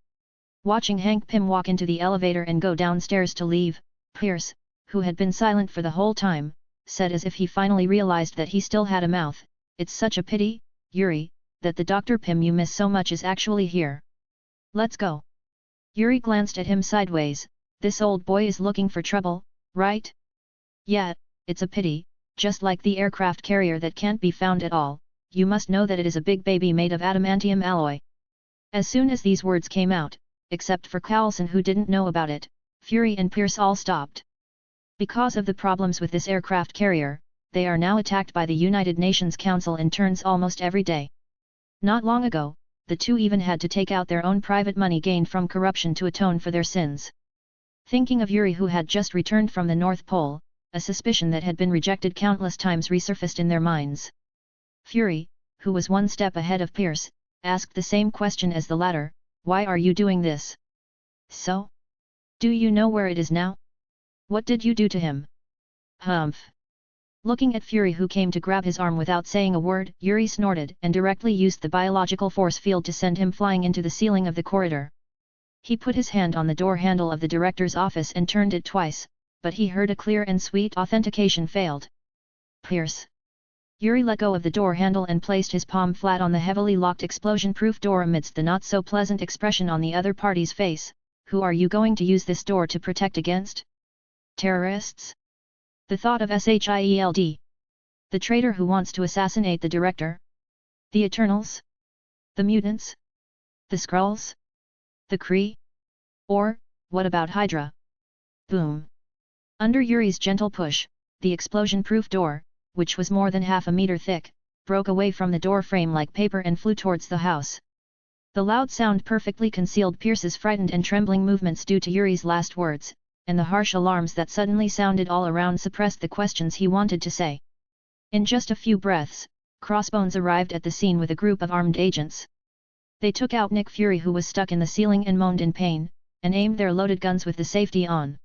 Watching Hank Pym walk into the elevator and go downstairs to leave, Pierce, who had been silent for the whole time, said as if he finally realized that he still had a mouth, "It's such a pity, Yuri, that the Dr. Pym you miss so much is actually here. Let's go." Yuri glanced at him sideways. "This old boy is looking for trouble, right? Yeah, it's a pity, just like the aircraft carrier that can't be found at all. You must know that it is a big baby made of adamantium alloy." As soon as these words came out, except for Coulson who didn't know about it, Fury and Pierce all stopped. Because of the problems with this aircraft carrier, they are now attacked by the United Nations Council in turns almost every day. Not long ago, the two even had to take out their own private money gained from corruption to atone for their sins. Thinking of Yuri who had just returned from the North Pole, a suspicion that had been rejected countless times resurfaced in their minds. Fury, who was one step ahead of Pierce, asked the same question as the latter, "Why are you doing this?" "So? Do you know where it is now? What did you do to him?" "Humph." Looking at Fury who came to grab his arm without saying a word, Yuri snorted and directly used the biological force field to send him flying into the ceiling of the corridor. He put his hand on the door handle of the director's office and turned it twice, but he heard a clear and sweet authentication failed. "Pierce." Yuri let go of the door handle and placed his palm flat on the heavily locked explosion-proof door amidst the not-so-pleasant expression on the other party's face. "Who are you going to use this door to protect against? Terrorists? The thought of SHIELD? The traitor who wants to assassinate the director? The Eternals? The mutants? The Skrulls? The Kree? Or, what about Hydra?" Boom! Under Yuri's gentle push, the explosion-proof door, which was more than half a meter thick, broke away from the door frame like paper and flew towards the house. The loud sound perfectly concealed Pierce's frightened and trembling movements due to Yuri's last words, and the harsh alarms that suddenly sounded all around suppressed the questions he wanted to say. In just a few breaths, Crossbones arrived at the scene with a group of armed agents. They took out Nick Fury who was stuck in the ceiling and moaned in pain, and aimed their loaded guns with the safety on.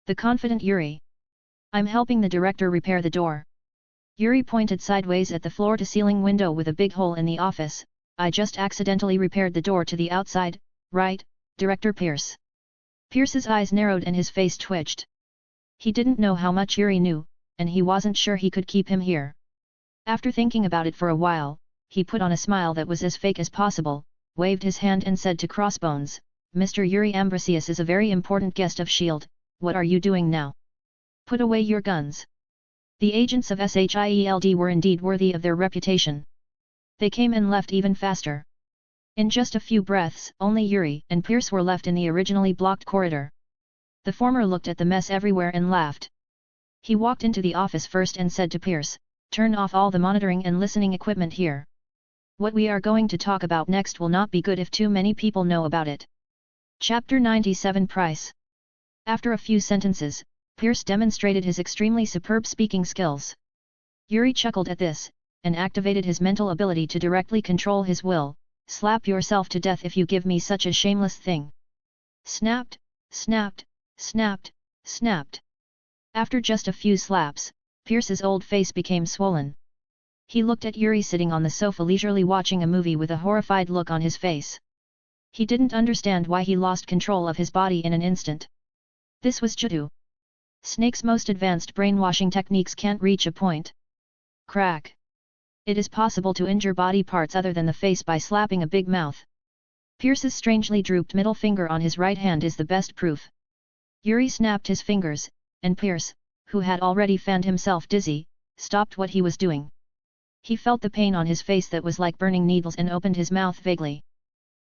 The confident Yuri. "I'm helping the director repair the door." Yuri pointed sideways at the floor-to-ceiling window with a big hole in the office. "I just accidentally repaired the door to the outside, right, Director Pierce?" Pierce's eyes narrowed and his face twitched. He didn't know how much Yuri knew, and he wasn't sure he could keep him here. After thinking about it for a while, he put on a smile that was as fake as possible, waved his hand and said to Crossbones, "Mr. Yuri Ambrosius is a very important guest of S.H.I.E.L.D., what are you doing now? Put away your guns." The agents of SHIELD were indeed worthy of their reputation. They came and left even faster. In just a few breaths, only Yuri and Pierce were left in the originally blocked corridor. The former looked at the mess everywhere and laughed. He walked into the office first and said to Pierce, "Turn off all the monitoring and listening equipment here. What we are going to talk about next will not be good if too many people know about it." Chapter 97 Price. After a few sentences, Pierce demonstrated his extremely superb speaking skills. Yuri chuckled at this, and activated his mental ability to directly control his will. "Slap yourself to death if you give me such a shameless thing." Snapped, snapped, snapped, snapped. After just a few slaps, Pierce's old face became swollen. He looked at Yuri sitting on the sofa leisurely watching a movie with a horrified look on his face. He didn't understand why he lost control of his body in an instant. This was Jitu. Snake's most advanced brainwashing techniques can't reach a point. Crack. It is possible to injure body parts other than the face by slapping a big mouth. Pierce's strangely drooped middle finger on his right hand is the best proof. Yuri snapped his fingers, and Pierce, who had already fanned himself dizzy, stopped what he was doing. He felt the pain on his face that was like burning needles and opened his mouth vaguely.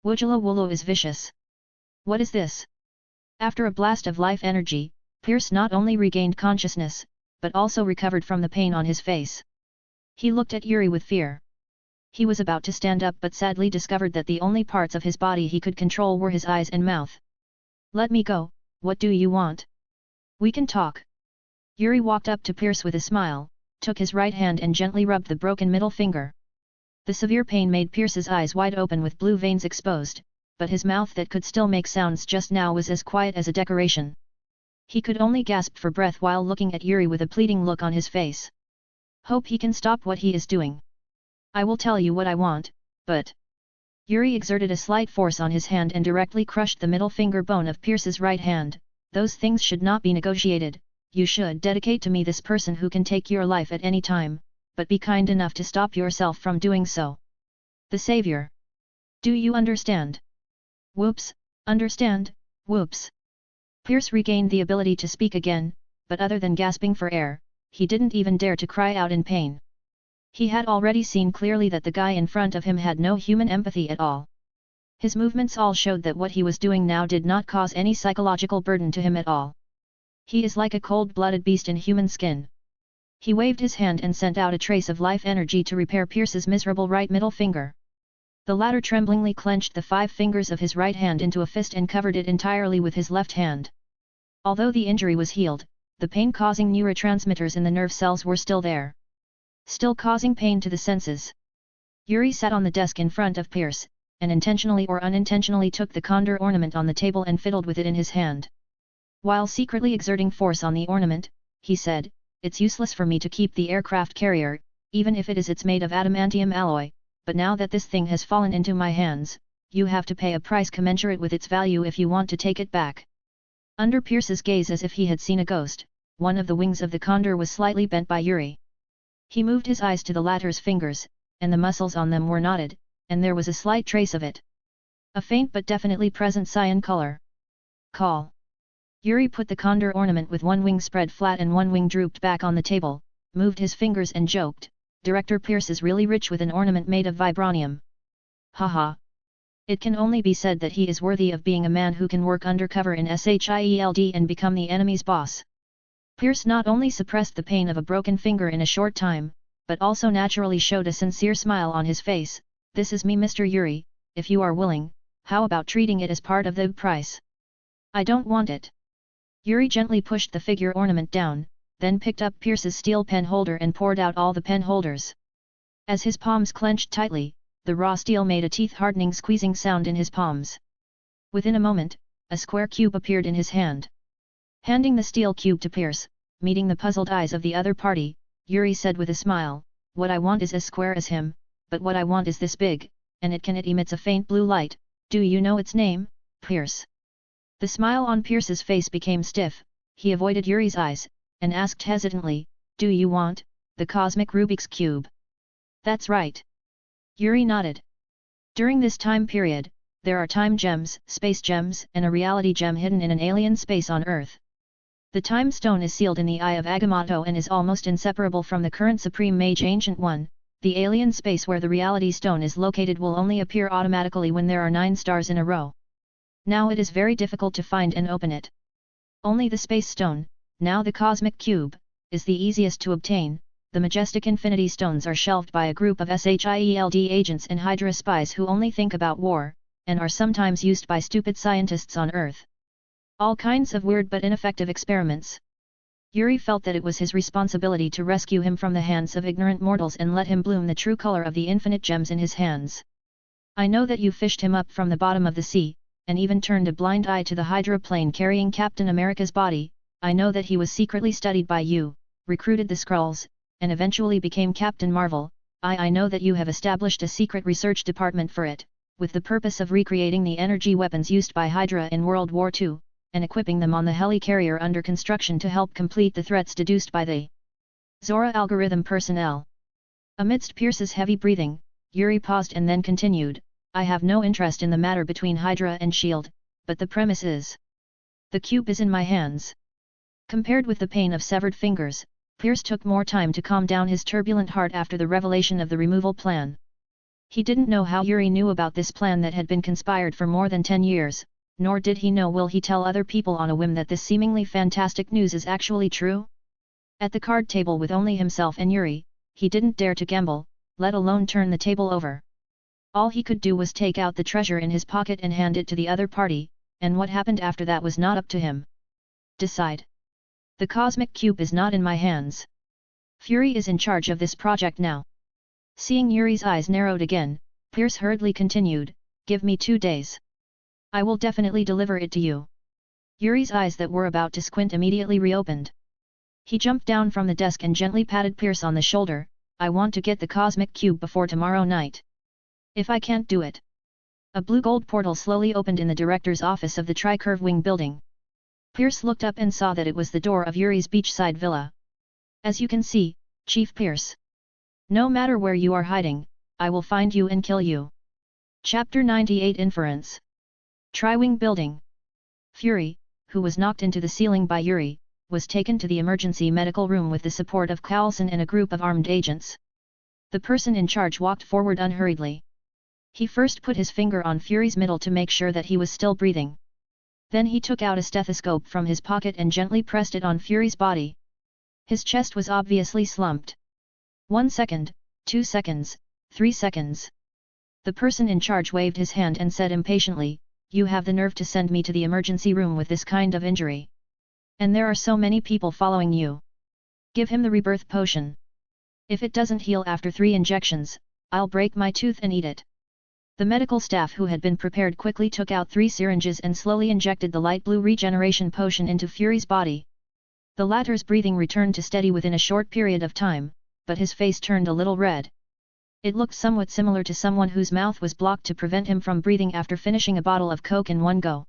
Wujula Wulu is vicious. What is this? After a blast of life energy, Pierce not only regained consciousness, but also recovered from the pain on his face. He looked at Yuri with fear. He was about to stand up but sadly discovered that the only parts of his body he could control were his eyes and mouth. "Let me go, what do you want? We can talk." Yuri walked up to Pierce with a smile, took his right hand and gently rubbed the broken middle finger. The severe pain made Pierce's eyes wide open with blue veins exposed, but his mouth that could still make sounds just now was as quiet as a decoration. He could only gasp for breath while looking at Yuri with a pleading look on his face. "Hope he can stop what he is doing. I will tell you what I want, but..." Yuri exerted a slight force on his hand and directly crushed the middle finger bone of Pierce's right hand. "Those things should not be negotiated. You should dedicate to me this person who can take your life at any time, but be kind enough to stop yourself from doing so. The Savior. Do you understand?" "Whoops, understand, whoops." Pierce regained the ability to speak again, but other than gasping for air, he didn't even dare to cry out in pain. He had already seen clearly that the guy in front of him had no human empathy at all. His movements all showed that what he was doing now did not cause any psychological burden to him at all. He is like a cold-blooded beast in human skin. He waved his hand and sent out a trace of life energy to repair Pierce's miserable right middle finger. The latter tremblingly clenched the 5 fingers of his right hand into a fist and covered it entirely with his left hand. Although the injury was healed, the pain-causing neurotransmitters in the nerve cells were still there. Still causing pain to the senses. Yuri sat on the desk in front of Pierce, and intentionally or unintentionally took the condor ornament on the table and fiddled with it in his hand. While secretly exerting force on the ornament, he said, "It's useless for me to keep the aircraft carrier, even if it's made of adamantium alloy, but now that this thing has fallen into my hands, you have to pay a price commensurate with its value if you want to take it back." Under Pierce's gaze as if he had seen a ghost, one of the wings of the condor was slightly bent by Yuri. He moved his eyes to the latter's fingers, and the muscles on them were knotted, and there was a slight trace of it. A faint but definitely present cyan color. "Call." Yuri put the condor ornament with one wing spread flat and one wing drooped back on the table, moved his fingers and joked, "Director Pierce is really rich with an ornament made of vibranium. Haha. It can only be said that he is worthy of being a man who can work undercover in SHIELD and become the enemy's boss." Pierce not only suppressed the pain of a broken finger in a short time, but also naturally showed a sincere smile on his face. "This is me, Mr. Yuri, if you are willing, how about treating it as part of the price?" "I don't want it." Yuri gently pushed the figure ornament down, then picked up Pierce's steel pen holder and poured out all the pen holders. As his palms clenched tightly, the raw steel made a teeth-hardening squeezing sound in his palms. Within a moment, a square cube appeared in his hand. Handing the steel cube to Pierce, meeting the puzzled eyes of the other party, Yuri said with a smile, "What I want is as square as him, but what I want is this big, and it emits a faint blue light. Do you know its name, Pierce?" The smile on Pierce's face became stiff. He avoided Yuri's eyes, and asked hesitantly, "Do you want the cosmic Rubik's Cube?" "That's right." Yuri nodded. During this time period, there are time gems, space gems, and a reality gem hidden in an alien space on Earth. The Time Stone is sealed in the Eye of Agamotto and is almost inseparable from the current Supreme Mage Ancient One, the alien space where the reality stone is located will only appear automatically when there are 9 stars in a row. Now it is very difficult to find and open it. Only the space stone, now the cosmic cube, is the easiest to obtain. The majestic infinity stones are shelved by a group of SHIELD agents and Hydra spies who only think about war, and are sometimes used by stupid scientists on Earth. All kinds of weird but ineffective experiments. Yuri felt that it was his responsibility to rescue him from the hands of ignorant mortals and let him bloom the true color of the infinite gems in his hands. I know that you fished him up from the bottom of the sea, and even turned a blind eye to the Hydra plane carrying Captain America's body. I know that he was secretly studied by you, recruited the Skrulls, and eventually became Captain Marvel. I know that you have established a secret research department for it, with the purpose of recreating the energy weapons used by Hydra in World War II, and equipping them on the helicarrier under construction to help complete the threats deduced by the Zora algorithm personnel. Amidst Pierce's heavy breathing, Yuri paused and then continued, I have no interest in the matter between Hydra and S.H.I.E.L.D., but the premise is. The cube is in my hands. Compared with the pain of severed fingers, Pierce took more time to calm down his turbulent heart after the revelation of the removal plan. He didn't know how Yuri knew about this plan that had been conspired for more than 10 years, nor did he know will he tell other people on a whim that this seemingly fantastic news is actually true? At the card table with only himself and Yuri, he didn't dare to gamble, let alone turn the table over. All he could do was take out the treasure in his pocket and hand it to the other party, and what happened after that was not up to him. Decide. The cosmic cube is not in my hands. Fury is in charge of this project now. Seeing Yuri's eyes narrowed again, Pierce hurriedly continued, give me 2 days. I will definitely deliver it to you. Yuri's eyes that were about to squint immediately reopened. He jumped down from the desk and gently patted Pierce on the shoulder, I want to get the cosmic cube before tomorrow night. If I can't do it. A blue-gold portal slowly opened in the director's office of the Tri-Curve Wing building. Pierce looked up and saw that it was the door of Yuri's beachside villa. As you can see, Chief Pierce. No matter where you are hiding, I will find you and kill you. Chapter 98 Inference. Tri-Wing building. Fury, who was knocked into the ceiling by Yuri, was taken to the emergency medical room with the support of Coulson and a group of armed agents. The person in charge walked forward unhurriedly. He first put his finger on Fury's middle to make sure that he was still breathing. Then he took out a stethoscope from his pocket and gently pressed it on Fury's body. His chest was obviously slumped. 1 second, 2 seconds, 3 seconds. The person in charge waved his hand and said impatiently, you have the nerve to send me to the emergency room with this kind of injury. And there are so many people following you. Give him the rebirth potion. If it doesn't heal after 3 injections, I'll break my tooth and eat it. The medical staff who had been prepared quickly took out 3 syringes and slowly injected the light blue regeneration potion into Fury's body. The latter's breathing returned to steady within a short period of time, but his face turned a little red. It looked somewhat similar to someone whose mouth was blocked to prevent him from breathing after finishing a bottle of Coke in one go.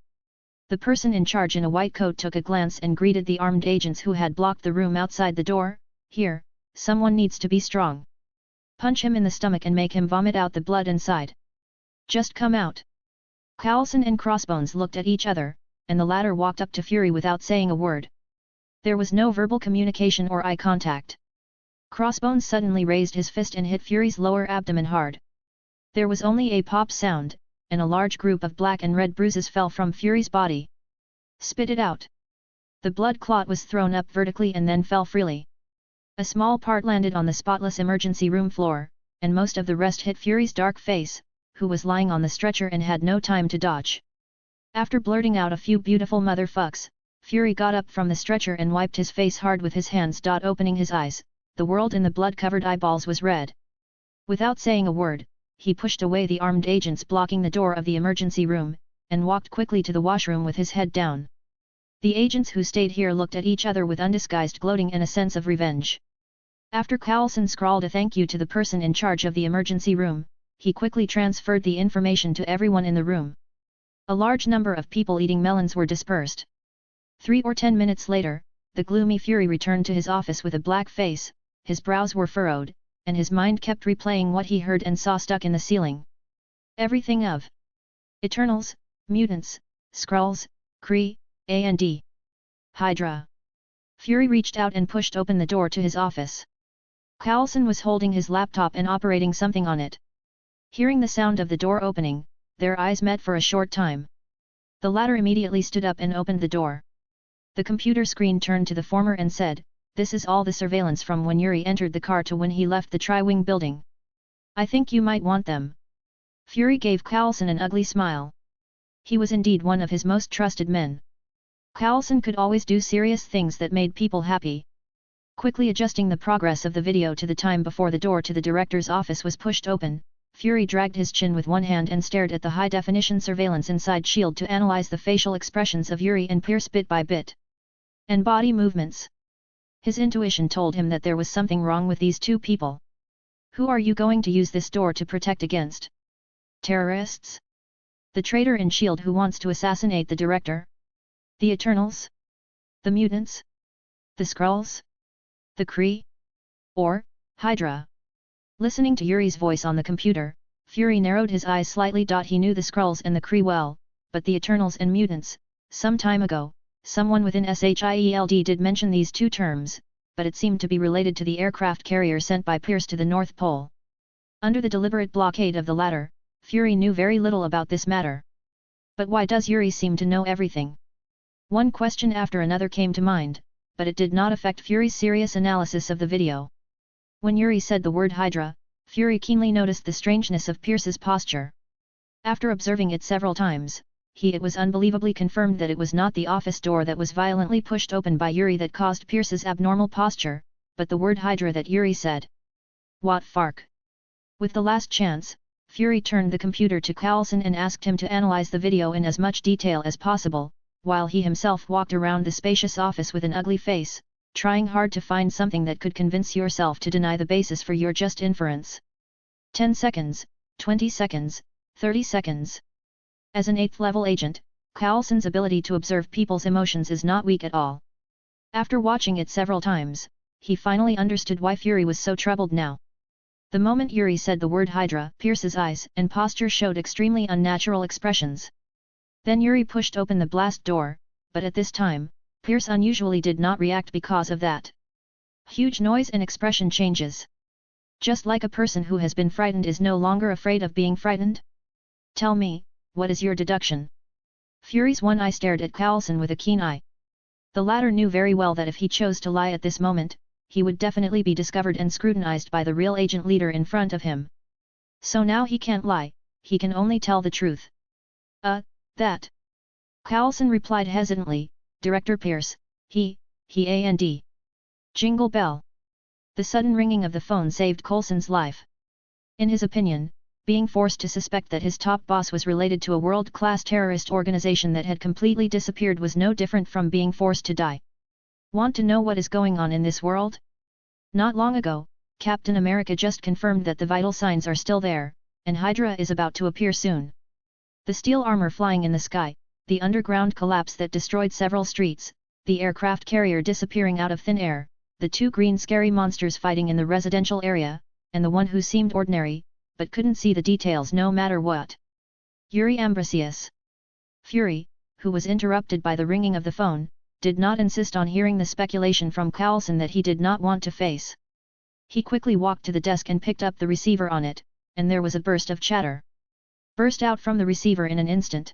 The person in charge in a white coat took a glance and greeted the armed agents who had blocked the room outside the door, here, someone needs to be strong. Punch him in the stomach and make him vomit out the blood inside. Just come out. Coulson and Crossbones looked at each other, and the latter walked up to Fury without saying a word. There was no verbal communication or eye contact. Crossbones suddenly raised his fist and hit Fury's lower abdomen hard. There was only a pop sound, and a large group of black and red bruises fell from Fury's body. Spit it out. The blood clot was thrown up vertically and then fell freely. A small part landed on the spotless emergency room floor, and most of the rest hit Fury's dark face, who was lying on the stretcher and had no time to dodge. After blurting out a few beautiful motherfucks, Fury got up from the stretcher and wiped his face hard with his hands. Opening his eyes, the world in the blood-covered eyeballs was red. Without saying a word, he pushed away the armed agents blocking the door of the emergency room, and walked quickly to the washroom with his head down. The agents who stayed here looked at each other with undisguised gloating and a sense of revenge. After Coulson scrawled a thank you to the person in charge of the emergency room, he quickly transferred the information to everyone in the room. A large number of people eating melons were dispersed. 3 or 10 minutes later, the gloomy Fury returned to his office with a black face, his brows were furrowed, and his mind kept replaying what he heard and saw stuck in the ceiling. Everything of Eternals, mutants, Skrulls, Kree, A&D. Hydra. Fury reached out and pushed open the door to his office. Carlson was holding his laptop and operating something on it. Hearing the sound of the door opening, their eyes met for a short time. The latter immediately stood up and opened the door. The computer screen turned to the former and said, "This is all the surveillance from when Yuri entered the car to when he left the Tri-Wing building. I think you might want them." Fury gave Carlson an ugly smile. He was indeed one of his most trusted men. Carlson could always do serious things that made people happy. Quickly adjusting the progress of the video to the time before the door to the director's office was pushed open, Fury dragged his chin with one hand and stared at the high-definition surveillance inside S.H.I.E.L.D. to analyze the facial expressions of Yuri and Pierce bit by bit. And body movements. His intuition told him that there was something wrong with these two people. Who are you going to use this door to protect against? Terrorists? The traitor in S.H.I.E.L.D. who wants to assassinate the director? The Eternals? The mutants? The Skrulls? The Kree? Or, Hydra? Listening to Yuri's voice on the computer, Fury narrowed his eyes slightly. He knew the Skrulls and the Kree well, but the Eternals and mutants, some time ago, someone within S.H.I.E.L.D. did mention these two terms, but it seemed to be related to the aircraft carrier sent by Pierce to the North Pole. Under the deliberate blockade of the latter, Fury knew very little about this matter. But why does Yuri seem to know everything? One question after another came to mind, but it did not affect Fury's serious analysis of the video. When Yuri said the word Hydra, Fury keenly noticed the strangeness of Pierce's posture. After observing it several times, it was unbelievably confirmed that it was not the office door that was violently pushed open by Yuri that caused Pierce's abnormal posture, but the word Hydra that Yuri said. What fark? With the last chance, Fury turned the computer to Carlson and asked him to analyze the video in as much detail as possible, while he himself walked around the spacious office with an ugly face, trying hard to find something that could convince yourself to deny the basis for your just inference. 10 seconds, 20 seconds, 30 seconds. As an 8th-level agent, Carlson's ability to observe people's emotions is not weak at all. After watching it several times, he finally understood why Fury was so troubled now. The moment Yuri said the word Hydra, Pierce's eyes and posture showed extremely unnatural expressions. Then Yuri pushed open the blast door, but at this time, Pierce unusually did not react because of that. Huge noise and expression changes. Just like a person who has been frightened is no longer afraid of being frightened? Tell me, what is your deduction? Fury's one eye stared at Carlson with a keen eye. The latter knew very well that if he chose to lie at this moment, he would definitely be discovered and scrutinized by the real agent leader in front of him. So now he can't lie, he can only tell the truth. That. Carlson replied hesitantly, Director Pierce, he and. Jingle bell. The sudden ringing of the phone saved Coulson's life. In his opinion, being forced to suspect that his top boss was related to a world-class terrorist organization that had completely disappeared was no different from being forced to die. Want to know what is going on in this world? Not long ago, Captain America just confirmed that the vital signs are still there, and Hydra is about to appear soon. The steel armor flying in the sky, the underground collapse that destroyed several streets, the aircraft carrier disappearing out of thin air, the two green scary monsters fighting in the residential area, and the one who seemed ordinary, but couldn't see the details no matter what. Yuri Ambrosius. Fury, who was interrupted by the ringing of the phone, did not insist on hearing the speculation from Carlson that he did not want to face. He quickly walked to the desk and picked up the receiver on it, and there was a burst of chatter. Burst out from the receiver in an instant.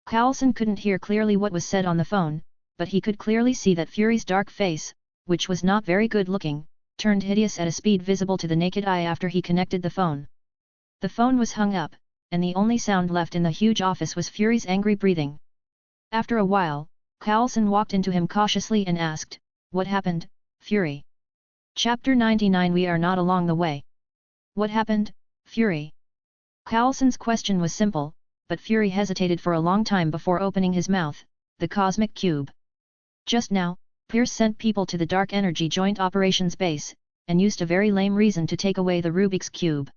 Carlson couldn't hear clearly what was said on the phone, but he could clearly see that Fury's dark face, which was not very good looking, turned hideous at a speed visible to the naked eye after he connected the phone. The phone was hung up, and the only sound left in the huge office was Fury's angry breathing. After a while, Carlson walked into him cautiously and asked, What happened, Fury? Chapter 99 We are not along the way. What happened, Fury? Carlson's question was simple, but Fury hesitated for a long time before opening his mouth. The Cosmic Cube. Just now, Pierce sent people to the Dark Energy Joint Operations Base, and used a very lame reason to take away the Rubik's Cube.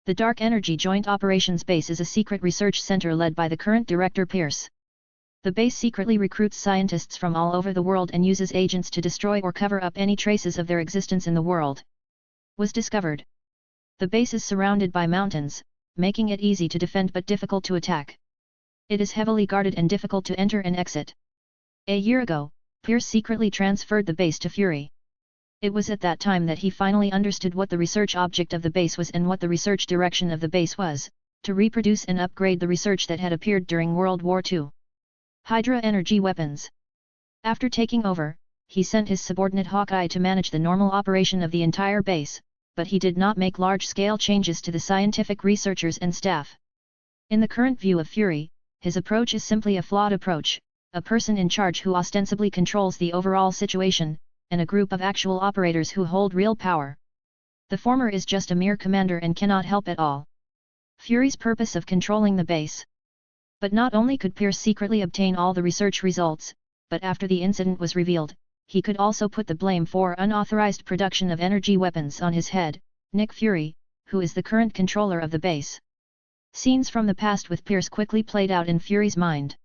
The Dark Energy Joint Operations Base is a secret research center led by the current Director Pierce. The base secretly recruits scientists from all over the world and uses agents to destroy or cover up any traces of their existence in the world. Was discovered. The base is surrounded by mountains, making it easy to defend but difficult to attack. It is heavily guarded and difficult to enter and exit. A year ago, Pierce secretly transferred the base to Fury. It was at that time that he finally understood what the research object of the base was and what the research direction of the base was, to reproduce and upgrade the research that had appeared during World War II. Hydra energy weapons. After taking over, he sent his subordinate Hawkeye to manage the normal operation of the entire base, but he did not make large-scale changes to the scientific researchers and staff. In the current view of Fury, his approach is simply a flawed approach, a person in charge who ostensibly controls the overall situation, and a group of actual operators who hold real power. The former is just a mere commander and cannot help at all. Fury's purpose of controlling the base. But not only could Pierce secretly obtain all the research results, but after the incident was revealed, he could also put the blame for unauthorized production of energy weapons on his head, Nick Fury, who is the current controller of the base. Scenes from the past with Pierce quickly played out in Fury's mind.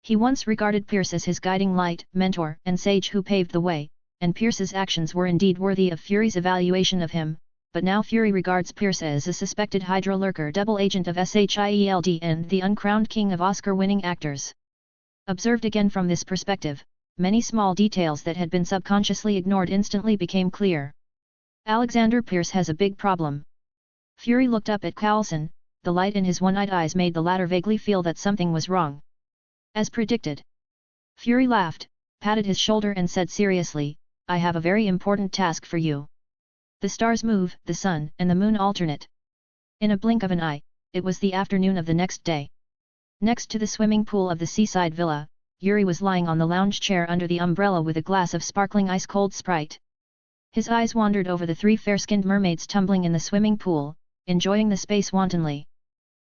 He once regarded Pierce as his guiding light, mentor, and sage who paved the way, and Pierce's actions were indeed worthy of Fury's evaluation of him, but now Fury regards Pierce as a suspected Hydra lurker, double agent of SHIELD, and the uncrowned king of Oscar-winning actors. Observed again from this perspective, many small details that had been subconsciously ignored instantly became clear. Alexander Pierce has a big problem. Fury looked up at Coulson. The light in his one-eyed eyes made the latter vaguely feel that something was wrong. As predicted. Fury laughed, patted his shoulder and said seriously, I have a very important task for you. The stars move, the sun and the moon alternate. In a blink of an eye, it was the afternoon of the next day. Next to the swimming pool of the seaside villa, Yuri was lying on the lounge chair under the umbrella with a glass of sparkling ice-cold Sprite. His eyes wandered over the three fair-skinned mermaids tumbling in the swimming pool, enjoying the space wantonly.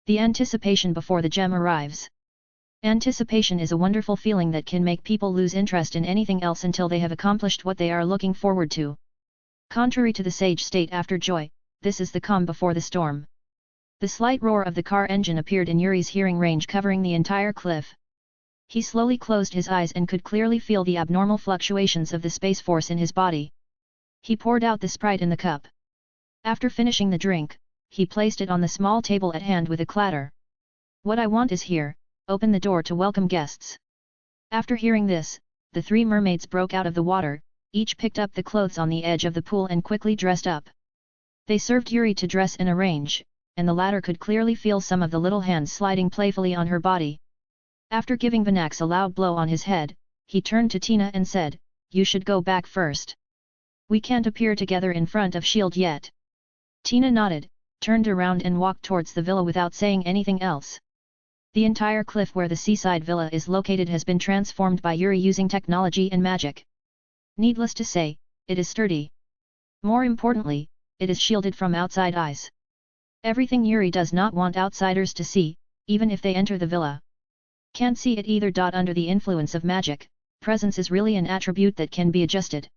The anticipation before the gem arrives. Anticipation is a wonderful feeling that can make people lose interest in anything else until they have accomplished what they are looking forward to. Contrary to the sage state after joy, this is the calm before the storm. The slight roar of the car engine appeared in Yuri's hearing range, covering the entire cliff. He slowly closed his eyes and could clearly feel the abnormal fluctuations of the space force in his body. He poured out the Sprite in the cup. After finishing the drink, he placed it on the small table at hand with a clatter. What I want is here, open the door to welcome guests. After hearing this, the three mermaids broke out of the water, each picked up the clothes on the edge of the pool and quickly dressed up. They served Yuri to dress and arrange, and the latter could clearly feel some of the little hands sliding playfully on her body. After giving Vanax a loud blow on his head, he turned to Tina and said, You should go back first. We can't appear together in front of S.H.I.E.L.D. yet. Tina nodded, turned around and walked towards the villa without saying anything else. The entire cliff where the seaside villa is located has been transformed by Yuri using technology and magic. Needless to say, it is sturdy. More importantly, it is shielded from outside eyes. Everything Yuri does not want outsiders to see, even if they enter the villa. Can't see it either. Under the influence of magic, presence is really an attribute that can be adjusted.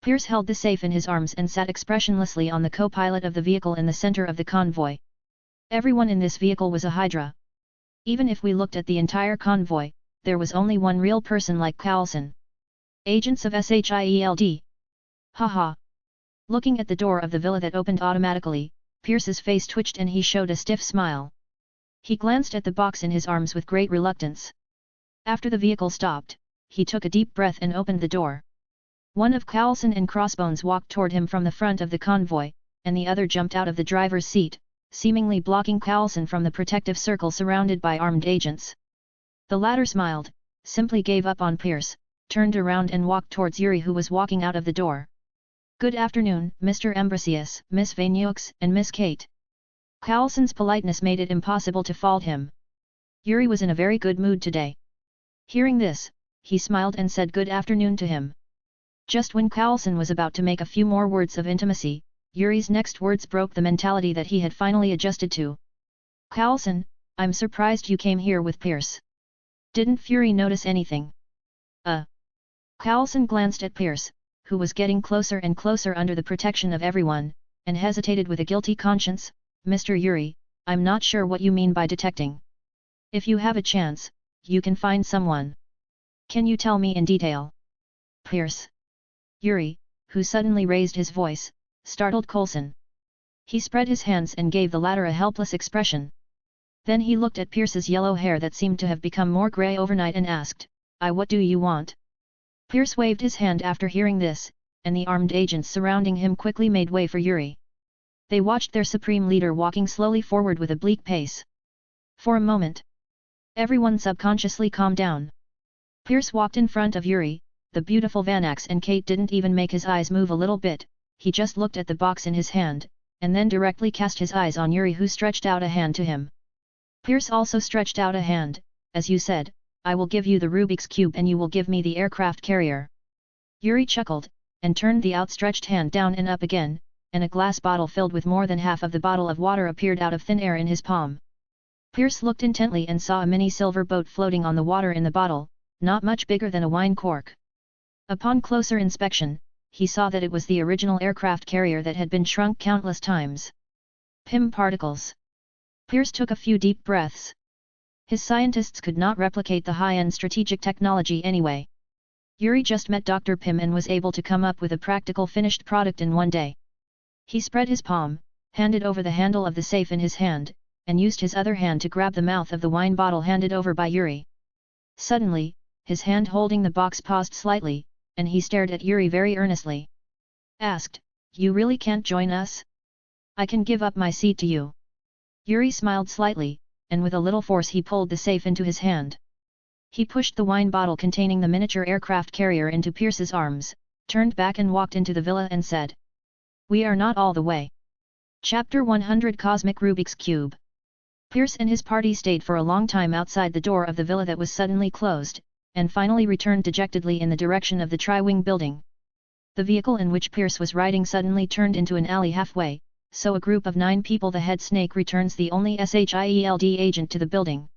Pierce held the safe in his arms and sat expressionlessly on the co-pilot of the vehicle in the center of the convoy. Everyone in this vehicle was a Hydra. Even if we looked at the entire convoy, there was only one real person like Coulson. Agents of SHIELD. Haha. Looking at the door of the villa that opened automatically, Pierce's face twitched and he showed a stiff smile. He glanced at the box in his arms with great reluctance. After the vehicle stopped, he took a deep breath and opened the door. One of Coulson and Crossbones walked toward him from the front of the convoy, and the other jumped out of the driver's seat, seemingly blocking Coulson from the protective circle surrounded by armed agents. The latter smiled, simply gave up on Pierce, turned around and walked towards Yuri, who was walking out of the door. Good afternoon, Mr. Ambrosius, Miss Vaneux, and Miss Kate. Coulson's politeness made it impossible to fault him. Yuri was in a very good mood today. Hearing this, he smiled and said good afternoon to him. Just when Coulson was about to make a few more words of intimacy, Yuri's next words broke the mentality that he had finally adjusted to. Coulson, I'm surprised you came here with Pierce. Didn't Fury notice anything? Coulson glanced at Pierce, who was getting closer and closer under the protection of everyone, and hesitated with a guilty conscience. Mr. Yuri, I'm not sure what you mean by detecting. If you have a chance, you can find someone. Can you tell me in detail? Pierce. Yuri, who suddenly raised his voice, startled Coulson. He spread his hands and gave the latter a helpless expression. Then he looked at Pierce's yellow hair that seemed to have become more grey overnight and asked, what do you want? Pierce waved his hand after hearing this. and the armed agents surrounding him quickly made way for Yuri. They watched their supreme leader walking slowly forward with a bleak pace. For a moment, everyone subconsciously calmed down. Pierce walked in front of Yuri. The beautiful Vanax and Kate didn't even make his eyes move a little bit. He just looked at the box in his hand, and then directly cast his eyes on Yuri, who stretched out a hand to him. Pierce also stretched out a hand. As you said, I will give you the Rubik's Cube and you will give me the aircraft carrier. Yuri chuckled, and turned the outstretched hand down and up again, and a glass bottle filled with more than half of the bottle of water appeared out of thin air in his palm. Pierce looked intently and saw a mini silver boat floating on the water in the bottle, not much bigger than a wine cork. Upon closer inspection, he saw that it was the original aircraft carrier that had been shrunk countless times. PIM particles. Pierce took a few deep breaths. His scientists could not replicate the high-end strategic technology anyway. Yuri just met Dr. Pym and was able to come up with a practical finished product in one day. He spread his palm, handed over the handle of the safe in his hand, and used his other hand to grab the mouth of the wine bottle handed over by Yuri. Suddenly, his hand holding the box paused slightly, and he stared at Yuri very earnestly. Asked, "You really can't join us? I can give up my seat to you." Yuri smiled slightly, and with a little force he pulled the safe into his hand. He pushed the wine bottle containing the miniature aircraft carrier into Pierce's arms, turned back and walked into the villa and said, "We are not all the way." Chapter 100 Cosmic Rubik's Cube. Pierce and his party stayed for a long time outside the door of the villa that was suddenly closed, and finally returned dejectedly in the direction of the Tri-Wing building. The vehicle in which Pierce was riding suddenly turned into an alley halfway, so a group of 9 people, the head snake returns the only SHIELD agent to the building.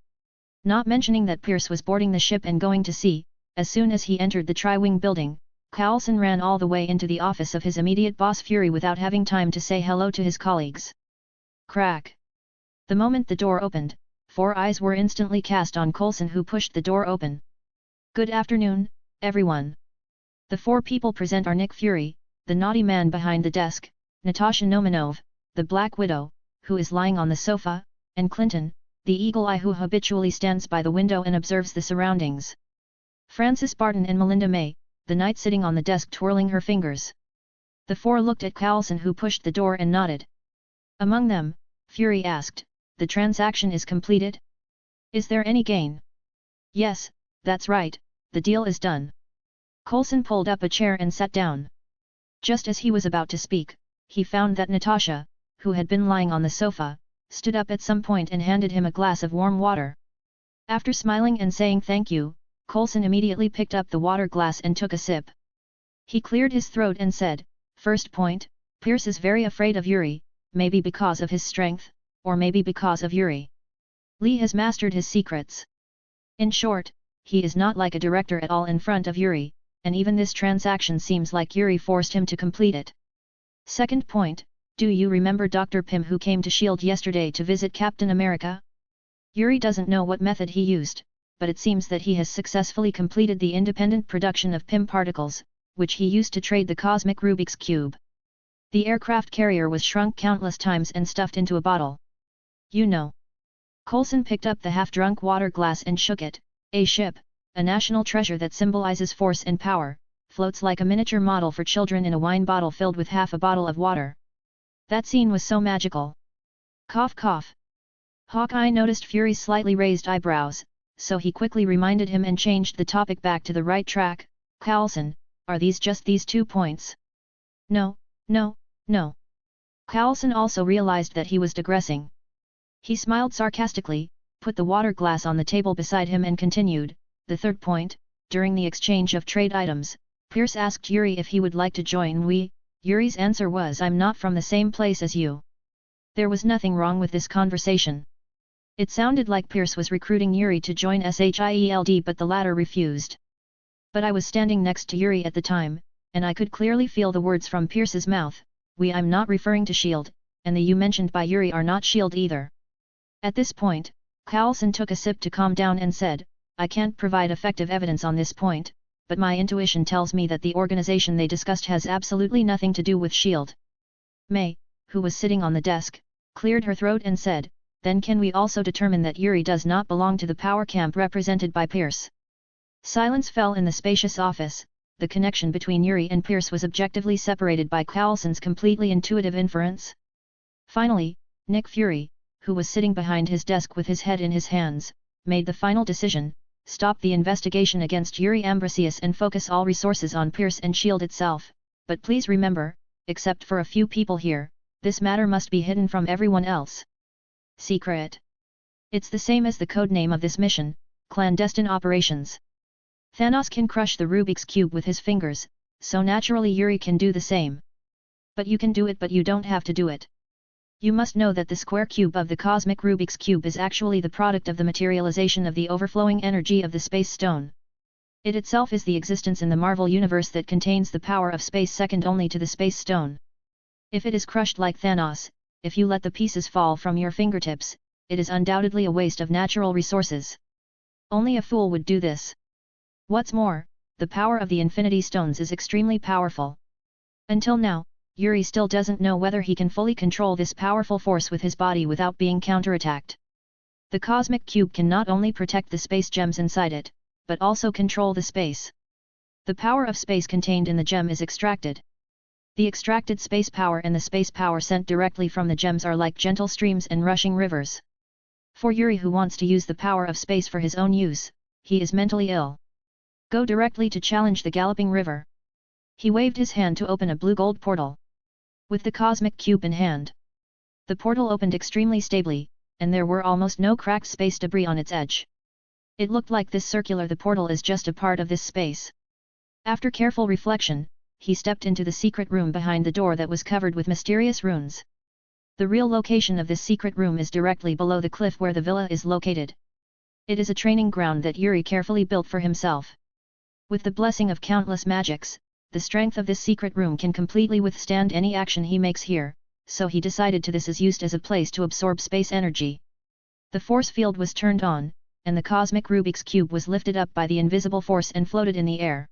Not mentioning that Pierce was boarding the ship and going to sea, as soon as he entered the Tri-Wing building, Coulson ran all the way into the office of his immediate boss Fury without having time to say hello to his colleagues. Crack! The moment the door opened, 4 eyes were instantly cast on Coulson, who pushed the door open. "Good afternoon, everyone." The 4 people present are Nick Fury, the naughty man behind the desk, Natasha Nomanov, the Black Widow, who is lying on the sofa, and Clinton, the eagle eye who habitually stands by the window and observes the surroundings. Francis Barton and Melinda May, the knight sitting on the desk twirling her fingers. The 4 looked at Coulson, who pushed the door and nodded. Among them, Fury asked, "The transaction is completed? Is there any gain?" "Yes, that's right, the deal is done." Coulson pulled up a chair and sat down. Just as he was about to speak, he found that Natasha, who had been lying on the sofa, stood up at some point and handed him a glass of warm water. After smiling and saying thank you, Coulson immediately picked up the water glass and took a sip. He cleared his throat and said, "First point, Pierce is very afraid of Yuri, maybe because of his strength, or maybe because of Yuri. Lee has mastered his secrets. In short, he is not like a director at all in front of Yuri, and even this transaction seems like Yuri forced him to complete it. Second point, do you remember Dr. Pym, who came to S.H.I.E.L.D. yesterday to visit Captain America? Yuri doesn't know what method he used, but it seems that he has successfully completed the independent production of Pym particles, which he used to trade the cosmic Rubik's Cube. The aircraft carrier was shrunk countless times and stuffed into a bottle. You know." Coulson picked up the half-drunk water glass and shook it. "A ship, a national treasure that symbolizes force and power, floats like a miniature model for children in a wine bottle filled with half a bottle of water. That scene was so magical." Cough cough. Hawkeye noticed Fury's slightly raised eyebrows, so he quickly reminded him and changed the topic back to the right track. "Coulson, are these just these 2 points?" "No, no, no." Coulson also realized that he was digressing. He smiled sarcastically, put the water glass on the table beside him and continued, "The third point, during the exchange of trade items, Pierce asked Yuri if he would like to join we. Yuri's answer was, 'I'm not from the same place as you.' There was nothing wrong with this conversation. It sounded like Pierce was recruiting Yuri to join SHIELD, but the latter refused. But I was standing next to Yuri at the time, and I could clearly feel the words from Pierce's mouth, 'I'm not referring to S.H.I.E.L.D., and the you mentioned by Yuri are not S.H.I.E.L.D. either.'" At this point, Coulson took a sip to calm down and said, "I can't provide effective evidence on this point, but my intuition tells me that the organization they discussed has absolutely nothing to do with S.H.I.E.L.D. May, who was sitting on the desk, cleared her throat and said, "Then can we also determine that Yuri does not belong to the power camp represented by Pierce?" Silence fell in the spacious office, the connection between Yuri and Pierce was objectively separated by Coulson's completely intuitive inference. Finally, Nick Fury, who was sitting behind his desk with his head in his hands, made the final decision: stop the investigation against Yuri Ambrosius and focus all resources on Pierce and S.H.I.E.L.D. itself, but please remember, except for a few people here, this matter must be hidden from everyone else. Secret. It's the same as the codename of this mission, clandestine operations. Thanos can crush the Rubik's Cube with his fingers, so naturally Yuri can do the same. But you can do it, but you don't have to do it. You must know that the square cube of the cosmic Rubik's Cube is actually the product of the materialization of the overflowing energy of the Space Stone. It itself is the existence in the Marvel Universe that contains the power of space second only to the Space Stone. If it is crushed like Thanos, if you let the pieces fall from your fingertips, it is undoubtedly a waste of natural resources. Only a fool would do this. What's more, the power of the Infinity Stones is extremely powerful. Until now, Yuri still doesn't know whether he can fully control this powerful force with his body without being counterattacked. The Cosmic Cube can not only protect the space gems inside it, but also control the space. The power of space contained in the gem is extracted. The extracted space power and the space power sent directly from the gems are like gentle streams and rushing rivers. For Yuri, who wants to use the power of space for his own use, he is mentally ill. Go directly to challenge the galloping river. He waved his hand to open a blue gold portal. With the cosmic cube in hand, the portal opened extremely stably, and there were almost no cracked space debris on its edge. It looked like this circular the portal is just a part of this space. After careful reflection, he stepped into the secret room behind the door that was covered with mysterious runes. The real location of this secret room is directly below the cliff where the villa is located. It is a training ground that Yuri carefully built for himself. With the blessing of countless magics, the strength of this secret room can completely withstand any action he makes here, so he decided to this is used as a place to absorb space energy. The force field was turned on, and the cosmic Rubik's Cube was lifted up by the invisible force and floated in the air.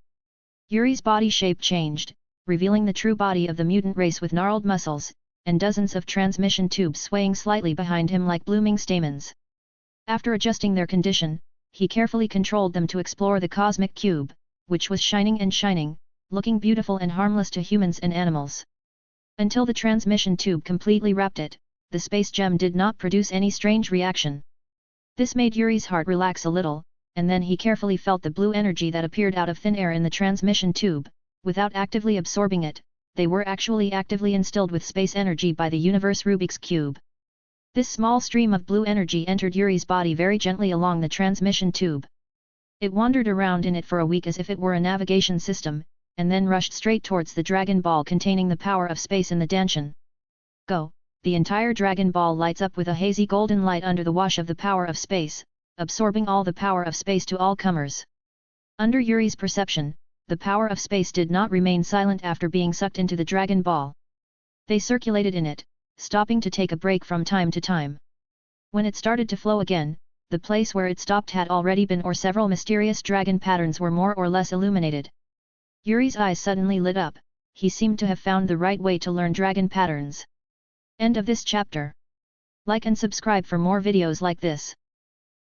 Yuri's body shape changed, revealing the true body of the mutant race with gnarled muscles, and dozens of transmission tubes swaying slightly behind him like blooming stamens. After adjusting their condition, he carefully controlled them to explore the cosmic cube, which was shining and shining, looking beautiful and harmless to humans and animals. Until the transmission tube completely wrapped it, the space gem did not produce any strange reaction. This made Yuri's heart relax a little, and then he carefully felt the blue energy that appeared out of thin air in the transmission tube. Without actively absorbing it, they were actually actively instilled with space energy by the universe Rubik's Cube. This small stream of blue energy entered Yuri's body very gently along the transmission tube. It wandered around in it for a week as if it were a navigation system, and then rushed straight towards the Dragon Ball containing the power of space in the Danshin. Go! The entire Dragon Ball lights up with a hazy golden light under the wash of the power of space, absorbing all the power of space to all comers. Under Yuri's perception, the power of space did not remain silent after being sucked into the Dragon Ball. They circulated in it, stopping to take a break from time to time. When it started to flow again, the place where it stopped had already been or several mysterious dragon patterns were more or less illuminated. Yuri's eyes suddenly lit up, he seemed to have found the right way to learn dragon patterns. End of this chapter. Like and subscribe for more videos like this.